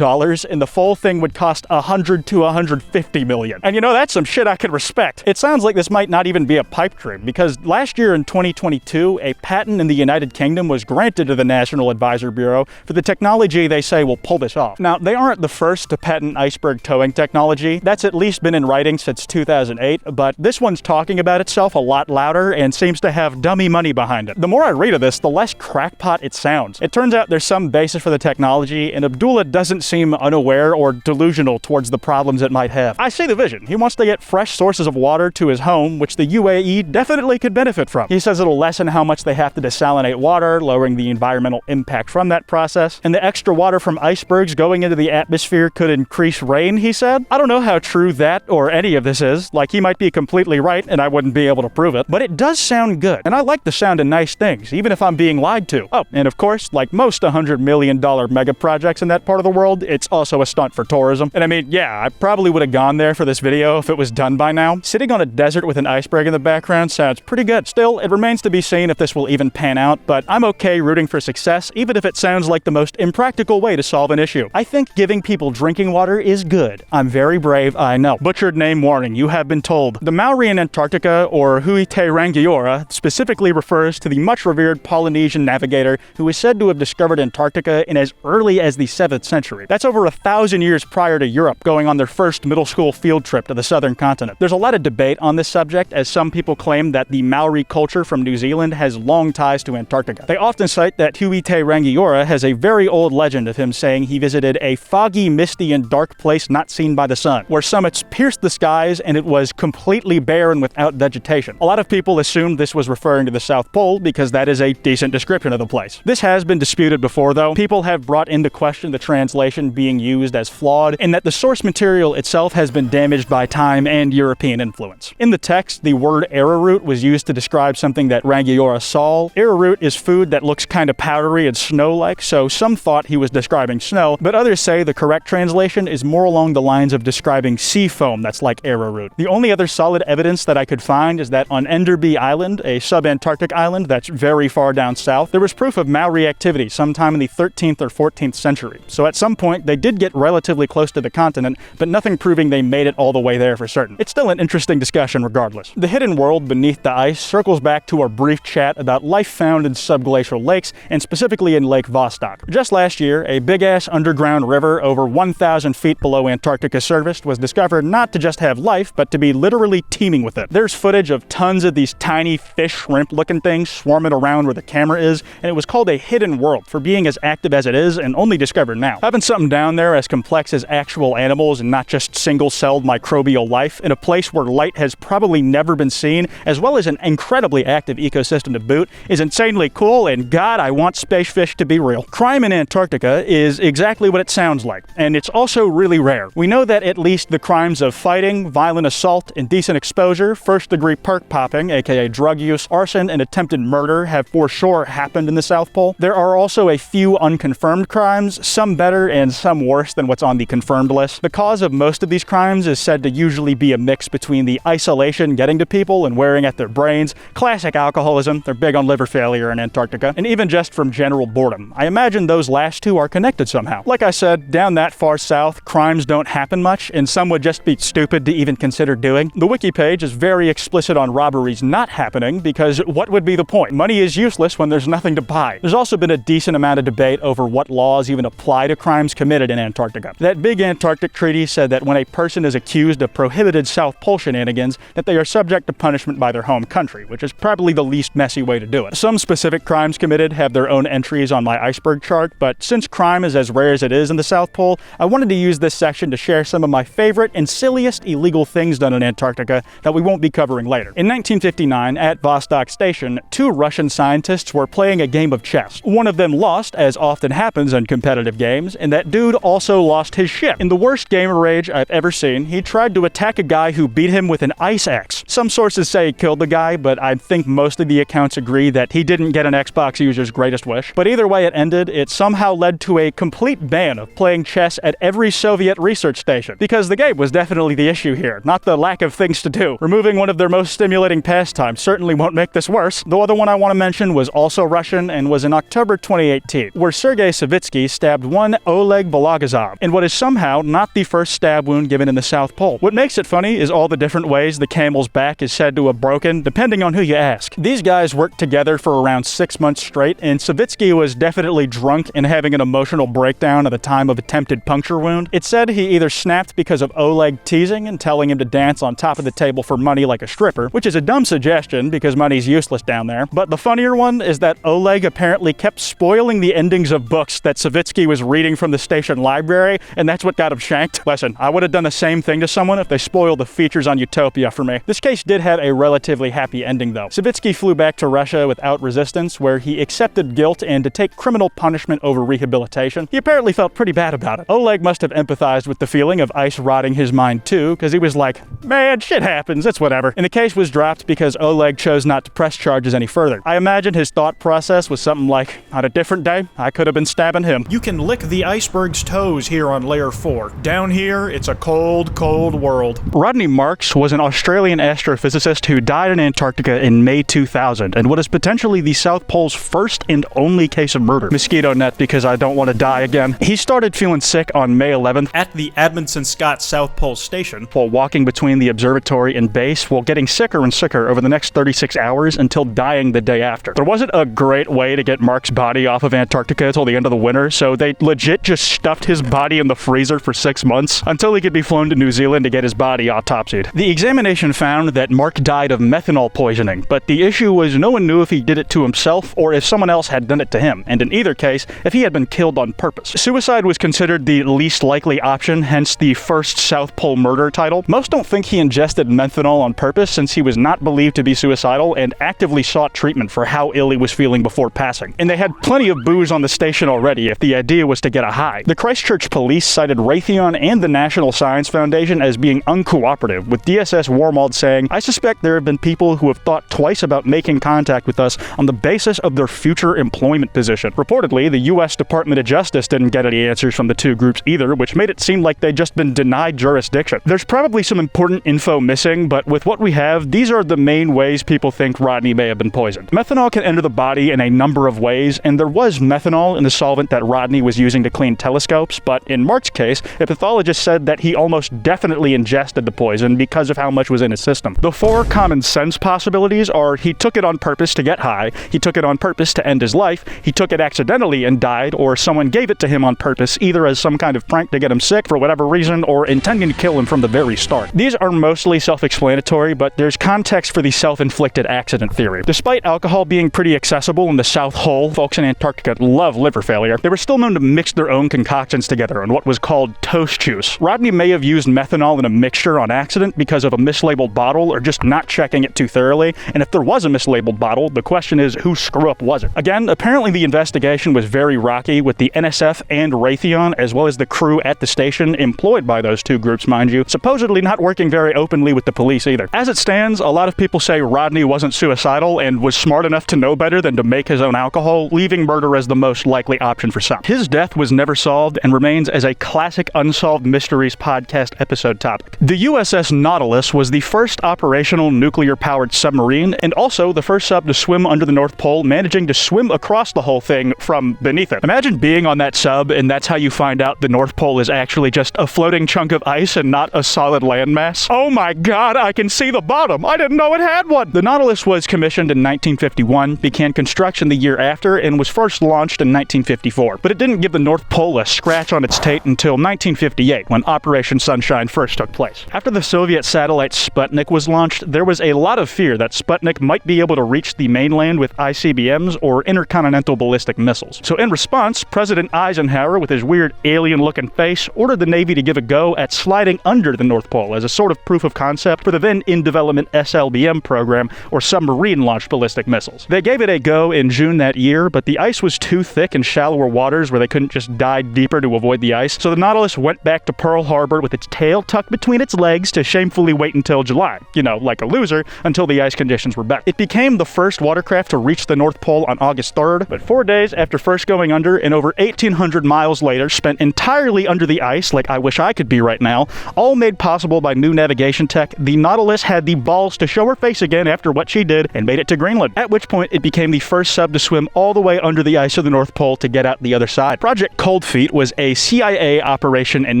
and the full thing would cost $100 to $150 million. And you know, that's some shit I could respect. It sounds like this might not even be a pipe dream, because last year in 2022, a patent in the United Kingdom was granted to the National Advisor Bureau for the technology they say will pull this off. Now, they aren't the first to patent iceberg towing technology. That's at least been in writing since 2008, but this one's talking about itself a lot louder and seems to have dummy money behind it. The more I read of this, the less crackpot it sounds. It turns out there's some basis for the technology, and Abdullah doesn't seem unaware or delusional towards the problems it might have. I see the vision. He wants to get fresh sources of water to his home, which the UAE definitely could benefit from. He says it'll lessen how much they have to desalinate water, lowering the environmental impact from that process, and the extra water from icebergs going into the atmosphere could increase rain, he said. I don't know how true that or any of this is. Like, he might be completely right, and I wouldn't be able to prove it, but it does sound good, and I like the sound of nice things, even if I'm being lied to. Oh, and of course, like most $100 million mega projects in that part of the world, it's also a stunt for tourism. And I mean, yeah, I probably would have gone there for this video if it was done by now. Sitting on a desert with an iceberg in the background sounds pretty good. Still, it remains to be seen if this will even pan out, but I'm okay rooting for success, even if it sounds like the most impractical way to solve an issue. I think giving people drinking water is good. I'm very brave, I know. Butchered name warning, you have been told. The Maori in Antarctica, or 𝙄𝙘𝙚𝙚𝙚𝙚𝙚, specifically refers to the much revered Polynesian navigator who is said to have discovered Antarctica in as early as the 7th century. That's over 1,000 years prior to Europe going on their first middle school field trip to the southern continent. There's a lot of debate on this subject, as some people claim that the Maori culture from New Zealand has long ties to Antarctica. They often cite that 𝙄𝙘𝙚𝙚𝙚𝙚 has a very old legend of him saying he visited a foggy, misty, and dark place not seen by the sun, where summits pierced the skies and it was completely bare and without vegetation. A lot of people assumed this was referring to the South Pole because that is a decent description of the place. This has been disputed before, though. People have brought into question the translation being used as flawed, and that the source material itself has been damaged by time and European influence. In the text, the word arrowroot was used to describe something that Rangiora saw. Arrowroot is food that looks kind of powdery and snow-like, so some thought he was describing snow, but others say the correct translation is more along the lines of describing sea foam that's like arrowroot. The only other solid evidence that I could find is that on Enderby Island, a sub-Antarctic island that's very far down south, there was proof of Maori activity sometime in the 13th or 14th century. So at some point, they did get relatively close to the continent, but nothing proving they made it all the way there for certain. It's still an interesting discussion regardless. The hidden world beneath the ice circles back to our brief chat about life found in subglacial lakes, and specifically in Lake Vostok. Just last year, a big-ass underground river over 1,000 feet below Antarctica surface was discovered not to just have life, but to be literally teeming with it. There's footage of tons of these tiny fish shrimp-looking things swarming around where the camera is, and it was called a hidden world for being as active as it is and only discovered now. Having something down there as complex as actual animals and not just single-celled microbial life in a place where light has probably never been seen, as well as an incredibly active ecosystem to boot, is insanely cool, and God, I want space fish to be real. Crime in Antarctica is exactly what it sounds like, and it's also really rare. We know that at least the crimes of fighting, violent assault, indecent exposure, first-degree perk popping, aka drug use, arson, and attempted murder have for sure happened in the South Pole. There are also a few unconfirmed crimes, some better and some worse than what's on the confirmed list. The cause of most of these crimes is said to usually be a mix between the isolation getting to people and wearing at their brains, classic alcoholism, they're big on liver failure in Antarctica, and even just from general boredom. I imagine those last two are connected somehow. Like I said, down that far south, crimes don't happen much, and some would just be stupid to even consider doing. The wiki page is very explicit on robberies not happening, because what would be the point? Money is useless when there's nothing to buy. There's also been a decent amount of debate over what laws even apply to crimes committed in Antarctica. That big Antarctic treaty said that when a person is accused of prohibited South Pole shenanigans, that they are subject to punishment by their home country, which is probably the least messy way to do it. Some specific crimes committed have their own entries on my iceberg chart, but since crime is as rare as it is in the South Pole, I wanted to use this section to share some of my favorite and silliest illegal things done in Antarctica that we won't be covering later. In 1959, at Vostok Station, two Russian scientists were playing a game of chess. One of them lost, as often happens in competitive games, and that dude also lost his ship. In the worst gamer rage I've ever seen, he tried to attack a guy who beat him with an ice axe. Some sources say he killed the guy, but I think most of the accounts agree that he didn't get an Xbox user's greatest wish. But either way it ended, it somehow led to a complete ban of playing chess at every Soviet research station. Because the game was definitely the issue here, not the lack of things to do. Removing one of their most stimulating pastimes certainly won't make this worse. The other one I want to mention was also Russian, expedition and was in October 2018, where Sergei Savitsky stabbed one Oleg Balagazov in what is somehow not the first stab wound given in the South Pole. What makes it funny is all the different ways the camel's back is said to have broken, depending on who you ask. These guys worked together for around 6 months straight, and Savitsky was definitely drunk and having an emotional breakdown at the time of attempted puncture wound. It said he either snapped because of Oleg teasing and telling him to dance on top of the table for money like a stripper, which is a dumb suggestion because money's useless down there. But the funnier one is that Oleg apparently kept spoiling the endings of books that Savitsky was reading from the station library, and that's what got him shanked. Listen, I would have done the same thing to someone if they spoiled the features on Utopia for me. This case did have a relatively happy ending though. Savitsky flew back to Russia without resistance, where he accepted guilt and to take criminal punishment over rehabilitation. He apparently felt pretty bad about it. Oleg must have empathized with the feeling of ice rotting his mind too, because he was like, man, shit happens, it's whatever. And the case was dropped because Oleg chose not to press charges any further. I imagine his thought process was something like, on a different day, I could have been stabbing him. You can lick the iceberg's toes here on Layer 4. Down here, it's a cold, cold world. Rodney Marks was an Australian astrophysicist who died in Antarctica in May 2000, and what is potentially the South Pole's first and only case of murder. Mosquito net because I don't want to die again. He started feeling sick on May 11th At the Amundsen Scott South Pole Station, while walking between the observatory and base, while getting sicker and sicker over the next 36 hours until dying the day after. There wasn't a great way to get Mark's body off of Antarctica until the end of the winter, so they legit just stuffed his body in the freezer for 6 months until he could be flown to New Zealand to get his body autopsied. The examination found that Mark died of methanol poisoning, but the issue was no one knew if he did it to himself or if someone else had done it to him, and in either case, if he had been killed on purpose. Suicide was considered the least likely option, hence the first South Pole murder title. Most don't think he ingested methanol on purpose, since he was not believed to be suicidal and actively sought treatment for how ill he was feeling before passing. And they had plenty of booze on the station already if the idea was to get a high. The Christchurch police cited Raytheon and the National Science Foundation as being uncooperative, with DSS Wormald saying, I suspect there have been people who have thought twice about making contact with us on the basis of their future employment position. Reportedly, the U.S. Department of Justice didn't get any answers from the two groups either, which made it seem like they'd just been denied jurisdiction. There's probably some important info missing, but with what we have, these are the main ways people think Rodney may have been poisoned. Methanol can enter the body in a number of ways, and there was methanol in the solvent that Rodney was using to clean telescopes, but in Mark's case, a pathologist said that he almost definitely ingested the poison because of how much was in his system. The four common sense possibilities are he took it on purpose to get high, he took it on purpose to end his life, he took it accidentally and died, or someone gave it to him on purpose, either as some kind of prank to get him sick for whatever reason, or intending to kill him from the very start. These are mostly self-explanatory, but there's context for the self-inflicted accident theory. Despite alcohol being pretty accessible in the South Pole, folks in Antarctica love liver failure, they were still known to mix their own concoctions together in what was called toast juice. Rodney may have used methanol in a mixture on accident because of a mislabeled bottle or just not checking it too thoroughly, and if there was a mislabeled bottle, the question is, whose screw-up was it? Again, apparently the investigation was very rocky, with the NSF and Raytheon, as well as the crew at the station, employed by those two groups, mind you, supposedly not working very openly with the police either. As it stands, a lot of people say Rodney wasn't suicidal and was smart enough to know better than to make his own alcohol, leaving murder as the most likely option for some. His death was never solved and remains as a classic Unsolved Mysteries podcast episode topic. The USS Nautilus was the first operational nuclear-powered submarine, and also the first sub to swim under the North Pole, managing to swim across the whole thing from beneath it. Imagine being on that sub, and that's how you find out the North Pole is actually just a floating chunk of ice and not a solid landmass. Oh my god, I can see the bottom! I didn't know it had one! The Nautilus was commissioned in 1951, began construction the year after, and was first launched in 1954. But it didn't give the North Pole a scratch on its taint until 1958, when Operation Sunshine first took place. After the Soviet satellite Sputnik was launched, there was a lot of fear that Sputnik might be able to reach the mainland with ICBMs or intercontinental ballistic missiles. So in response, President Eisenhower, with his weird alien-looking face, ordered the Navy to give a go at sliding under the North Pole as a sort of proof of concept for the then in-development SLBM program, or submarine-launched ballistic missiles. They gave it a go in June that year, but the ice was too thick in shallower waters where they couldn't just dive deeper to avoid the ice, so the Nautilus went back to Pearl Harbor with its tail tucked between its legs to shamefully wait until July. You know, like a loser, until the ice conditions were better. It became the first watercraft to reach the North Pole on August 3rd, but 4 days after first going under and over 1,800 miles later spent entirely under the ice, like I wish I could be right now, all made possible by new navigation tech, the Nautilus had the balls to show her face again after what she did and made it to Greenland, at which point it became the first sub to swim all the way under the ice of the North Pole to get out the other side. Project Cold Feet was a CIA operation in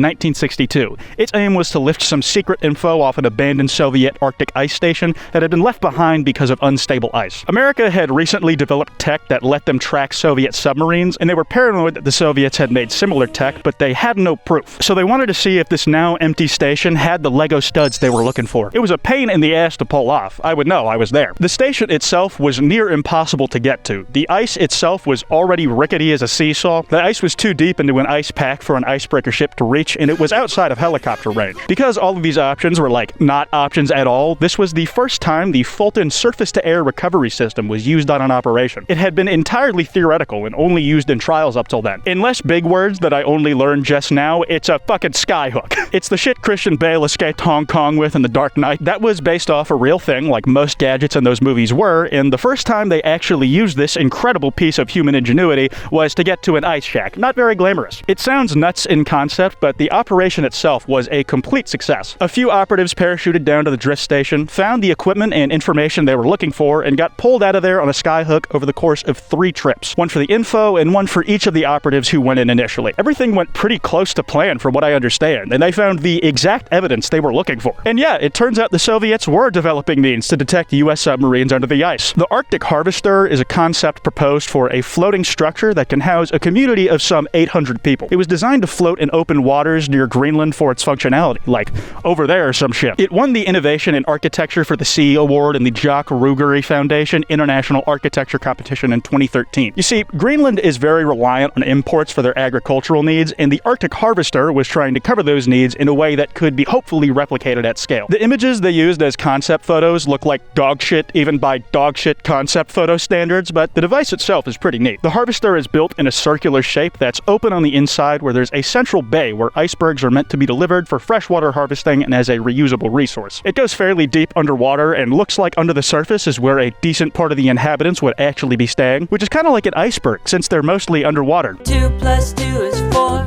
1962. Its aim was to lift some secret info off an abandoned Soviet Arctic ice station that had been left behind because of unstable ice. America had recently developed tech that let them track Soviet submarines, and they were paranoid that the Soviets had made similar tech, but they had no proof. So they wanted to see if this now empty station had the Lego studs they were looking for. It was a pain in the ass to pull off. I would know, I was there. The station itself was near impossible to get to. The ice itself was already rickety as a seesaw. The ice was too deep into an ice pack for an icebreaker ship to reach, and it was outside of helicopter range. Because all of these options were like not options at all, this was the first time the Fulton surface-to-air recovery system was used on an operation. It had been entirely theoretical and only used in trials up till then. In less big words that I only learned just now, it's a fucking skyhook. It's the shit Christian Bale escaped Hong Kong with in The Dark Knight. That was based off a real thing, like most gadgets in those movies were, and the first time they actually used this incredible piece of human ingenuity was to get to an ice shack. Not very glamorous. It sounds nuts in concept, but the operation itself was a complete success. A few operatives parachuted down to the drift station, found the equipment and information they were looking for, and got pulled out of there on a skyhook over the course of 3 trips. One for the info, and one for each of the operatives who went in initially. Everything went pretty close to plan from what I understand, and they found the exact evidence they were looking for. And yeah, it turns out the Soviets were developing means to detect US submarines under the ice. The Arctic Harvester is a concept proposed for a floating structure that can house a community of some 800 people. It was designed to float in open waters near Greenland for its functionality, like over there or some shit. It won the Innovation in Architecture for the Sea Award in the Jock Rugery Foundation International Architecture Competition in 2013. You see, Greenland is very reliant on imports for their agricultural needs, and the Arctic Harvester was trying to cover those needs in a way that could be hopefully replicated at scale. The images they used as concept photos look like dog shit even by dog shit concept photo standards, but the device itself is pretty neat. The Harvester is built in a circular shape that's open on the inside where there's a central bay where icebergs are meant to be delivered for freshwater harvesting and as a reusable resource. It goes fairly deep underwater and looks like under the surface is where a decent part of the inhabitants would actually be staying, which is kind of like an iceberg since they're mostly underwater. 2 + 2 is 4.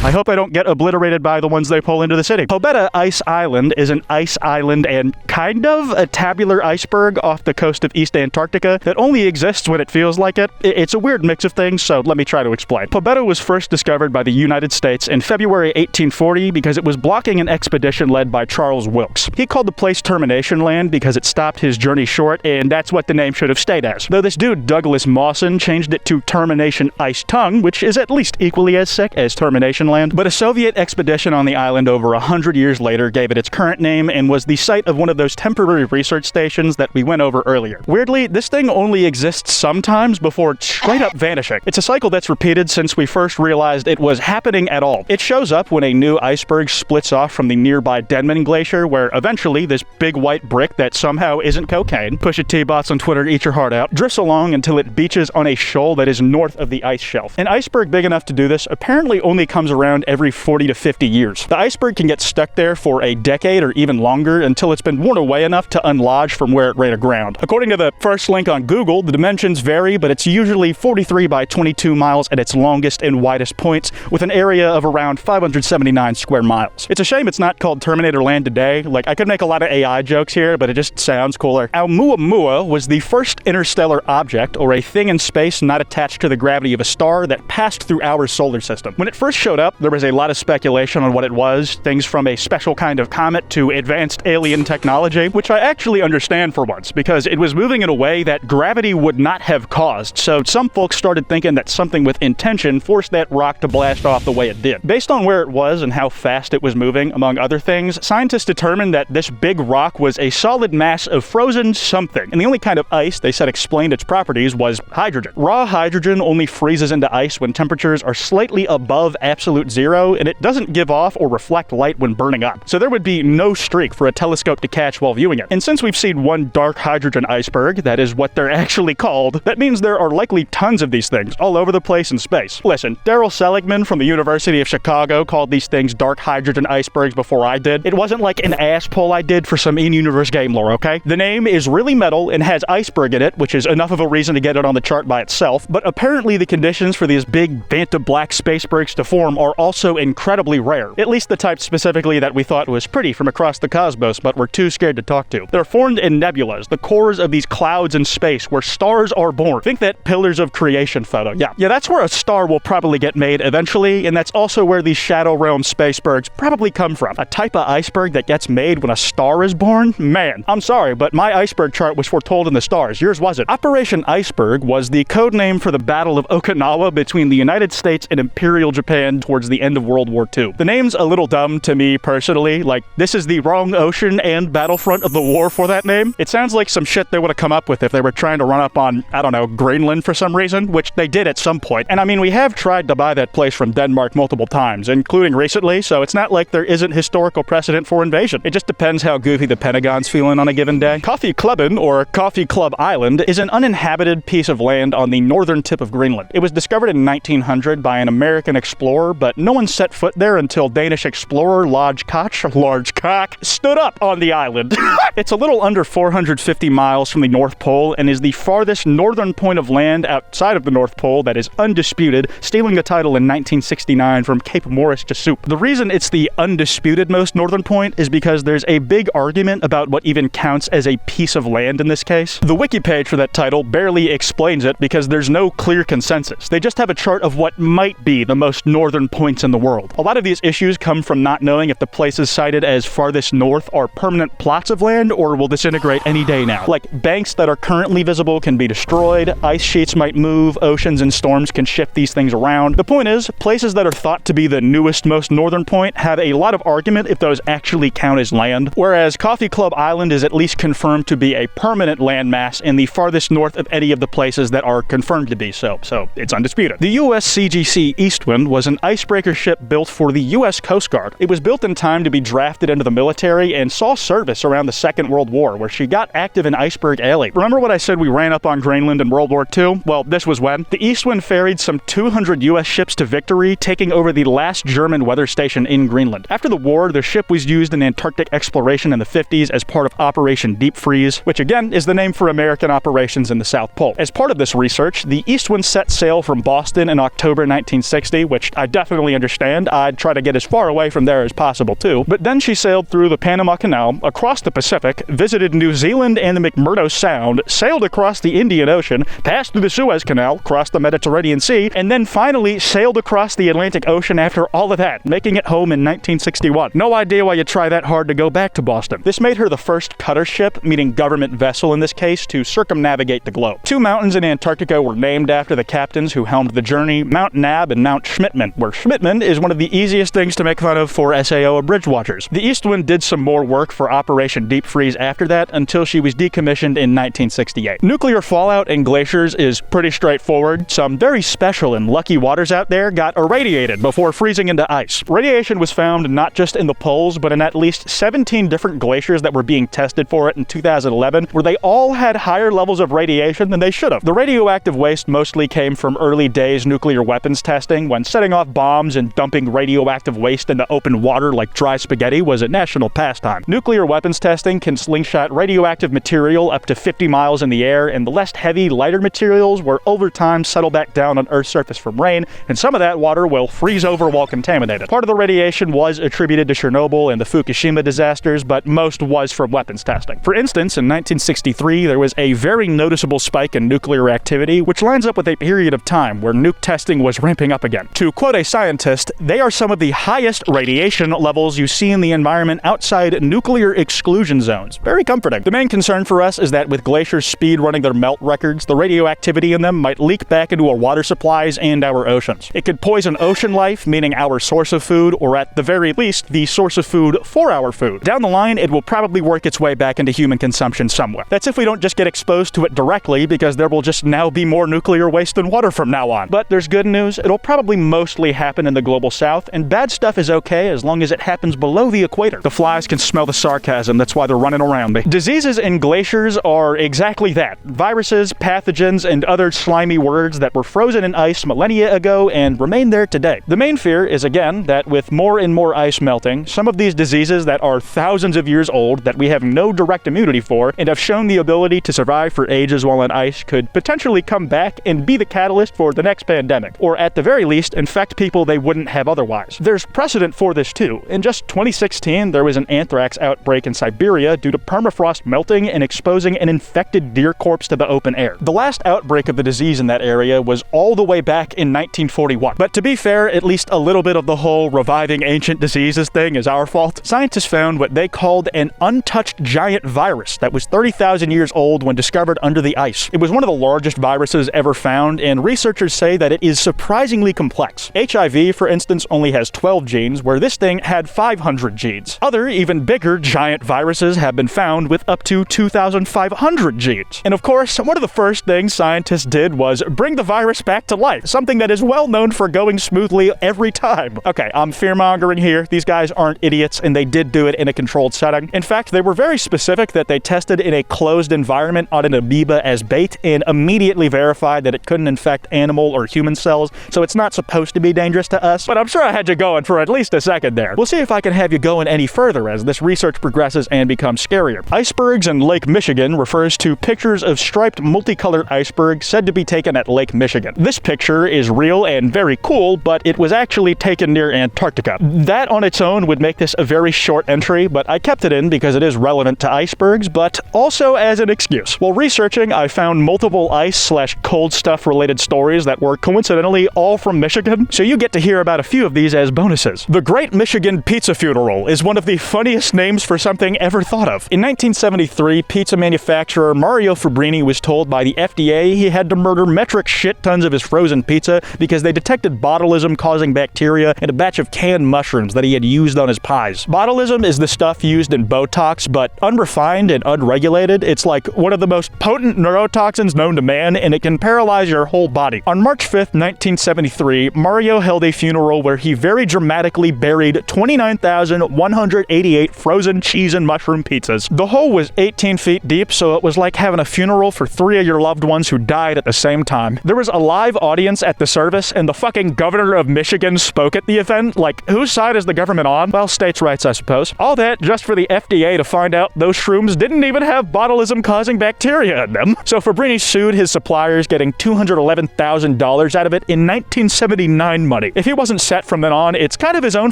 I hope I don't get obliterated by the ones they pull into the city. Pobeda Ice Island is an ice island and kind of a tabular iceberg off the coast of East Antarctica that only exists when it feels like it. It's a weird mix of things, so let me try to explain. Pobeda was first discovered by the United States in February 1840 because it was blocking an expedition led by Charles Wilkes. He called the place Termination Land because it stopped his journey short, and that's what the name should have stayed as. Though this dude Douglas Mawson changed it to Termination Ice Tongue, which is at least equally as sick as Termination Land. But a Soviet expedition on the island over 100 years later gave it its current name and was the site of one of those temporary research stations that we went over earlier. Weirdly, this thing only exists sometimes before straight up vanishing. It's a cycle that's repeated since we first realized it was happening at all. It shows up when a new iceberg splits off from the nearby Denman Glacier, where eventually this big white brick that somehow isn't cocaine, Pusha T-bots on Twitter, eat your heart out, drifts along until it beaches on a shoal that is north of the ice shelf. An iceberg big enough to do this apparently only comes around every 40 to 50 years. The iceberg can get stuck there for a decade or even longer until it's been worn away enough to unlodge from where it ran aground. According to the first link on Google, the dimensions vary, but it's usually 43 by 22 miles at its longest and widest points, with an area of around 579 square miles. It's a shame it's not called Terminator Land today. Like, I could make a lot of AI jokes here, but it just sounds cooler. Oumuamua was the first interstellar object, or a thing in space not attached to the gravity of a star, that passed through our solar system. When it first showed up, there was a lot of speculation on what it was, things from a special kind of comet to advanced alien technology, which I actually understand for once, because it was moving in a way that gravity would not have caused, so some folks started thinking that something with intention forced that rock to blast off the way it did. Based on where it was and how fast it was moving, among other things, scientists determined that this big rock was a solid mass of frozen something, and the only kind of ice they said explained its properties was hydrogen. Raw hydrogen only freezes into ice when temperatures are slightly above absolute zero, and it doesn't give off or reflect light when burning up, so there would be no streak for a telescope to catch while viewing it. And since we've seen one dark hydrogen iceberg, that is what they're actually called, that means there are likely tons of these things all over the place in space. Listen, Daryl Seligman from the University of Chicago called these things dark hydrogen icebergs before I did. It wasn't like an ass pull I did for some in-universe game lore, okay? The name is really metal and has iceberg in it, which is enough of a reason to get it on the chart by itself, but apparently the conditions for these big Banta black spacebergs to form are are also incredibly rare, at least the type specifically that we thought was pretty from across the cosmos but were too scared to talk to. They're formed in nebulas, the cores of these clouds in space where stars are born. Think that Pillars of Creation photo. Yeah, that's where a star will probably get made eventually, and that's also where these Shadow Realm spacebergs probably come from. A type of iceberg that gets made when a star is born? Man, I'm sorry, but my iceberg chart was foretold in the stars. Yours wasn't. Operation Iceberg was the code name for the Battle of Okinawa between the United States and Imperial Japan towards the end of World War II. The name's a little dumb to me personally. Like, this is the wrong ocean and battlefront of the war for that name. It sounds like some shit they would have come up with if they were trying to run up on, I don't know, Greenland for some reason, which they did at some point. And I mean, we have tried to buy that place from Denmark multiple times, including recently, so it's not like there isn't historical precedent for invasion. It just depends how goofy the Pentagon's feeling on a given day. Coffee Clubben, or Coffee Club Island, is an uninhabited piece of land on the northern tip of Greenland. It was discovered in 1900 by an American explorer, but no one set foot there until Danish explorer Large Cock stood up on the island. It's a little under 450 miles from the North Pole and is the farthest northern point of land outside of the North Pole that is undisputed, stealing the title in 1969 from Cape Morris to Soup. The reason it's the undisputed most northern point is because there's a big argument about what even counts as a piece of land in this case. The wiki page for that title barely explains it because there's no clear consensus. They just have a chart of what might be the most northern points in the world. A lot of these issues come from not knowing if the places cited as farthest north are permanent plots of land or will disintegrate any day now. Like, banks that are currently visible can be destroyed, ice sheets might move, oceans and storms can shift these things around. The point is, places that are thought to be the newest, most northern point have a lot of argument if those actually count as land, whereas Coffee Club Island is at least confirmed to be a permanent landmass in the farthest north of any of the places that are confirmed to be so it's undisputed. The USCGC Eastwind was an icebreaker ship built for the US Coast Guard. It was built in time to be drafted into the military and saw service around the Second World War, where she got active in Iceberg Alley. Remember what I said we ran up on Greenland in World War II? Well, this was when. The Eastwind ferried some 200 US ships to victory, taking over the last German weather station in Greenland. After the war, the ship was used in Antarctic exploration in the 50s as part of Operation Deep Freeze, which again is the name for American operations in the South Pole. As part of this research, the Eastwind set sail from Boston in October 1960, which I definitely understand. I'd try to get as far away from there as possible too. But then she sailed through the Panama Canal, across the Pacific, visited New Zealand and the McMurdo Sound, sailed across the Indian Ocean, passed through the Suez Canal, crossed the Mediterranean Sea, and then finally sailed across the Atlantic Ocean after all of that, making it home in 1961. No idea why you try that hard to go back to Boston. This made her the first cutter ship, meaning government vessel in this case, to circumnavigate the globe. Two mountains in Antarctica were named after the captains who helmed the journey, Mount Nab and Mount Schmidtman, where Schmidtman is one of the easiest things to make fun of for SAO bridge watchers. The Eastwind did some more work for Operation Deep Freeze after that until she was decommissioned in 1968. Nuclear fallout in glaciers is pretty straightforward. Some very special and lucky waters out there got irradiated before freezing into ice. Radiation was found not just in the poles, but in at least 17 different glaciers that were being tested for it in 2011, where they all had higher levels of radiation than they should have. The radioactive waste mostly came from early days nuclear weapons testing, when setting off bombs and dumping radioactive waste into open water like dry spaghetti was a national pastime. Nuclear weapons testing can slingshot radioactive material up to 50 miles in the air, and the less heavy, lighter materials will over time settle back down on Earth's surface from rain, and some of that water will freeze over while contaminated. Part of the radiation was attributed to Chernobyl and the Fukushima disasters, but most was from weapons testing. For instance, in 1963, there was a very noticeable spike in nuclear activity, which lines up with a period of time where nuke testing was ramping up again. To quote a scientist, they are some of the highest radiation levels you see in the environment outside nuclear exclusion zones. Very comforting. The main concern for us is that with glaciers speed running their melt records, the radioactivity in them might leak back into our water supplies and our oceans. It could poison ocean life, meaning our source of food, or at the very least, the source of food for our food. Down the line, it will probably work its way back into human consumption somewhere. That's if we don't just get exposed to it directly, because there will just now be more nuclear waste than water from now on. But there's good news. It'll probably mostly happen in the global south, and bad stuff is okay as long as it happens below the equator. The flies can smell the sarcasm, that's why they're running around me. Diseases in glaciers are exactly that. Viruses, pathogens, and other slimy words that were frozen in ice millennia ago and remain there today. The main fear is, again, that with more and more ice melting, some of these diseases that are thousands of years old that we have no direct immunity for and have shown the ability to survive for ages while in ice could potentially come back and be the catalyst for the next pandemic, or at the very least, infect people people they wouldn't have otherwise. There's precedent for this too. In just 2016, there was an anthrax outbreak in Siberia due to permafrost melting and exposing an infected deer corpse to the open air. The last outbreak of the disease in that area was all the way back in 1941. But to be fair, at least a little bit of the whole reviving ancient diseases thing is our fault. Scientists found what they called an untouched giant virus that was 30,000 years old when discovered under the ice. It was one of the largest viruses ever found, and researchers say that it is surprisingly complex. HIV, for instance, only has 12 genes, where this thing had 500 genes. Other, even bigger, giant viruses have been found with up to 2,500 genes. And of course, one of the first things scientists did was bring the virus back to life, something that is well known for going smoothly every time. Okay, I'm fear-mongering here. These guys aren't idiots, and they did do it in a controlled setting. In fact, they were very specific that they tested in a closed environment on an amoeba as bait and immediately verified that it couldn't infect animal or human cells, so it's not supposed to be dangerous to us. But I'm sure I had you going for at least a second there. We'll see if I can have you going any further as this research progresses and becomes scarier. Icebergs in Lake Michigan refers to pictures of striped multicolored icebergs said to be taken at Lake Michigan. This picture is real and very cool, but it was actually taken near Antarctica. That on its own would make this a very short entry, but I kept it in because it is relevant to icebergs, but also as an excuse. While researching, I found multiple ice/cold stuff related stories that were coincidentally all from Michigan, so you get to hear about a few of these as bonuses. The Great Michigan Pizza Funeral is one of the funniest names for something ever thought of. In 1973, pizza manufacturer Mario Fabrini was told by the FDA he had to murder metric shit tons of his frozen pizza because they detected botulism causing bacteria in a batch of canned mushrooms that he had used on his pies. Botulism is the stuff used in Botox, but unrefined and unregulated, it's like one of the most potent neurotoxins known to man, and it can paralyze your whole body. On March 5th, 1973, Mario held a funeral where he very dramatically buried 29,188 frozen cheese and mushroom pizzas. The hole was 18 feet deep, so it was like having a funeral for 3 of your loved ones who died at the same time. There was a live audience at the service, and the fucking governor of Michigan spoke at the event. Like, whose side is the government on? Well, states' rights, I suppose. All that just for the FDA to find out those shrooms didn't even have botulism-causing bacteria in them. So Fabrini sued his suppliers, getting $211,000 out of it in 1979 money. If he wasn't set from then on, it's kind of his own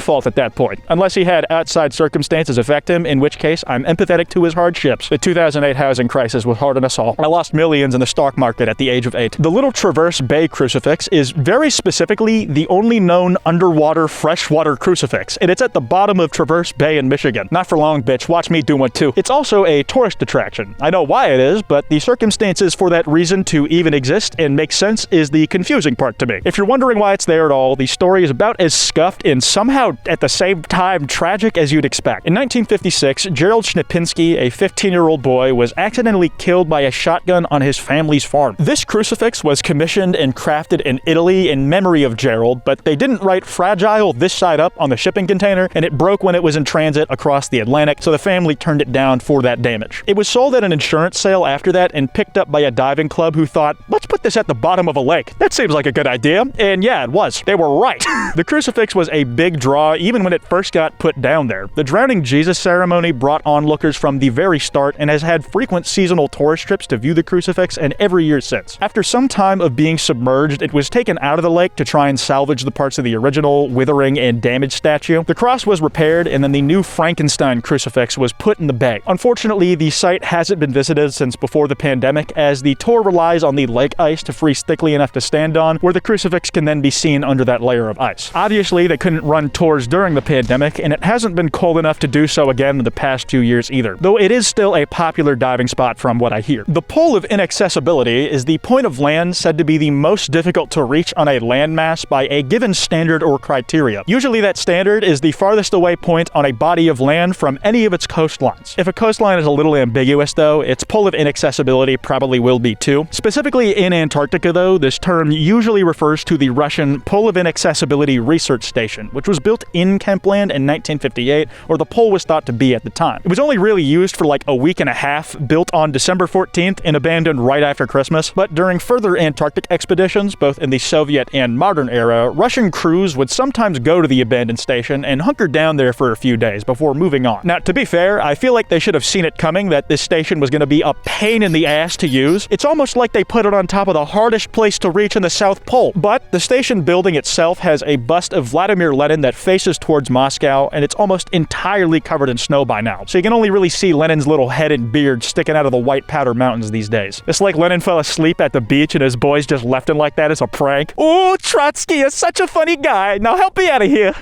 fault at that point, unless he had outside circumstances affect him, in which case I'm empathetic to his hardships. The 2008 housing crisis was hard on us all. I lost millions in the stock market at the age of 8. The Little Traverse Bay crucifix is very specifically the only known underwater freshwater crucifix, and it's at the bottom of Traverse Bay in Michigan. Not for long, bitch. Watch me do one too. It's also a tourist attraction. I know why it is, but the circumstances for that reason to even exist and make sense is the confusing part to me. If you're wondering why it's there at all, the story is about as scuffed and somehow at the same time tragic as you'd expect. In 1956, Gerald Schnepinski, a 15-year-old boy, was accidentally killed by a shotgun on his family's farm. This crucifix was commissioned and crafted in Italy in memory of Gerald, but they didn't write fragile this side up on the shipping container, and it broke when it was in transit across the Atlantic, so the family turned it down for that damage. It was sold at an insurance sale after that and picked up by a diving club who thought, let's put this at the bottom of a lake. That seems like a good idea. And yeah, it was. They were right. The crucifix was a big draw even when it first got put down there. The Drowning Jesus ceremony brought onlookers from the very start and has had frequent seasonal tourist trips to view the crucifix, and every year since. After some time of being submerged, it was taken out of the lake to try and salvage the parts of the original withering and damaged statue. The cross was repaired, and then the new Frankenstein crucifix was put in the bay. Unfortunately, the site hasn't been visited since before the pandemic, as the tour relies on the lake ice to freeze thickly enough to stand on, where the crucifix can then be seen under that layer of ice. Obviously, they couldn't run tours during the pandemic, and it hasn't been cold enough to do so again in the past 2 years either, though it is still a popular diving spot from what I hear. The pole of inaccessibility is the point of land said to be the most difficult to reach on a landmass by a given standard or criteria. Usually that standard is the farthest away point on a body of land from any of its coastlines. If a coastline is a little ambiguous though, its pole of inaccessibility probably will be too. Specifically in Antarctica though, this term usually refers to the Russian Pole of Inaccessibility Research Station, which was built in Kempland in 1958, or the pole was thought to be at the time. It was only really used for like a week and a half, built on December 14th and abandoned right after Christmas, but during further Antarctic expeditions, both in the Soviet and modern era, Russian crews would sometimes go to the abandoned station and hunker down there for a few days before moving on. Now, to be fair, I feel like they should have seen it coming that this station was going to be a pain in the ass to use. It's almost like they put it on top of the hardest place to reach in the South Pole, but the station building itself itself has a bust of Vladimir Lenin that faces towards Moscow, and it's almost entirely covered in snow by now. So you can only really see Lenin's little head and beard sticking out of the White Powder Mountains these days. It's like Lenin fell asleep at the beach and his boys just left him like that as a prank. "Oh, Trotsky is such a funny guy. Now help me out of here.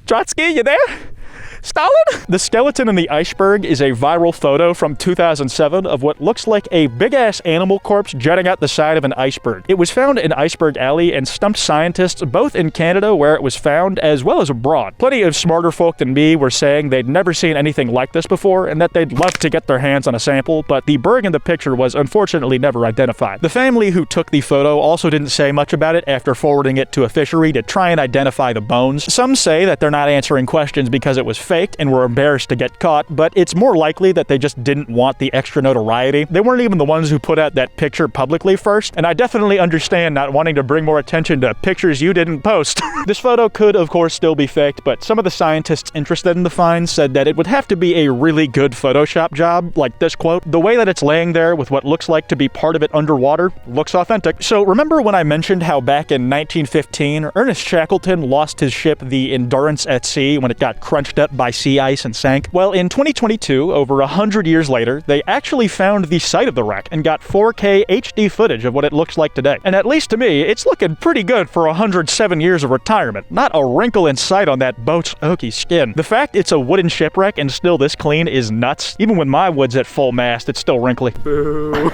Trotsky, you there? Stalin?" The skeleton in the iceberg is a viral photo from 2007 of what looks like a big-ass animal corpse jutting out the side of an iceberg. It was found in Iceberg Alley and stumped scientists both in Canada, where it was found, as well as abroad. Plenty of smarter folk than me were saying they'd never seen anything like this before and that they'd love to get their hands on a sample, but the berg in the picture was unfortunately never identified. The family who took the photo also didn't say much about it after forwarding it to a fishery to try and identify the bones. Some say that they're not answering questions because it was faked and were embarrassed to get caught, but it's more likely that they just didn't want the extra notoriety. They weren't even the ones who put out that picture publicly first, and I definitely understand not wanting to bring more attention to pictures you didn't post. This photo could, of course, still be faked, but some of the scientists interested in the find said that it would have to be a really good Photoshop job, like this quote. "The way that it's laying there with what looks like to be part of it underwater looks authentic." So remember when I mentioned how back in 1915, Ernest Shackleton lost his ship, the Endurance, at sea when it got crunched up by sea ice and sank? Well, in 2022, over 100 years later, they actually found the site of the wreck and got 4K HD footage of what it looks like today. And at least to me, it's looking pretty good for 107 years of retirement. Not a wrinkle in sight on that boat's oaky skin. The fact it's a wooden shipwreck and still this clean is nuts. Even when my wood's at full mast, it's still wrinkly. Boo.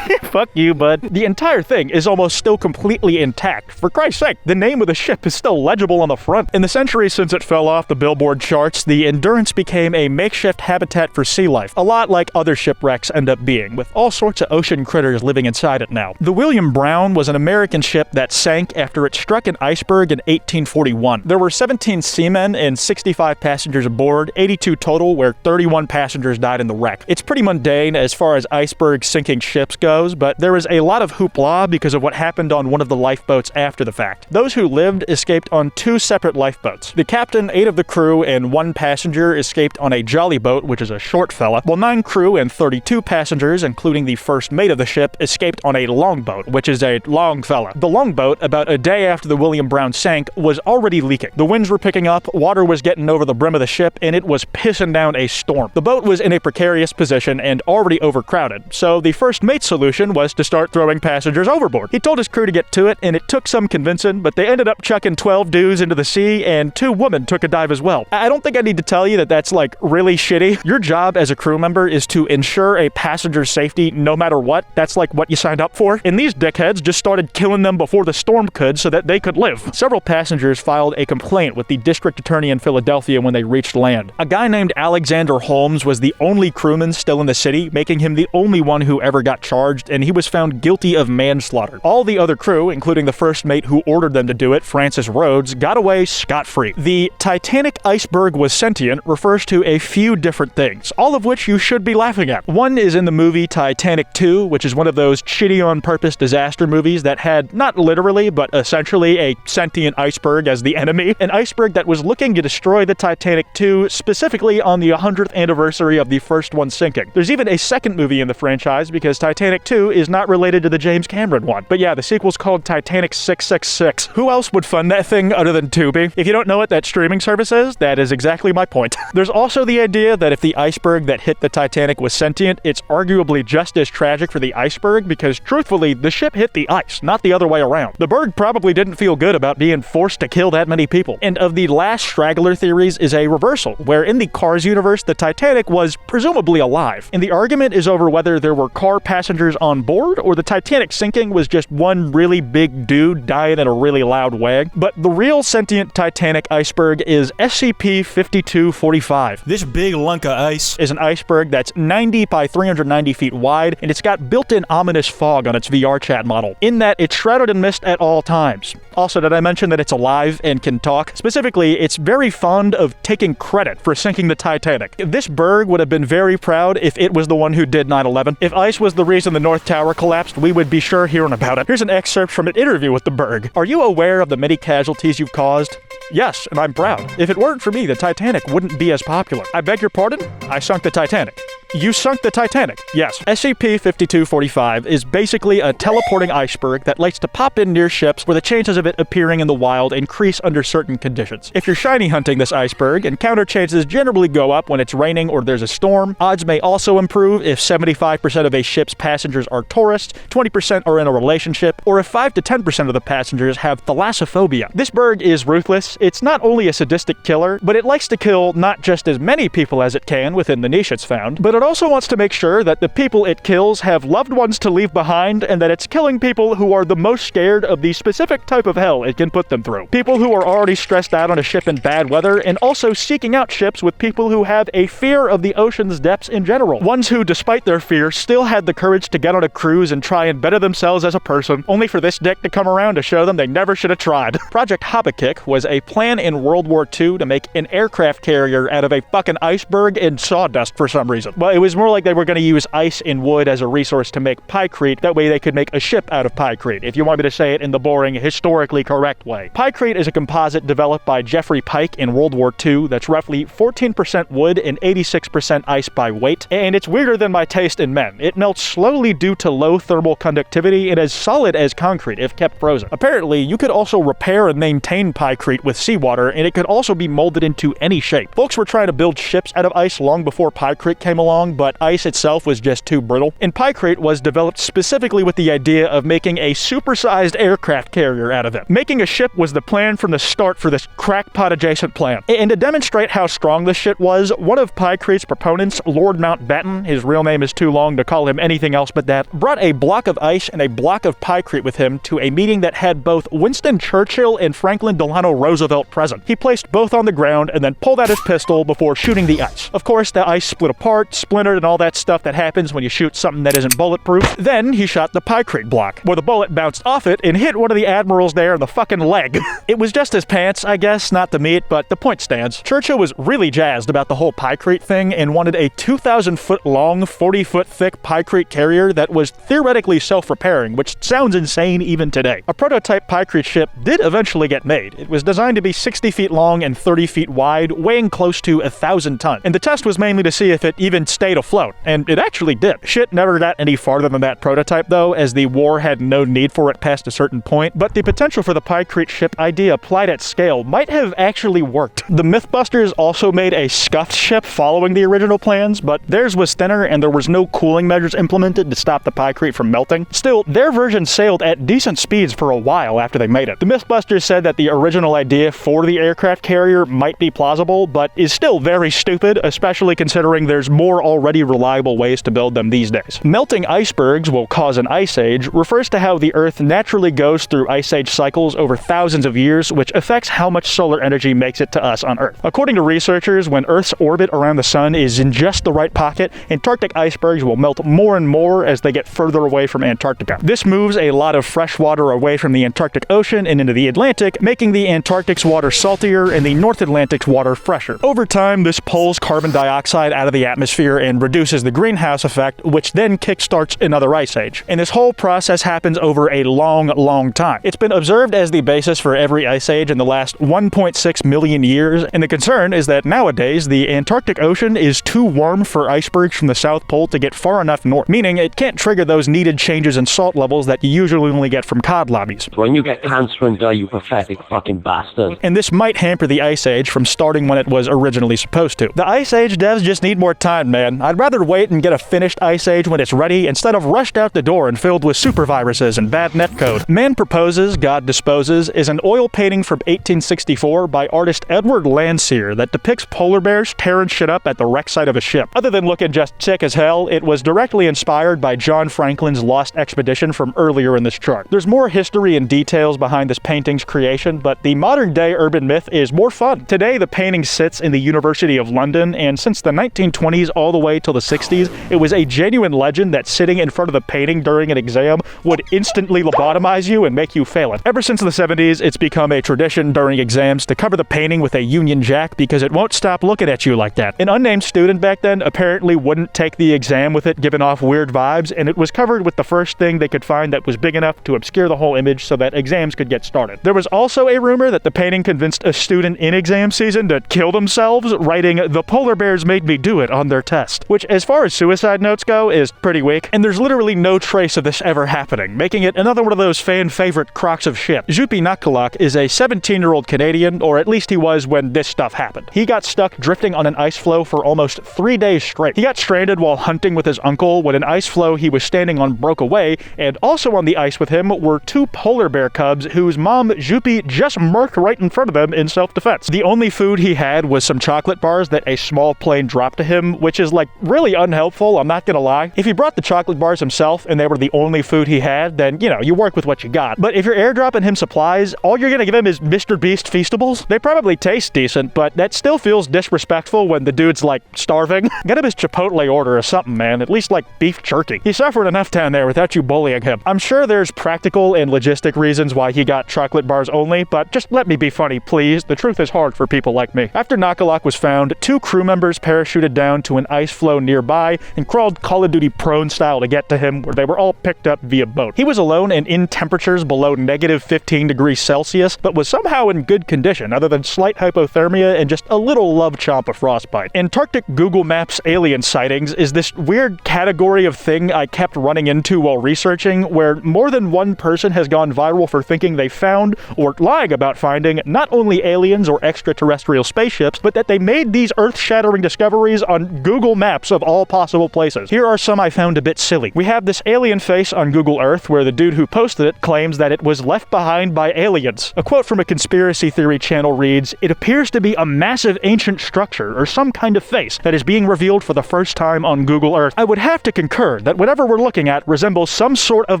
Fuck you, bud. The entire thing is almost still completely intact. For Christ's sake, the name of the ship is still legible on the front. In the centuries since it fell off the Billboard charts, the Endurance became a makeshift habitat for sea life, a lot like other shipwrecks end up being, with all sorts of ocean critters living inside it now. The William Brown was an American ship that sank after it struck an iceberg in 1841. There were 17 seamen and 65 passengers aboard, 82 total, where 31 passengers died in the wreck. It's pretty mundane as far as iceberg sinking ships goes, but there was a lot of hoopla because of what happened on one of the lifeboats after the fact. Those who lived escaped on 2 separate lifeboats. The captain, 8 of the crew, and 1 passenger escaped on a jolly boat, which is a short fella, while 9 crew and 32 passengers, including the first mate of the ship, escaped on a longboat, which is a long fella. The longboat, about a day after the William Brown sank, was already leaking. The winds were picking up, water was getting over the brim of the ship, and it was pissing down a storm. The boat was in a precarious position and already overcrowded, so the first mate's solution was to start throwing passengers overboard. He told his crew to get to it, and it took some convincing, but they ended up chucking 12 dudes into the sea, and 2 women took a dive as well. I don't think I need to tell you that that's like really shitty. Your job as a crew member is to ensure a passenger's safety no matter what. That's like what you signed up for. And these dickheads just started killing them before the storm could so that they could live. Several passengers filed a complaint with the district attorney in Philadelphia when they reached land. A guy named Alexander Holmes was the only crewman still in the city, making him the only one who ever got charged, and he was found guilty of manslaughter. All the other crew, including the first mate who ordered them to do it, Francis Rhodes, got away scot-free. The Titanic iceberg was sentient refers to a few different things, all of which you should be laughing at. One is in the movie Titanic 2, which is one of those shitty on-purpose disaster movies that had, not literally, but essentially a sentient iceberg as the enemy. An iceberg that was looking to destroy the Titanic 2, specifically on the 100th anniversary of the first one sinking. There's even a second movie in the franchise because Titanic 2 is not related to the James Cameron one. But yeah, the sequel's called Titanic 666. Who else would fund that thing other than Tubi? If you don't know what that streaming service is, that is exactly my point. There's also the idea that if the iceberg that hit the Titanic was sentient, it's arguably just as tragic for the iceberg because, truthfully, the ship hit the ice, not the other way around. The berg probably didn't feel good about being forced to kill that many people. And of the last straggler theories is a reversal, where in the Cars universe, the Titanic was presumably alive. And the argument is over whether there were car passengers on board or the Titanic sinking was just one really big dude dying in a really loud way. But the real sentient Titanic iceberg is SCP-5245. This big lunk of ice is an iceberg that's 90 by 390 feet wide, and it's got built-in ominous fog on its VR chat model, in that it's shrouded in mist at all times. Also, did I mention that it's alive and can talk? Specifically, it's very fond of taking credit for sinking the Titanic. This berg would have been very proud if it was the one who did 9/11. If ice was the reason the North Tower collapsed, we would be sure hearing about it. Here's an excerpt from an interview with the berg. Are you aware of the many casualties you've caused? Yes, and I'm proud. If it weren't for me, the Titanic wouldn't be as popular. I beg your pardon? I sunk the Titanic. You sunk the Titanic. Yes. SCP-5245 is basically a teleporting iceberg that likes to pop in near ships where the chances of it appearing in the wild increase under certain conditions. If you're shiny hunting this iceberg, encounter chances generally go up when it's raining or there's a storm. Odds may also improve if 75% of a ship's passengers are tourists, 20% are in a relationship, or if 5 to 10% of the passengers have thalassophobia. This berg is ruthless. It's not only a sadistic killer, but it likes to kill not just as many people as it can within the niche it's found, but it also wants to make sure that the people it kills have loved ones to leave behind and that it's killing people who are the most scared of the specific type of hell it can put them through. People who are already stressed out on a ship in bad weather, and also seeking out ships with people who have a fear of the ocean's depths in general. Ones who, despite their fear, still had the courage to get on a cruise and try and better themselves as a person, only for this dick to come around to show them they never should have tried. Project 𝙄𝙘𝙚𝙚𝙚𝙚 was a plan in World War II to make an aircraft carrier out of a fucking iceberg and sawdust for some reason. Well, it was more like they were going to use ice and wood as a resource to make pykrete. That way they could make a ship out of pykrete, if you want me to say it in the boring, historically correct way. Pykrete is a composite developed by Jeffrey Pike in World War II that's roughly 14% wood and 86% ice by weight, and it's weirder than my taste in men. It melts slowly due to low thermal conductivity and is solid as concrete if kept frozen. Apparently, you could also repair and maintain pykrete with seawater, and it could also be molded into any shape. Folks were trying to build ships out of ice long before pykrete came along, but ice itself was just too brittle, and pykrete was developed specifically with the idea of making a supersized aircraft carrier out of it. Making a ship was the plan from the start for this crackpot-adjacent plan. And to demonstrate how strong this shit was, one of pykrete's proponents, Lord Mountbatten, his real name is too long to call him anything else but that, brought a block of ice and a block of pykrete with him to a meeting that had both Winston Churchill and Franklin Delano Roosevelt present. He placed both on the ground and then pulled out his pistol before shooting the ice. Of course, the ice split apart, splintered, and all that stuff that happens when you shoot something that isn't bulletproof. Then he shot the pykrete block, where the bullet bounced off it and hit one of the admirals there in the fucking leg. It was just his pants, I guess, not the meat, but the point stands. Churchill was really jazzed about the whole pykrete thing and wanted a 2,000-foot long, 40-foot thick pykrete carrier that was theoretically self-repairing, which sounds insane even today. A prototype pykrete ship did eventually get made. It was designed to be 60 feet long and 30 feet wide, weighing close to 1,000 tons. And the test was mainly to see if it even stayed afloat, and it actually did. Shit never got any farther than that prototype though, as the war had no need for it past a certain point, but the potential for the pykrete ship idea applied at scale might have actually worked. The Mythbusters also made a scuffed ship following the original plans, but theirs was thinner and there was no cooling measures implemented to stop the pykrete from melting. Still, their version sailed at decent speeds for a while after they made it. The Mythbusters said that the original idea for the aircraft carrier might be plausible, but is still very stupid, especially considering there's more already reliable ways to build them these days. Melting icebergs will cause an ice age refers to how the Earth naturally goes through ice age cycles over thousands of years, which affects how much solar energy makes it to us on Earth. According to researchers, when Earth's orbit around the sun is in just the right pocket, Antarctic icebergs will melt more and more as they get further away from Antarctica. This moves a lot of fresh water away from the Antarctic Ocean and into the Atlantic, making the Antarctic's water saltier and the North Atlantic's water fresher. Over time, this pulls carbon dioxide out of the atmosphere and reduces the greenhouse effect, which then kickstarts another ice age. And this whole process happens over a long time. It's been observed as the basis for every ice age in the last 1.6 million years, and the concern is that nowadays the Antarctic Ocean is too warm for icebergs from the South Pole to get far enough north, meaning it can't trigger those needed changes in salt levels that you usually only get from cod lobbies. When you get cancer and die, you pathetic fucking bastard. And this might hamper the ice age from starting when it was originally supposed to. The ice age devs just need more time, man. I'd rather wait and get a finished ice age when it's ready instead of rushed out the door and filled with super viruses and bad netcode. Man Proposes, God Disposes is an oil painting from 1864 by artist Edward Landseer that depicts polar bears tearing shit up at the wreck site of a ship. Other than looking just sick as hell, it was directly inspired by John Franklin's Lost Expedition from earlier in this chart. There's more history and details behind this painting's creation, but the modern day urban myth is more fun. Today, the painting sits in the University of London, and since the 1920s all the way till the 60s, it was a genuine legend that sitting in front of the painting during an exam would instantly lobotomize you and make you fail it. Ever since the 70s, it's become a tradition during exams to cover the painting with a Union Jack because it won't stop looking at you like that. An unnamed student back then apparently wouldn't take the exam with it giving off weird vibes, and it was covered with the first thing they could find that was big enough to obscure the whole image so that exams could get started. There was also a rumor that the painting convinced a student in exam season to kill themselves, writing, "The polar bears made me do it" on their test. best. Which, as far as suicide notes go, is pretty weak, and there's literally no trace of this ever happening, making it another one of those fan-favorite crocs of shit. 𝙄𝙘𝙚𝙚𝙚𝙚 is a 17-year-old Canadian, or at least he was when this stuff happened. He got stuck drifting on an ice floe for almost 3 days straight. He got stranded while hunting with his uncle when an ice floe he was standing on broke away, and also on the ice with him were 2 polar bear cubs whose mom, 𝙄𝙘, just murked right in front of them in self-defense. The only food he had was some chocolate bars that a small plane dropped to him, which is like really unhelpful, I'm not gonna lie. If he brought the chocolate bars himself and they were the only food he had, then, you know, you work with what you got. But if you're airdropping him supplies, all you're gonna give him is Mr. Beast Feastables? They probably taste decent, but that still feels disrespectful when the dude's like starving. Get him his Chipotle order or something, man. At least like beef jerky. He suffered enough down there without you bullying him. I'm sure there's practical and logistic reasons why he got chocolate bars only, but just let me be funny, please. The truth is hard for people like me. After 𝙄𝙚𝙚𝙚 was found, 2 crew members parachuted down to an ice floe nearby and crawled Call of Duty prone style to get to him, where they were all picked up via boat. He was alone and in temperatures below -15°C, but was somehow in good condition, other than slight hypothermia and just a little love chomp of frostbite. Antarctic Google Maps alien sightings is this weird category of thing I kept running into while researching, where more than one person has gone viral for thinking they found, or lying about finding, not only aliens or extraterrestrial spaceships, but that they made these earth-shattering discoveries on Google Maps of all possible places. Here are some I found a bit silly. We have this alien face on Google Earth where the dude who posted it claims that it was left behind by aliens. A quote from a conspiracy theory channel reads, "It appears to be a massive ancient structure or some kind of face that is being revealed for the first time on Google Earth." I would have to concur that whatever we're looking at resembles some sort of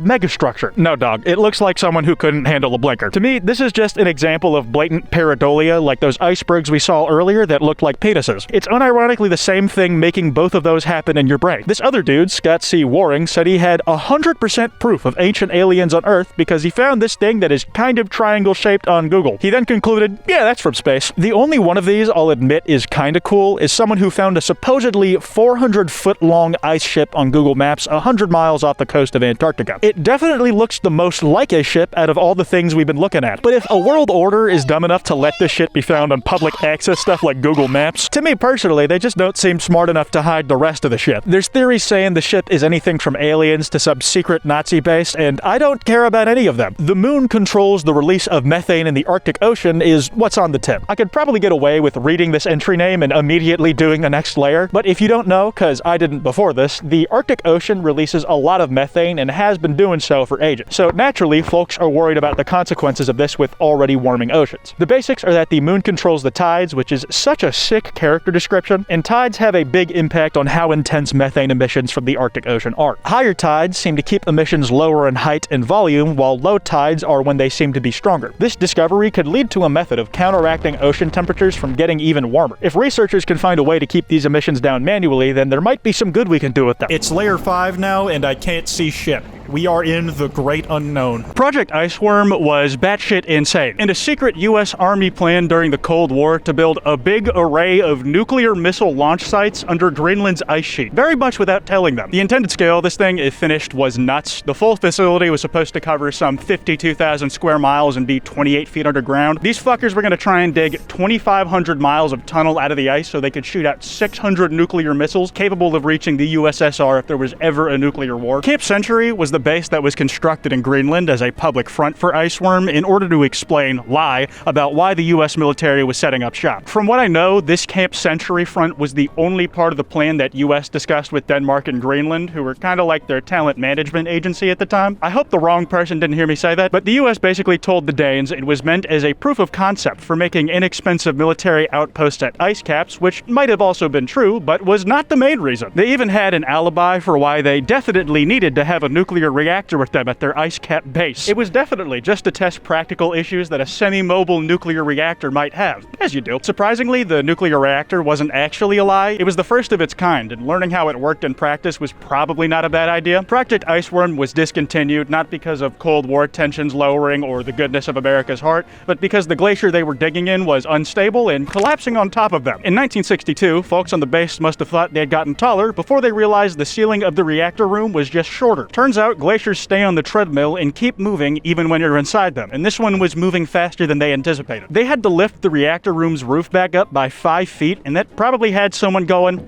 megastructure. No, dog, it looks like someone who couldn't handle a blinker. To me, this is just an example of blatant pareidolia, like those icebergs we saw earlier that looked like penises. It's unironically the same thing making both of those happen in your brain. This other dude, Scott C. Waring, said he had 100% proof of ancient aliens on Earth because he found this thing that is kind of triangle-shaped on Google. He then concluded, yeah, that's from space. The only one of these I'll admit is kinda cool is someone who found a supposedly 400-foot-long ice ship on Google Maps 100 miles off the coast of Antarctica. It definitely looks the most like a ship out of all the things we've been looking at. But if a world order is dumb enough to let this shit be found on public access stuff like Google Maps, to me personally, they just don't seem smart enough to hide the rest of the ship. There's theories saying the ship is anything from aliens to some secret Nazi base, and I don't care about any of them. The moon controls the release of methane in the Arctic Ocean is what's on the tip. I could probably get away with reading this entry name and immediately doing the next layer, but if you don't know, cause I didn't before this, the Arctic Ocean releases a lot of methane and has been doing so for ages. So naturally, folks are worried about the consequences of this with already warming oceans. The basics are that the moon controls the tides, which is such a sick character description, and tides have a big impact on how intense methane emissions from the Arctic Ocean are. Higher tides seem to keep emissions lower in height and volume, while low tides are when they seem to be stronger. This discovery could lead to a method of counteracting ocean temperatures from getting even warmer. If researchers can find a way to keep these emissions down manually, then there might be some good we can do with them. It's layer 5 now, and I can't see shit. We are in the great unknown. Project Iceworm was batshit insane, and a secret US Army plan during the Cold War to build a big array of nuclear missile launch sites under Greenland's ice sheet, very much without telling them. The intended scale of this thing, if finished, was nuts. The full facility was supposed to cover some 52,000 square miles and be 28 feet underground. These fuckers were gonna try and dig 2,500 miles of tunnel out of the ice so they could shoot out 600 nuclear missiles capable of reaching the USSR if there was ever a nuclear war. Camp Century was the base that was constructed in Greenland as a public front for Iceworm in order to lie about why the US military was setting up shop. From what I know, this Camp Century front was the only part of the plan that US discussed with Denmark and Greenland, who were kind of like their talent management agency at the time. I hope the wrong person didn't hear me say that, but the US basically told the Danes it was meant as a proof of concept for making inexpensive military outposts at ice caps, which might have also been true, but was not the main reason. They even had an alibi for why they definitely needed to have a nuclear reactor with them at their ice cap base. It was definitely just to test practical issues that a semi-mobile nuclear reactor might have, as you do. Surprisingly, the nuclear reactor wasn't actually a lie. It was the first of its kind, and learning how it worked in practice was probably not a bad idea. Project Iceworm was discontinued not because of Cold War tensions lowering or the goodness of America's heart, but because the glacier they were digging in was unstable and collapsing on top of them. In 1962, folks on the base must have thought they'd gotten taller before they realized the ceiling of the reactor room was just shorter. Turns out glaciers stay on the treadmill and keep moving even when you're inside them, and this one was moving faster than they anticipated. They had to lift the reactor room's roof back up by 5 feet, and that probably had someone going,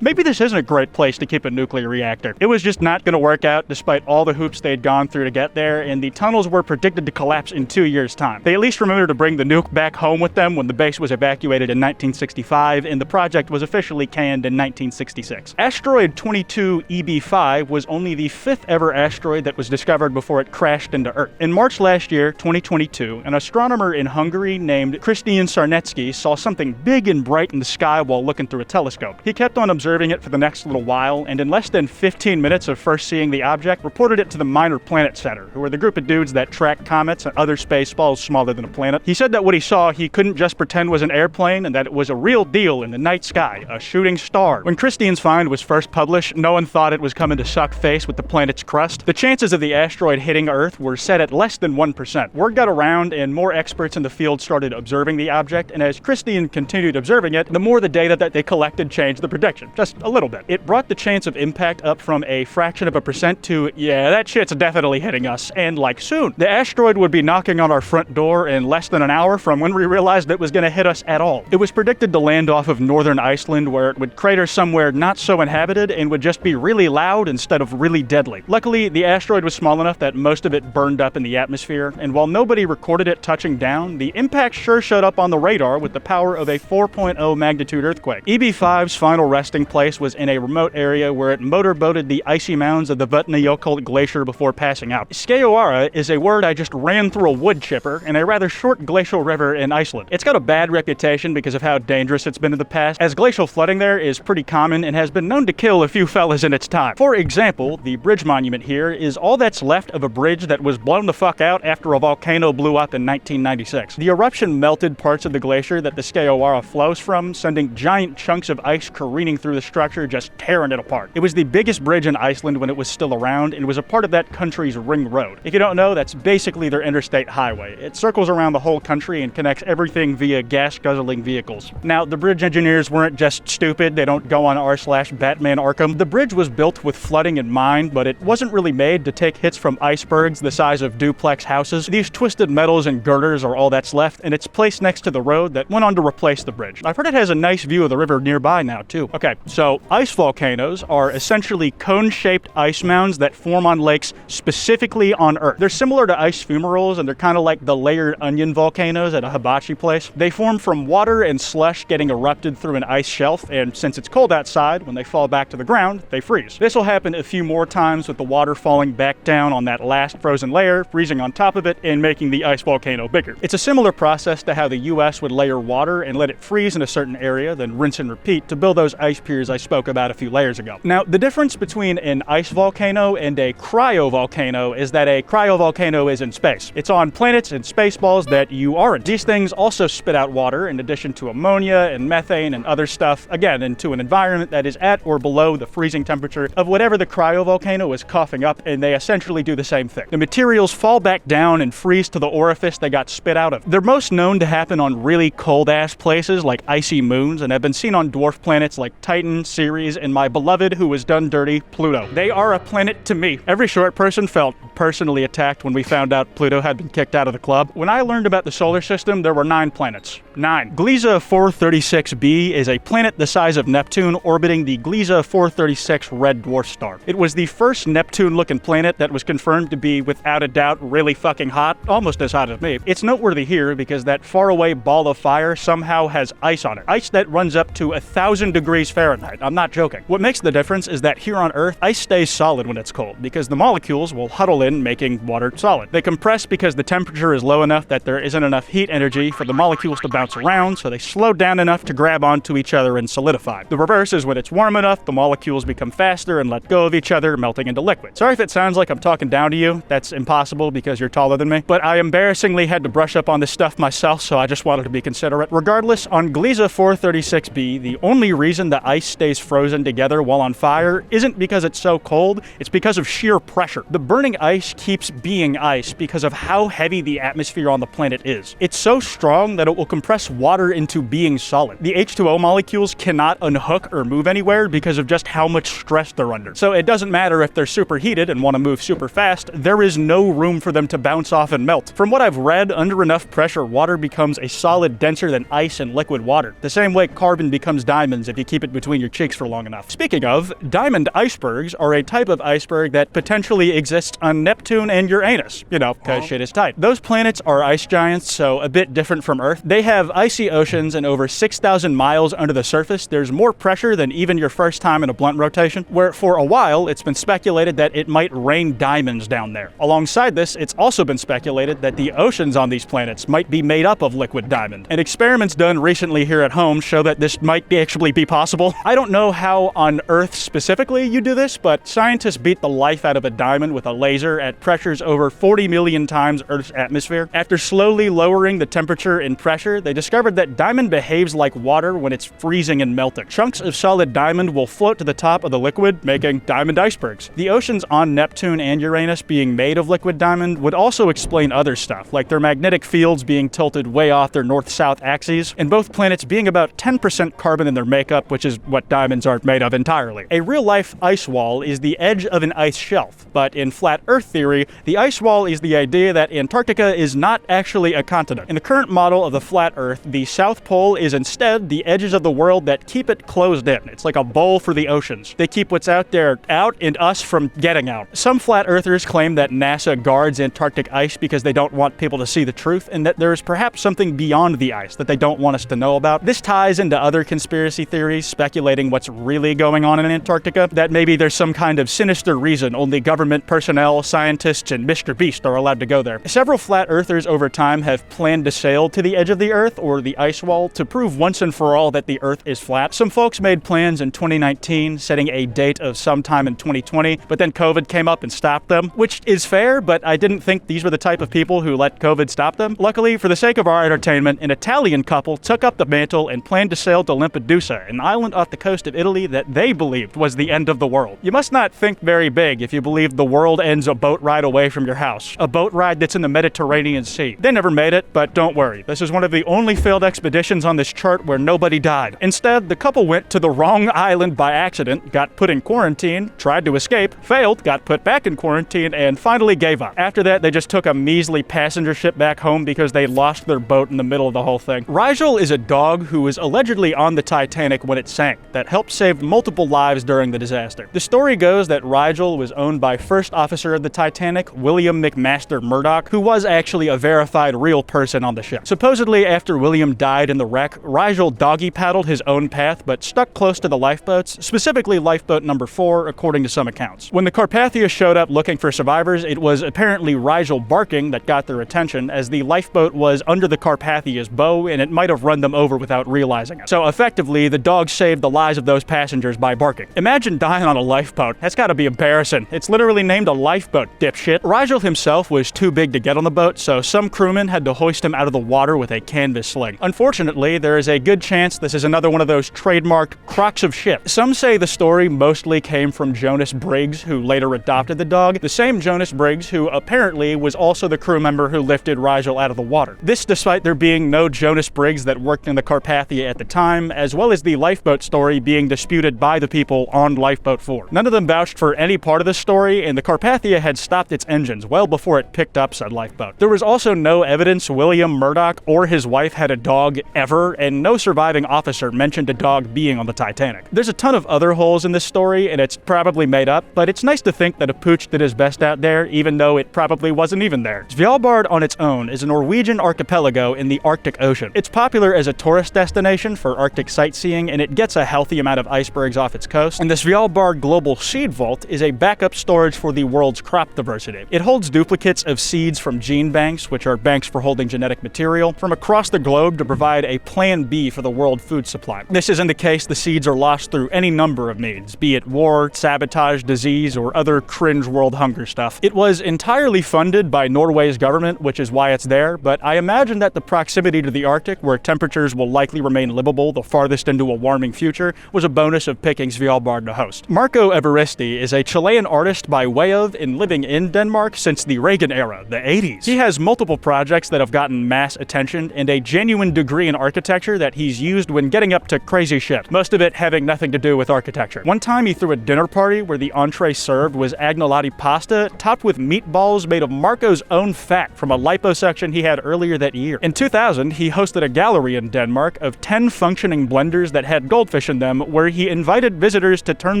maybe this isn't a great place to keep a nuclear reactor. It was just not going to work out despite all the hoops they'd gone through to get there, and the tunnels were predicted to collapse in 2 years' time. They at least remembered to bring the nuke back home with them when the base was evacuated in 1965, and the project was officially canned in 1966. Asteroid 22 EB5 was only the 5th ever asteroid that was discovered before it crashed into Earth. In March last year, 2022, an astronomer in Hungary named Krisztián Sárneczky saw something big and bright in the sky while looking through a telescope. He kept on observing it for the next little while, and in less than 15 minutes of first seeing the object, reported it to the Minor Planet Center, who are the group of dudes that track comets and other space balls smaller than a planet. He said that what he saw he couldn't just pretend was an airplane, and that it was a real deal in the night sky, a shooting star. When Krisztián's find was first published, no one thought it was coming to suck face with the planet's crust. The chances of the asteroid hitting Earth were set at less than 1%. Word got around, and more experts in the field started observing the object, and as Krisztián continued observing it, the more the data that they collected changed the prediction, just a little bit. It brought the chance of impact up from a fraction of a percent to, yeah, that shit's definitely hitting us, and like soon. The asteroid would be knocking on our front door in less than an hour from when we realized it was going to hit us at all. It was predicted to land off of northern Iceland, where it would crater somewhere not so inhabited and would just be really loud instead of really deadly. Luckily, the asteroid was small enough that most of it burned up in the atmosphere, and while nobody recorded it touching down, the impact sure showed up on the radar with the power of a 4.0 magnitude earthquake. EB5's final resting place was in a remote area where it motorboated the icy mounds of the vatnajökull glacier before passing out. 𝙄𝙘𝙚𝙚𝙚 is a word I just ran through a wood chipper in a rather short glacial river in Iceland. It's got a bad reputation because of how dangerous it's been in the past, as glacial flooding there is pretty common and has been known to kill a few fellas in its time. For example, the bridge monument here is all that's left of a bridge that was blown the fuck out after a volcano blew up in 1996. The eruption melted parts of the glacier that the 𝙄𝙘𝙚𝙚 flows from, sending giant chunks of ice careening through the structure, just tearing it apart. It was the biggest bridge in Iceland when it was still around, and was a part of that country's ring road. If you don't know, that's basically their interstate highway. It circles around the whole country and connects everything via gas-guzzling vehicles. Now, the bridge engineers weren't just stupid. They don't go on r/Batman Arkham. The bridge was built with flooding in mind, but it wasn't really made to take hits from icebergs the size of duplex houses. These twisted metals and girders are all that's left, and it's placed next to the road that went on to replace the bridge. I've heard it has a nice view of the river nearby now, too. Okay, so ice volcanoes are essentially cone-shaped ice mounds that form on lakes specifically on Earth. They're similar to ice fumaroles, and they're kind of like the layered onion volcanoes at a hibachi place. They form from water and slush getting erupted through an ice shelf, and since it's cold outside, when they fall back to the ground, they freeze. This will happen a few more times with the water falling back down on that last frozen layer, freezing on top of it, and making the ice volcano bigger. It's a similar process to how the US would layer water and let it freeze in a certain area, then rinse and repeat to build those ice piers I spoke about a few layers ago. Now, the difference between an ice volcano and a cryovolcano is that a cryovolcano is in space. It's on planets and space balls that you aren't. These things also spit out water in addition to ammonia and methane and other stuff, again, into an environment that is at or below the freezing temperature of whatever the cryovolcano is coughing up, and they essentially do the same thing. The materials fall back down and freeze to the orifice they got spit out of. They're most known to happen on really cold-ass places like icy moons, and have been seen on dwarf planets like Titan, Ceres, and my beloved who was done dirty, Pluto. They are a planet to me. Every short person felt personally attacked when we found out Pluto had been kicked out of the club. When I learned about the solar system, there were 9 planets. 9. Gliese 436b is a planet the size of Neptune orbiting the Gliese 436 red dwarf star. It was the first Neptune-looking planet that was confirmed to be, without a doubt, really fucking hot, almost as hot as me. It's noteworthy here because that faraway ball of fire somehow has ice on it. Ice that runs up to 1,000 degrees Fahrenheit. I'm not joking. What makes the difference is that here on Earth, ice stays solid when it's cold because the molecules will huddle in, making water solid. They compress because the temperature is low enough that there isn't enough heat energy for the molecules to bounce around, so they slow down enough to grab onto each other and solidify. The reverse is when it's warm enough, the molecules become faster and let go of each other, melting into liquid. Sorry if it sounds like I'm talking down to you. That's impossible because you're taller than me. But I embarrassingly had to brush up on this stuff myself, so I just wanted to be considerate. Regardless, on Gliese 436b, the only reason the ice stays frozen together while on fire isn't because it's so cold, it's because of sheer pressure. The burning ice keeps being ice because of how heavy the atmosphere on the planet is. It's so strong that it will compress water into being solid. The H2O molecules cannot unhook or move anywhere because of just how much stress they're under. So it doesn't matter if they're superheated heated and want to move super fast, there is no room for them to bounce off and melt. From what I've read, under enough pressure, water becomes a solid denser than ice and liquid water, the same way carbon becomes diamonds if you keep it between your cheeks for long enough. Speaking of, diamond icebergs are a type of iceberg that potentially exists on Neptune and Uranus, you know, because shit is tight. Those planets are ice giants, so a bit different from Earth. They have icy oceans, and over 6,000 miles under the surface, there's more pressure than even your first time in a blunt rotation, where for a while it's been speculated that it might rain diamonds down there. Alongside this, it's also been speculated that the oceans on these planets might be made up of liquid diamond. And experiments done recently here at home show that this might actually be possible. I don't know how on Earth specifically you do this, but scientists beat the life out of a diamond with a laser at pressures over 40 million times Earth's atmosphere. After slowly lowering the temperature and pressure, they discovered that diamond behaves like water when it's freezing and melting. Chunks of solid diamond will float to the top of the liquid, making diamond icebergs. The oceans on Neptune and Uranus being made of liquid diamond would also explain other stuff, like their magnetic fields being tilted way off their north-south axes, and both planets being about 10% carbon in their makeup, which is what diamonds aren't made of entirely. A real-life ice wall is the edge of an ice shelf, but in flat Earth theory, the ice wall is the idea that Antarctica is not actually a continent. In the current model of the flat Earth, the South Pole is instead the edges of the world that keep it closed in. It's like a bowl for the oceans. They keep what's out there out and us from getting out. Some flat earthers claim that NASA guards Antarctic ice because they don't want people to see the truth, and that there is perhaps something beyond the ice that they don't want us to know about. This ties into other conspiracy theories speculating what's really going on in Antarctica, that maybe there's some kind of sinister reason only government personnel, scientists, and Mr. Beast are allowed to go there. Several flat earthers over time have planned to sail to the edge of the Earth, or the ice wall, to prove once and for all that the Earth is flat. Some folks made plans in 2019, setting a date of sometime in 2020, but then COVID came up and stopped them, which is fair, but I didn't think these were the type of people who let COVID stop them. Luckily, for the sake of our entertainment, an Italian couple took up the mantle and planned to sail to Lampedusa, an island off the coast of Italy that they believed was the end of the world. You must not think very big if you believe the world ends a boat ride away from your house, a boat ride that's in the Mediterranean Sea. They never made it, but don't worry, this is one of the only failed expeditions on this chart where nobody died. Instead, the couple went to the wrong island by accident, got put in quarantine, tried to escape, failed, got put back in quarantine, and finally gave up. After that, they just took a measly passenger ship back home because they lost their boat in the middle of the whole thing. Rigel is a dog who was allegedly on the Titanic when it sank, that helped save multiple lives during the disaster. The story goes that Rigel was owned by first officer of the Titanic, William McMaster Murdoch, who was actually a verified real person on the ship. Supposedly, after William died in the wreck, Rigel doggy paddled his own path, but stuck close to the lifeboats, specifically lifeboat number 4, according to some accounts. When the Carpathia showed up looking for survivors, it was apparently Rigel barking that got their attention, as the lifeboat was under the Carpathia's bow, and it might have run them over without realizing it. So effectively, the dog saved the lives of those passengers by barking. Imagine dying on a lifeboat. That's gotta be embarrassing. It's literally named a lifeboat, dipshit. Rigel himself was too big to get on the boat, so some crewmen had to hoist him out of the water with a canvas sling. Unfortunately, there is a good chance this is another one of those trademarked crocs of shit. Some say the story mostly came from Jonas Briggs, who later adopted the dog, the same Jonas Briggs who apparently was also the crew member who lifted Rigel out of the water. This despite there being no Jonas Briggs that worked in the Carpathia at the time, as well as the lifeboat story being disputed by the people on Lifeboat 4. None of them vouched for any part of the story, and the Carpathia had stopped its engines well before it picked up said lifeboat. There was also no evidence William Murdoch or his wife had a dog ever, and no surviving officer mentioned a dog being on the Titanic. There's a ton of other holes in this story, and it's probably made up, but it's nice to think that a pooch did his best out there, even though it probably wasn't even there. Svalbard on its own is a Norwegian archipelago in the Arctic Ocean. It's popular as a tourist destination for Arctic sightseeing, and it gets a healthy amount of icebergs off its coast. And the Svalbard Global Seed Vault is a backup storage for the world's crop diversity. It holds duplicates of seeds from gene banks, which are banks for holding genetic material, from across the globe to provide a plan B for the world food supply. This isn't the case the seeds are lost through any number of means, be it war, sabotage, disease, or other cringe world hunger stuff. It was entirely funded by Norway's government, which is why it's there, but I imagine that the proximity to the Arctic, where temperatures will likely remain livable the farthest into a warming future, was a bonus of picking Svalbard to host. Marco Evaristi is a Chilean artist by way of and living in Denmark since the Reagan era, the 80s. He has multiple projects that have gotten mass attention and a genuine degree in architecture that he's used when getting up to crazy shit, most of it having nothing to do with architecture. One time he threw a dinner party where the entree served served was agnolotti pasta topped with meatballs made of Marco's own fat from a liposuction he had earlier that year. In 2000, he hosted a gallery in Denmark of 10 functioning blenders that had goldfish in them, where he invited visitors to turn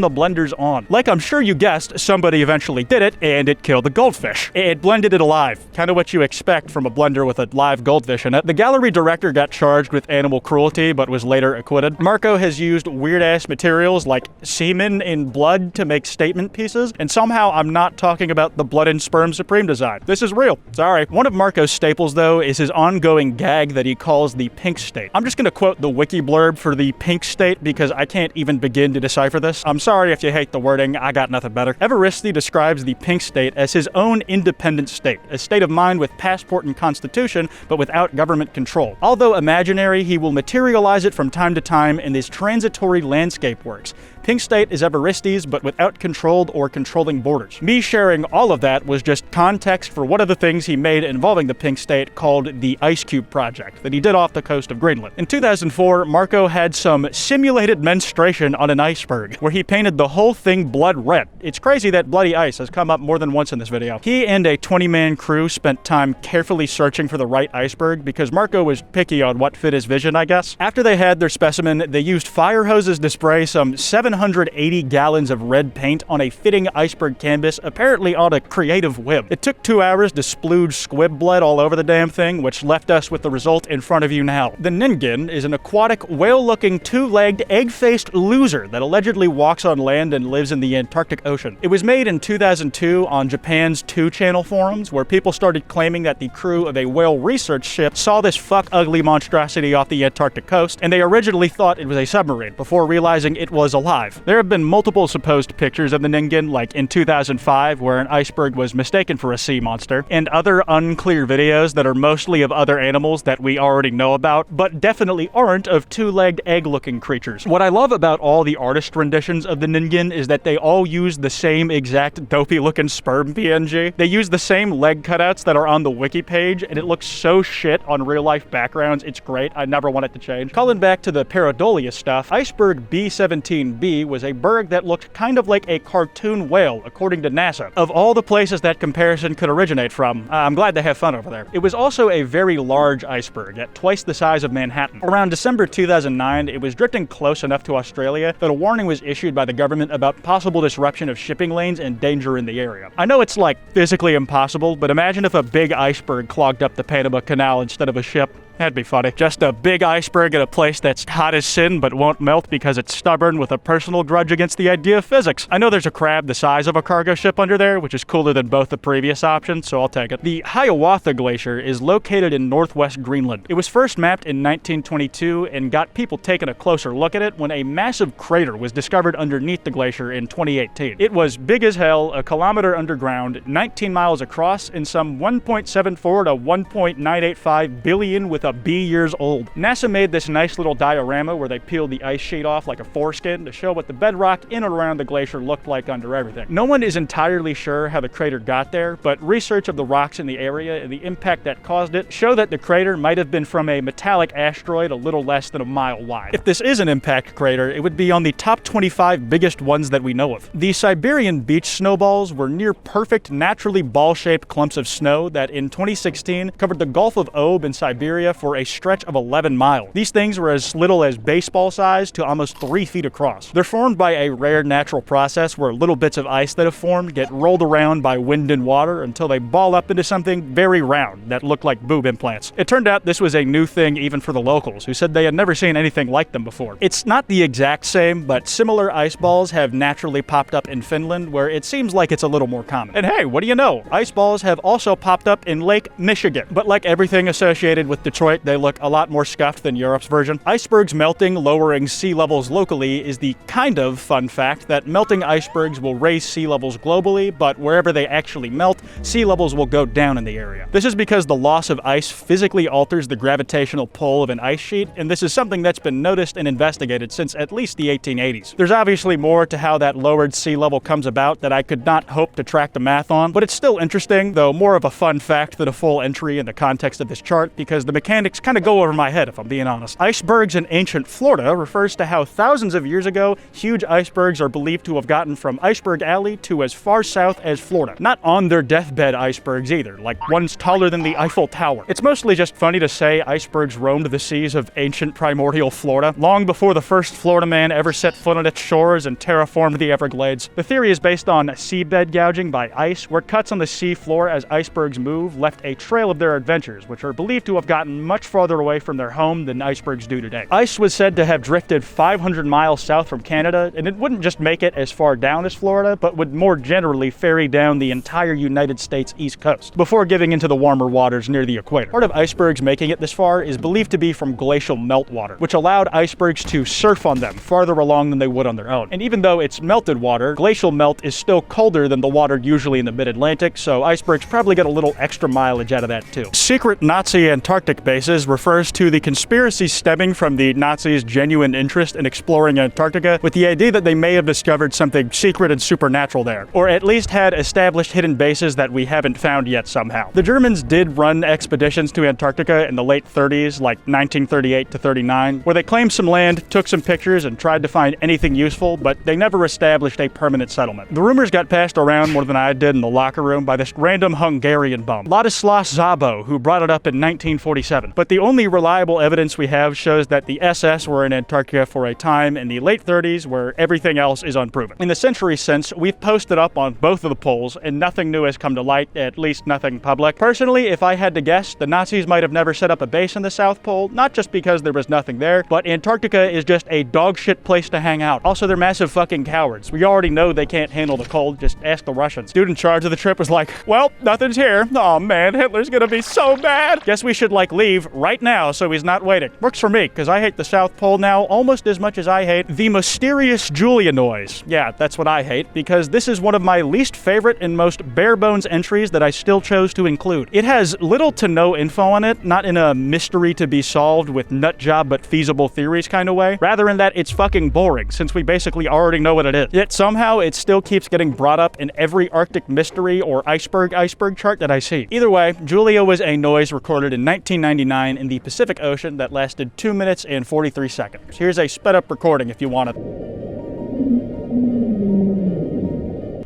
the blenders on. Like I'm sure you guessed, somebody eventually did it, and it killed the goldfish. It blended it alive. Kind of what you expect from a blender with a live goldfish in it. The gallery director got charged with animal cruelty, but was later acquitted. Marco has used weird-ass materials like semen in blood to make statement pieces, and somehow I'm not talking about the blood and sperm Supreme design. This is real. Sorry. One of Marco's staples, though, is his ongoing gag that he calls the pink state. I'm just gonna quote the wiki blurb for the pink state because I can't even begin to decipher this. I'm sorry if you hate the wording, I got nothing better. Evaristi describes the pink state as his own independent state, a state of mind with passport and constitution, but without government control. Although imaginary, he will materialize it from time to time in his transitory landscape works. Pink state is Evaristi's, but without controlled or controlling borders. Me sharing all of that was just context for one of the things he made involving the pink state called the Ice Cube Project that he did off the coast of Greenland. In 2004, Marco had some simulated menstruation on an iceberg, where he painted the whole thing blood red. It's crazy that bloody ice has come up more than once in this video. He and a 20-man crew spent time carefully searching for the right iceberg because Marco was picky on what fit his vision, I guess. After they had their specimen, they used fire hoses to spray some 780 gallons of red paint on a fitting iceberg canvas, apparently on a creative whim. It took 2 hours to splooge squib blood all over the damn thing, which left us with the result in front of you now. The ningen is an aquatic, whale-looking, two-legged, egg-faced loser that allegedly walks on land and lives in the Antarctic Ocean. It was made in 2002 on Japan's 2-channel forums, where people started claiming that the crew of a whale research ship saw this fuck-ugly monstrosity off the Antarctic coast, and they originally thought it was a submarine, before realizing it was alive. There have been multiple supposed pictures of the ningen, like in 2005, where an iceberg was mistaken for a sea monster, and other unclear videos that are mostly of other animals that we already know about, but definitely aren't of two-legged egg-looking creatures. What I love about all the artist renditions of the ningen is that they all use the same exact dopey-looking sperm PNG. They use the same leg cutouts that are on the wiki page, and it looks so shit on real-life backgrounds. It's great. I never want it to change. Calling back to the pareidolia stuff, Iceberg B-17B was a berg that looked kind of like a cartoon whale, according to NASA. Of all the places that comparison could originate from, I'm glad they have fun over there. It was also a very large iceberg, at twice the size of Manhattan. Around December 2009, it was drifting close enough to Australia that a warning was issued by the government about possible disruption of shipping lanes and danger in the area. I know it's like physically impossible, but imagine if a big iceberg clogged up the Panama Canal instead of a ship. That'd be funny. Just a big iceberg at a place that's hot as sin but won't melt because it's stubborn with a personal grudge against the idea of physics. I know there's a crab the size of a cargo ship under there, which is cooler than both the previous options, so I'll take it. The Hiawatha Glacier is located in northwest Greenland. It was first mapped in 1922 and got people taking a closer look at it when a massive crater was discovered underneath the glacier in 2018. It was big as hell, a kilometer underground, 19 miles across, and some 1.74 to 1.985 billion with a B years old. NASA made this nice little diorama where they peeled the ice sheet off like a foreskin to show what the bedrock in and around the glacier looked like under everything. No one is entirely sure how the crater got there, but research of the rocks in the area and the impact that caused it show that the crater might have been from a metallic asteroid a little less than a mile wide. If this is an impact crater, it would be on the top 25 biggest ones that we know of. The Siberian beach snowballs were near perfect, naturally ball-shaped clumps of snow that in 2016 covered the Gulf of Ob in Siberia for a stretch of 11 miles. These things were as little as baseball size to almost 3 feet across. They're formed by a rare natural process where little bits of ice that have formed get rolled around by wind and water until they ball up into something very round that looked like boob implants. It turned out this was a new thing even for the locals, who said they had never seen anything like them before. It's not the exact same, but similar ice balls have naturally popped up in Finland, where it seems like it's a little more common. And hey, what do you know? Ice balls have also popped up in Lake Michigan. But like everything associated with Detroit, they look a lot more scuffed than Europe's version. Icebergs melting, lowering sea levels locally is the kind of fun fact that melting icebergs will raise sea levels globally, but wherever they actually melt, sea levels will go down in the area. This is because the loss of ice physically alters the gravitational pull of an ice sheet, and this is something that's been noticed and investigated since at least the 1880s. There's obviously more to how that lowered sea level comes about that I could not hope to track the math on, but it's still interesting, though more of a fun fact than a full entry in the context of this chart, because the mechanics mechanics kind of go over my head, if I'm being honest. Icebergs in ancient Florida refers to how thousands of years ago, huge icebergs are believed to have gotten from Iceberg Alley to as far south as Florida. Not on their deathbed icebergs either, like ones taller than the Eiffel Tower. It's mostly just funny to say icebergs roamed the seas of ancient primordial Florida, long before the first Florida man ever set foot on its shores and terraformed the Everglades. The theory is based on seabed gouging by ice, where cuts on the sea floor as icebergs move left a trail of their adventures, which are believed to have gotten much farther away from their home than icebergs do today. Ice was said to have drifted 500 miles south from Canada, and it wouldn't just make it as far down as Florida, but would more generally ferry down the entire United States east coast, before giving into the warmer waters near the equator. Part of icebergs making it this far is believed to be from glacial meltwater, which allowed icebergs to surf on them farther along than they would on their own. And even though it's melted water, glacial melt is still colder than the water usually in the mid-Atlantic, so icebergs probably get a little extra mileage out of that too. Secret Nazi Antarctic bases refers to the conspiracy stemming from the Nazis' genuine interest in exploring Antarctica, with the idea that they may have discovered something secret and supernatural there, or at least had established hidden bases that we haven't found yet somehow. The Germans did run expeditions to Antarctica in the late 30s, like 1938 to 39, where they claimed some land, took some pictures, and tried to find anything useful, but they never established a permanent settlement. The rumors got passed around more than I did in the locker room by this random Hungarian bum, Ladislas Szabo, who brought it up in 1947. But the only reliable evidence we have shows that the SS were in Antarctica for a time in the late 30s where everything else is unproven. In the century since, we've posted up on both of the polls, and nothing new has come to light, at least nothing public. Personally, if I had to guess, the Nazis might have never set up a base in the South Pole, not just because there was nothing there, but Antarctica is just a dogshit place to hang out. Also, they're massive fucking cowards. We already know they can't handle the cold, just ask the Russians. Dude in charge of the trip was like, well, nothing's here. Oh man, Hitler's gonna be so mad. Guess we should leave right now so he's not waiting. Works for me, because I hate the South Pole now almost as much as I hate the mysterious Julia noise. Yeah, that's what I hate, because this is one of my least favorite and most bare-bones entries that I still chose to include. It has little to no info on it, not in a mystery to be solved with nutjob but feasible theories kind of way, rather in that it's fucking boring, since we basically already know what it is. Yet somehow it still keeps getting brought up in every Arctic mystery or iceberg chart that I see. Either way, Julia was a noise recorded in 1999 in the Pacific Ocean that lasted 2 minutes and 43 seconds. Here's a sped-up recording if you want it.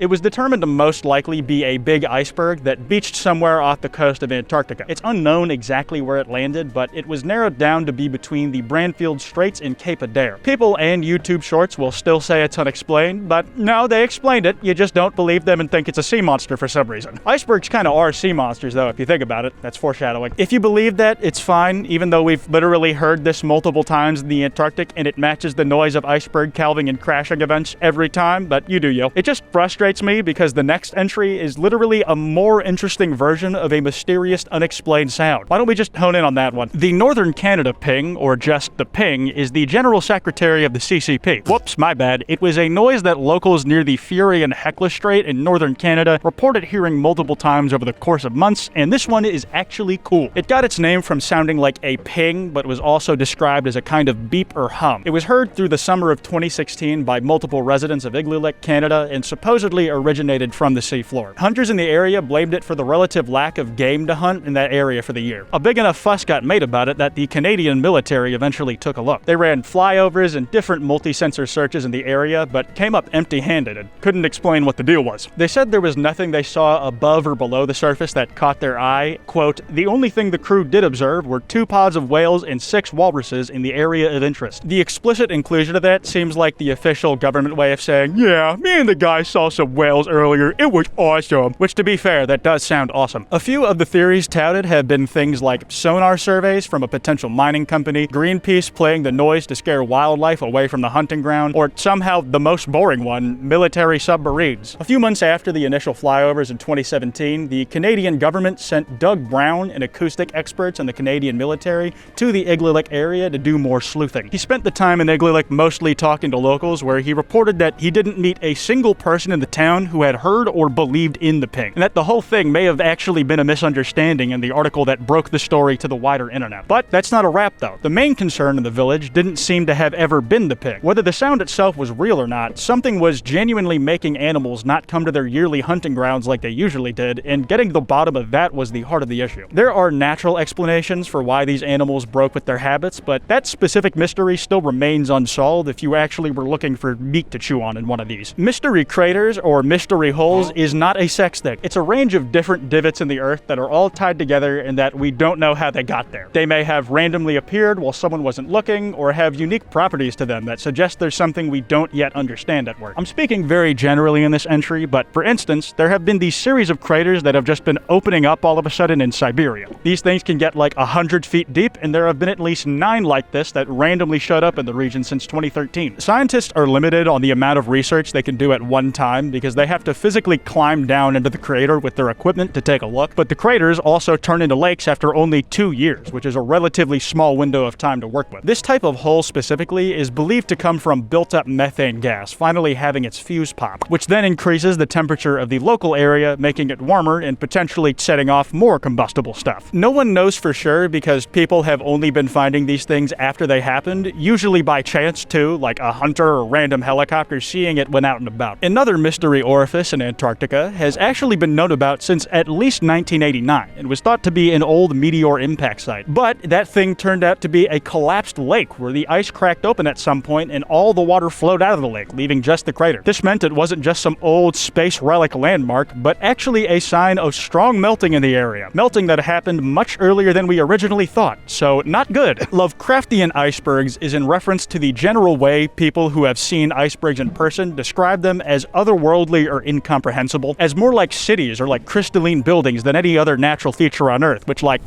It was determined to most likely be a big iceberg that beached somewhere off the coast of Antarctica. It's unknown exactly where it landed, but it was narrowed down to be between the Bransfield Straits and Cape Adare. People and YouTube shorts will still say it's unexplained, but no, they explained it. You just don't believe them and think it's a sea monster for some reason. Icebergs kind of are sea monsters, though, if you think about it. That's foreshadowing. If you believe that, it's fine, even though we've literally heard this multiple times in the Antarctic, and it matches the noise of iceberg calving and crashing events every time, but you do you. It just frustrates me because the next entry is literally a more interesting version of a mysterious, unexplained sound. Why don't we just hone in on that one? The Northern Canada ping, or just the ping, is the General Secretary of the CCP. Whoops, my bad. It was a noise that locals near the Fury and Hecla Strait in northern Canada reported hearing multiple times over the course of months, and this one is actually cool. It got its name from sounding like a ping, but was also described as a kind of beep or hum. It was heard through the summer of 2016 by multiple residents of Igloolik, Canada, and supposedly originated from the seafloor. Hunters in the area blamed it for the relative lack of game to hunt in that area for the year. A big enough fuss got made about it that the Canadian military eventually took a look. They ran flyovers and different multi-sensor searches in the area, but came up empty-handed and couldn't explain what the deal was. They said there was nothing they saw above or below the surface that caught their eye. Quote, the only thing the crew did observe were 2 pods of whales and 6 walruses in the area of interest. The explicit inclusion of that seems like the official government way of saying, yeah, me and the guy saw some whales earlier, it was awesome. Which, to be fair, that does sound awesome. A few of the theories touted have been things like sonar surveys from a potential mining company, Greenpeace playing the noise to scare wildlife away from the hunting ground, or somehow the most boring one, military submarines. A few months after the initial flyovers in 2017, the Canadian government sent Doug Brown and acoustic experts in the Canadian military to the Igloolik area to do more sleuthing. He spent the time in Igloolik mostly talking to locals, where he reported that he didn't meet a single person in the town who had heard or believed in the ping, and that the whole thing may have actually been a misunderstanding in the article that broke the story to the wider internet. But that's not a wrap though. The main concern in the village didn't seem to have ever been the ping. Whether the sound itself was real or not, something was genuinely making animals not come to their yearly hunting grounds like they usually did, and getting to the bottom of that was the heart of the issue. There are natural explanations for why these animals broke with their habits, but that specific mystery still remains unsolved if you actually were looking for meat to chew on in one of these. Mystery craters, or mystery holes, is not a sex thing. It's a range of different divots in the earth that are all tied together and that we don't know how they got there. They may have randomly appeared while someone wasn't looking, or have unique properties to them that suggest there's something we don't yet understand at work. I'm speaking very generally in this entry, but for instance, there have been these series of craters that have just been opening up all of a sudden in Siberia. These things can get like 100 feet deep, and there have been at least 9 like this that randomly showed up in the region since 2013. Scientists are limited on the amount of research they can do at one time because they have to physically climb down into the crater with their equipment to take a look, but the craters also turn into lakes after only 2 years, which is a relatively small window of time to work with. This type of hole specifically is believed to come from built-up methane gas finally having its fuse pop, which then increases the temperature of the local area, making it warmer and potentially setting off more combustible stuff. No one knows for sure because people have only been finding these things after they happened, usually by chance too, like a hunter or random helicopter seeing it when out and about. Another mystery orifice in Antarctica has actually been known about since at least 1989 and was thought to be an old meteor impact site. But that thing turned out to be a collapsed lake where the ice cracked open at some point and all the water flowed out of the lake, leaving just the crater. This meant it wasn't just some old space relic landmark, but actually a sign of strong melting in the area. Melting that happened much earlier than we originally thought, so not good. Lovecraftian icebergs is in reference to the general way people who have seen icebergs in person describe them as otherworldly or incomprehensible, as more like cities or like crystalline buildings than any other natural feature on Earth, which like...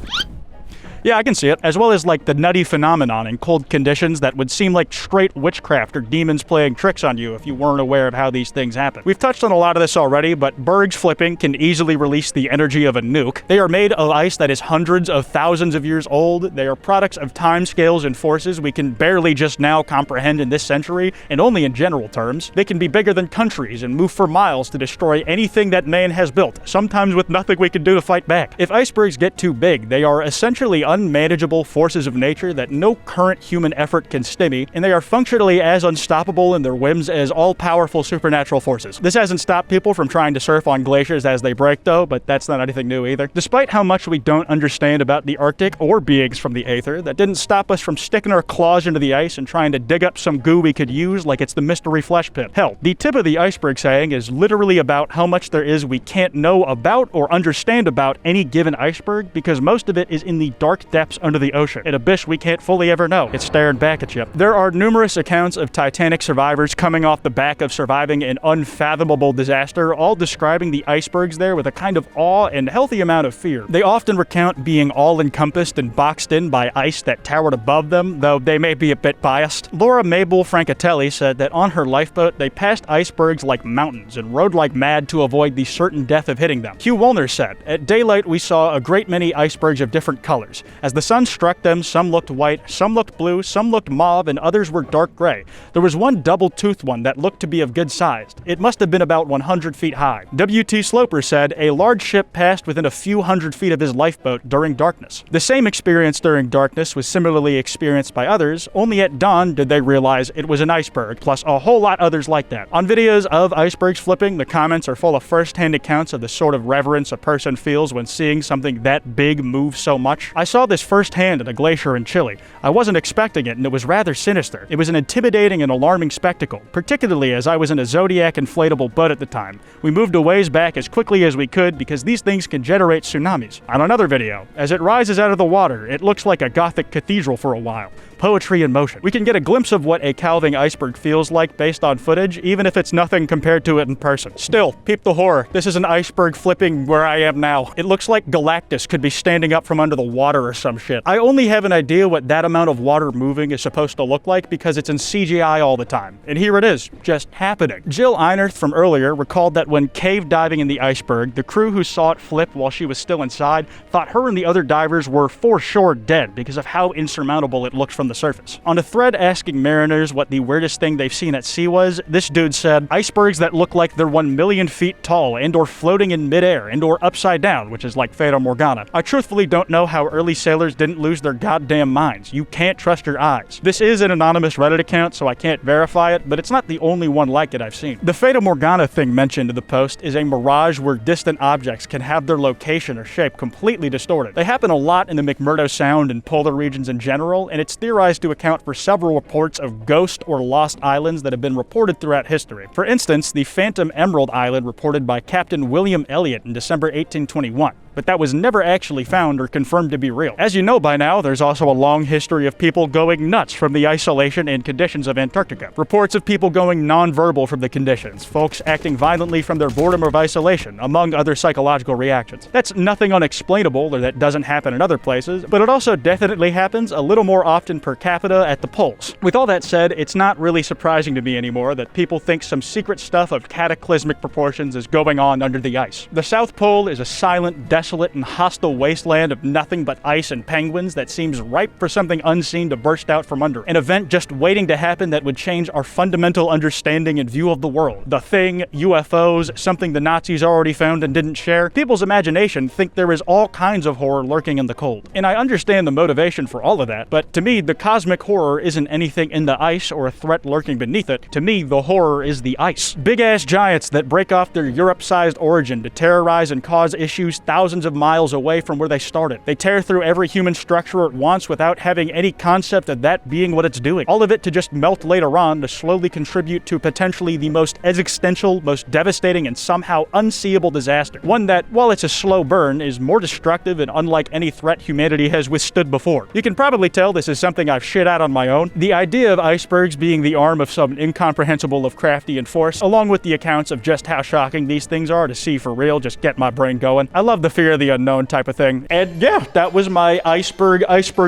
Yeah, I can see it, as well as like the nutty phenomenon in cold conditions that would seem like straight witchcraft or demons playing tricks on you if you weren't aware of how these things happen. We've touched on a lot of this already, but bergs flipping can easily release the energy of a nuke. They are made of ice that is hundreds of thousands of years old. They are products of time scales and forces we can barely just now comprehend in this century, and only in general terms. They can be bigger than countries and move for miles to destroy anything that man has built, sometimes with nothing we can do to fight back. If icebergs get too big, they are essentially unmanageable forces of nature that no current human effort can stymie, and they are functionally as unstoppable in their whims as all-powerful supernatural forces. This hasn't stopped people from trying to surf on glaciers as they break though, but that's not anything new either. Despite how much we don't understand about the Arctic or beings from the aether, that didn't stop us from sticking our claws into the ice and trying to dig up some goo we could use like it's the mystery flesh pit. Hell, the tip of the iceberg saying is literally about how much there is we can't know about or understand about any given iceberg, because most of it is in the dark depths under the ocean, an abyss we can't fully ever know. It's staring back at you. There are numerous accounts of Titanic survivors coming off the back of surviving an unfathomable disaster, all describing the icebergs there with a kind of awe and healthy amount of fear. They often recount being all-encompassed and boxed in by ice that towered above them, though they may be a bit biased. Laura Mabel Francatelli said that on her lifeboat, they passed icebergs like mountains and rode like mad to avoid the certain death of hitting them. Hugh Woolner said, "At daylight, we saw a great many icebergs of different colors. As the sun struck them, some looked white, some looked blue, some looked mauve, and others were dark gray. There was one double-toothed one that looked to be of good size. It must have been about 100 feet high." W.T. Sloper said, "A large ship passed within a few hundred feet of his lifeboat during darkness. The same experience during darkness was similarly experienced by others, only at dawn did they realize it was an iceberg, plus a whole lot others like that." On videos of icebergs flipping, the comments are full of first-hand accounts of the sort of reverence a person feels when seeing something that big move so much. "I saw this firsthand at a glacier in Chile. I wasn't expecting it, and it was rather sinister. It was an intimidating and alarming spectacle, particularly as I was in a Zodiac inflatable boat at the time. We moved a ways back as quickly as we could because these things can generate tsunamis." On another video, "As it rises out of the water, it looks like a Gothic cathedral for a while. Poetry in motion." We can get a glimpse of what a calving iceberg feels like based on footage, even if it's nothing compared to it in person. Still, peep the horror. This is an iceberg flipping where I am now. It looks like Galactus could be standing up from under the water or some shit. I only have an idea what that amount of water moving is supposed to look like because it's in CGI all the time. And here it is, just happening. Jill Einerth from earlier recalled that when cave diving in the iceberg, the crew who saw it flip while she was still inside thought her and the other divers were for sure dead because of how insurmountable it looked from the the surface. On a thread asking mariners what the weirdest thing they've seen at sea was, this dude said, "Icebergs that look like they're 1 million feet tall and or floating in midair and or upside down," which is like Fata Morgana. I truthfully don't know how early sailors didn't lose their goddamn minds. You can't trust your eyes. This is an anonymous Reddit account, so I can't verify it, but it's not the only one like it I've seen. The Fata Morgana thing mentioned in the post is a mirage where distant objects can have their location or shape completely distorted. They happen a lot in the McMurdo Sound and polar regions in general, and it's theorized to account for several reports of ghost or lost islands that have been reported throughout history. For instance, the Phantom Emerald Island reported by Captain William Elliot in December 1821. But that was never actually found or confirmed to be real. As you know by now, there's also a long history of people going nuts from the isolation and conditions of Antarctica. Reports of people going nonverbal from the conditions, folks acting violently from their boredom of isolation, among other psychological reactions. That's nothing unexplainable or that doesn't happen in other places, but it also definitely happens a little more often per capita at the poles. With all that said, it's not really surprising to me anymore that people think some secret stuff of cataclysmic proportions is going on under the ice. The South Pole is a silent, desolate and hostile wasteland of nothing but ice and penguins that seems ripe for something unseen to burst out from under. An event just waiting to happen that would change our fundamental understanding and view of the world. The Thing, UFOs, something the Nazis already found and didn't share. People's imagination think there is all kinds of horror lurking in the cold. And I understand the motivation for all of that, but to me, the cosmic horror isn't anything in the ice or a threat lurking beneath it. To me, the horror is the ice. Big-ass giants that break off their Europe-sized origin to terrorize and cause issues thousands of miles away from where they started. They tear through every human structure at once without having any concept of that being what it's doing. All of it to just melt later on to slowly contribute to potentially the most existential, most devastating, and somehow unseeable disaster. One that, while it's a slow burn, is more destructive and unlike any threat humanity has withstood before. You can probably tell this is something I've shit out on my own. The idea of icebergs being the arm of some incomprehensible Lovecraftian force, along with the accounts of just how shocking these things are to see for real, just get my brain going. I love the fear of the unknown type of thing. And yeah, that was my iceberg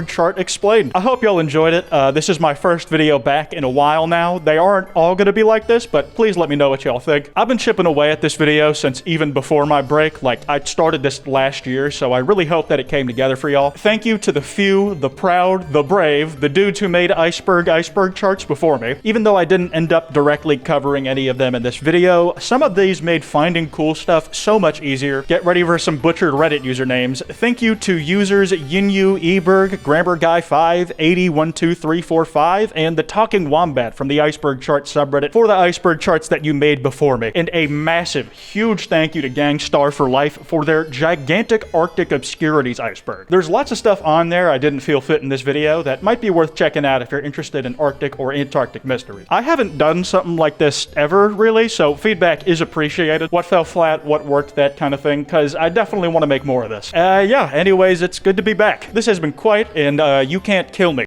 chart explained. I hope y'all enjoyed it. This is my first video back in a while now. They aren't all gonna be like this, but please let me know what y'all think. I've been chipping away at this video since even before my break. Like, I started this last year, so I really hope that it came together for y'all. Thank you to the few, the proud, the brave, the dudes who made iceberg charts before me. Even though I didn't end up directly covering any of them in this video, some of these made finding cool stuff so much easier. Get ready for some butchered Reddit usernames. Thank you to users Yinyu Eberg, Grammar Guy 5, 80-12345, and the Talking Wombat from the Iceberg Chart subreddit for the iceberg charts that you made before me. And a massive, huge thank you to Gangstar for Life for their gigantic Arctic Obscurities iceberg. There's lots of stuff on there I didn't feel fit in this video that might be worth checking out if you're interested in Arctic or Antarctic mysteries. I haven't done something like this ever, really, so feedback is appreciated. What fell flat, what worked, that kind of thing, because I definitely want to make more of this. Yeah, anyways, it's good to be back. This has been Kwite, and you can't kill me.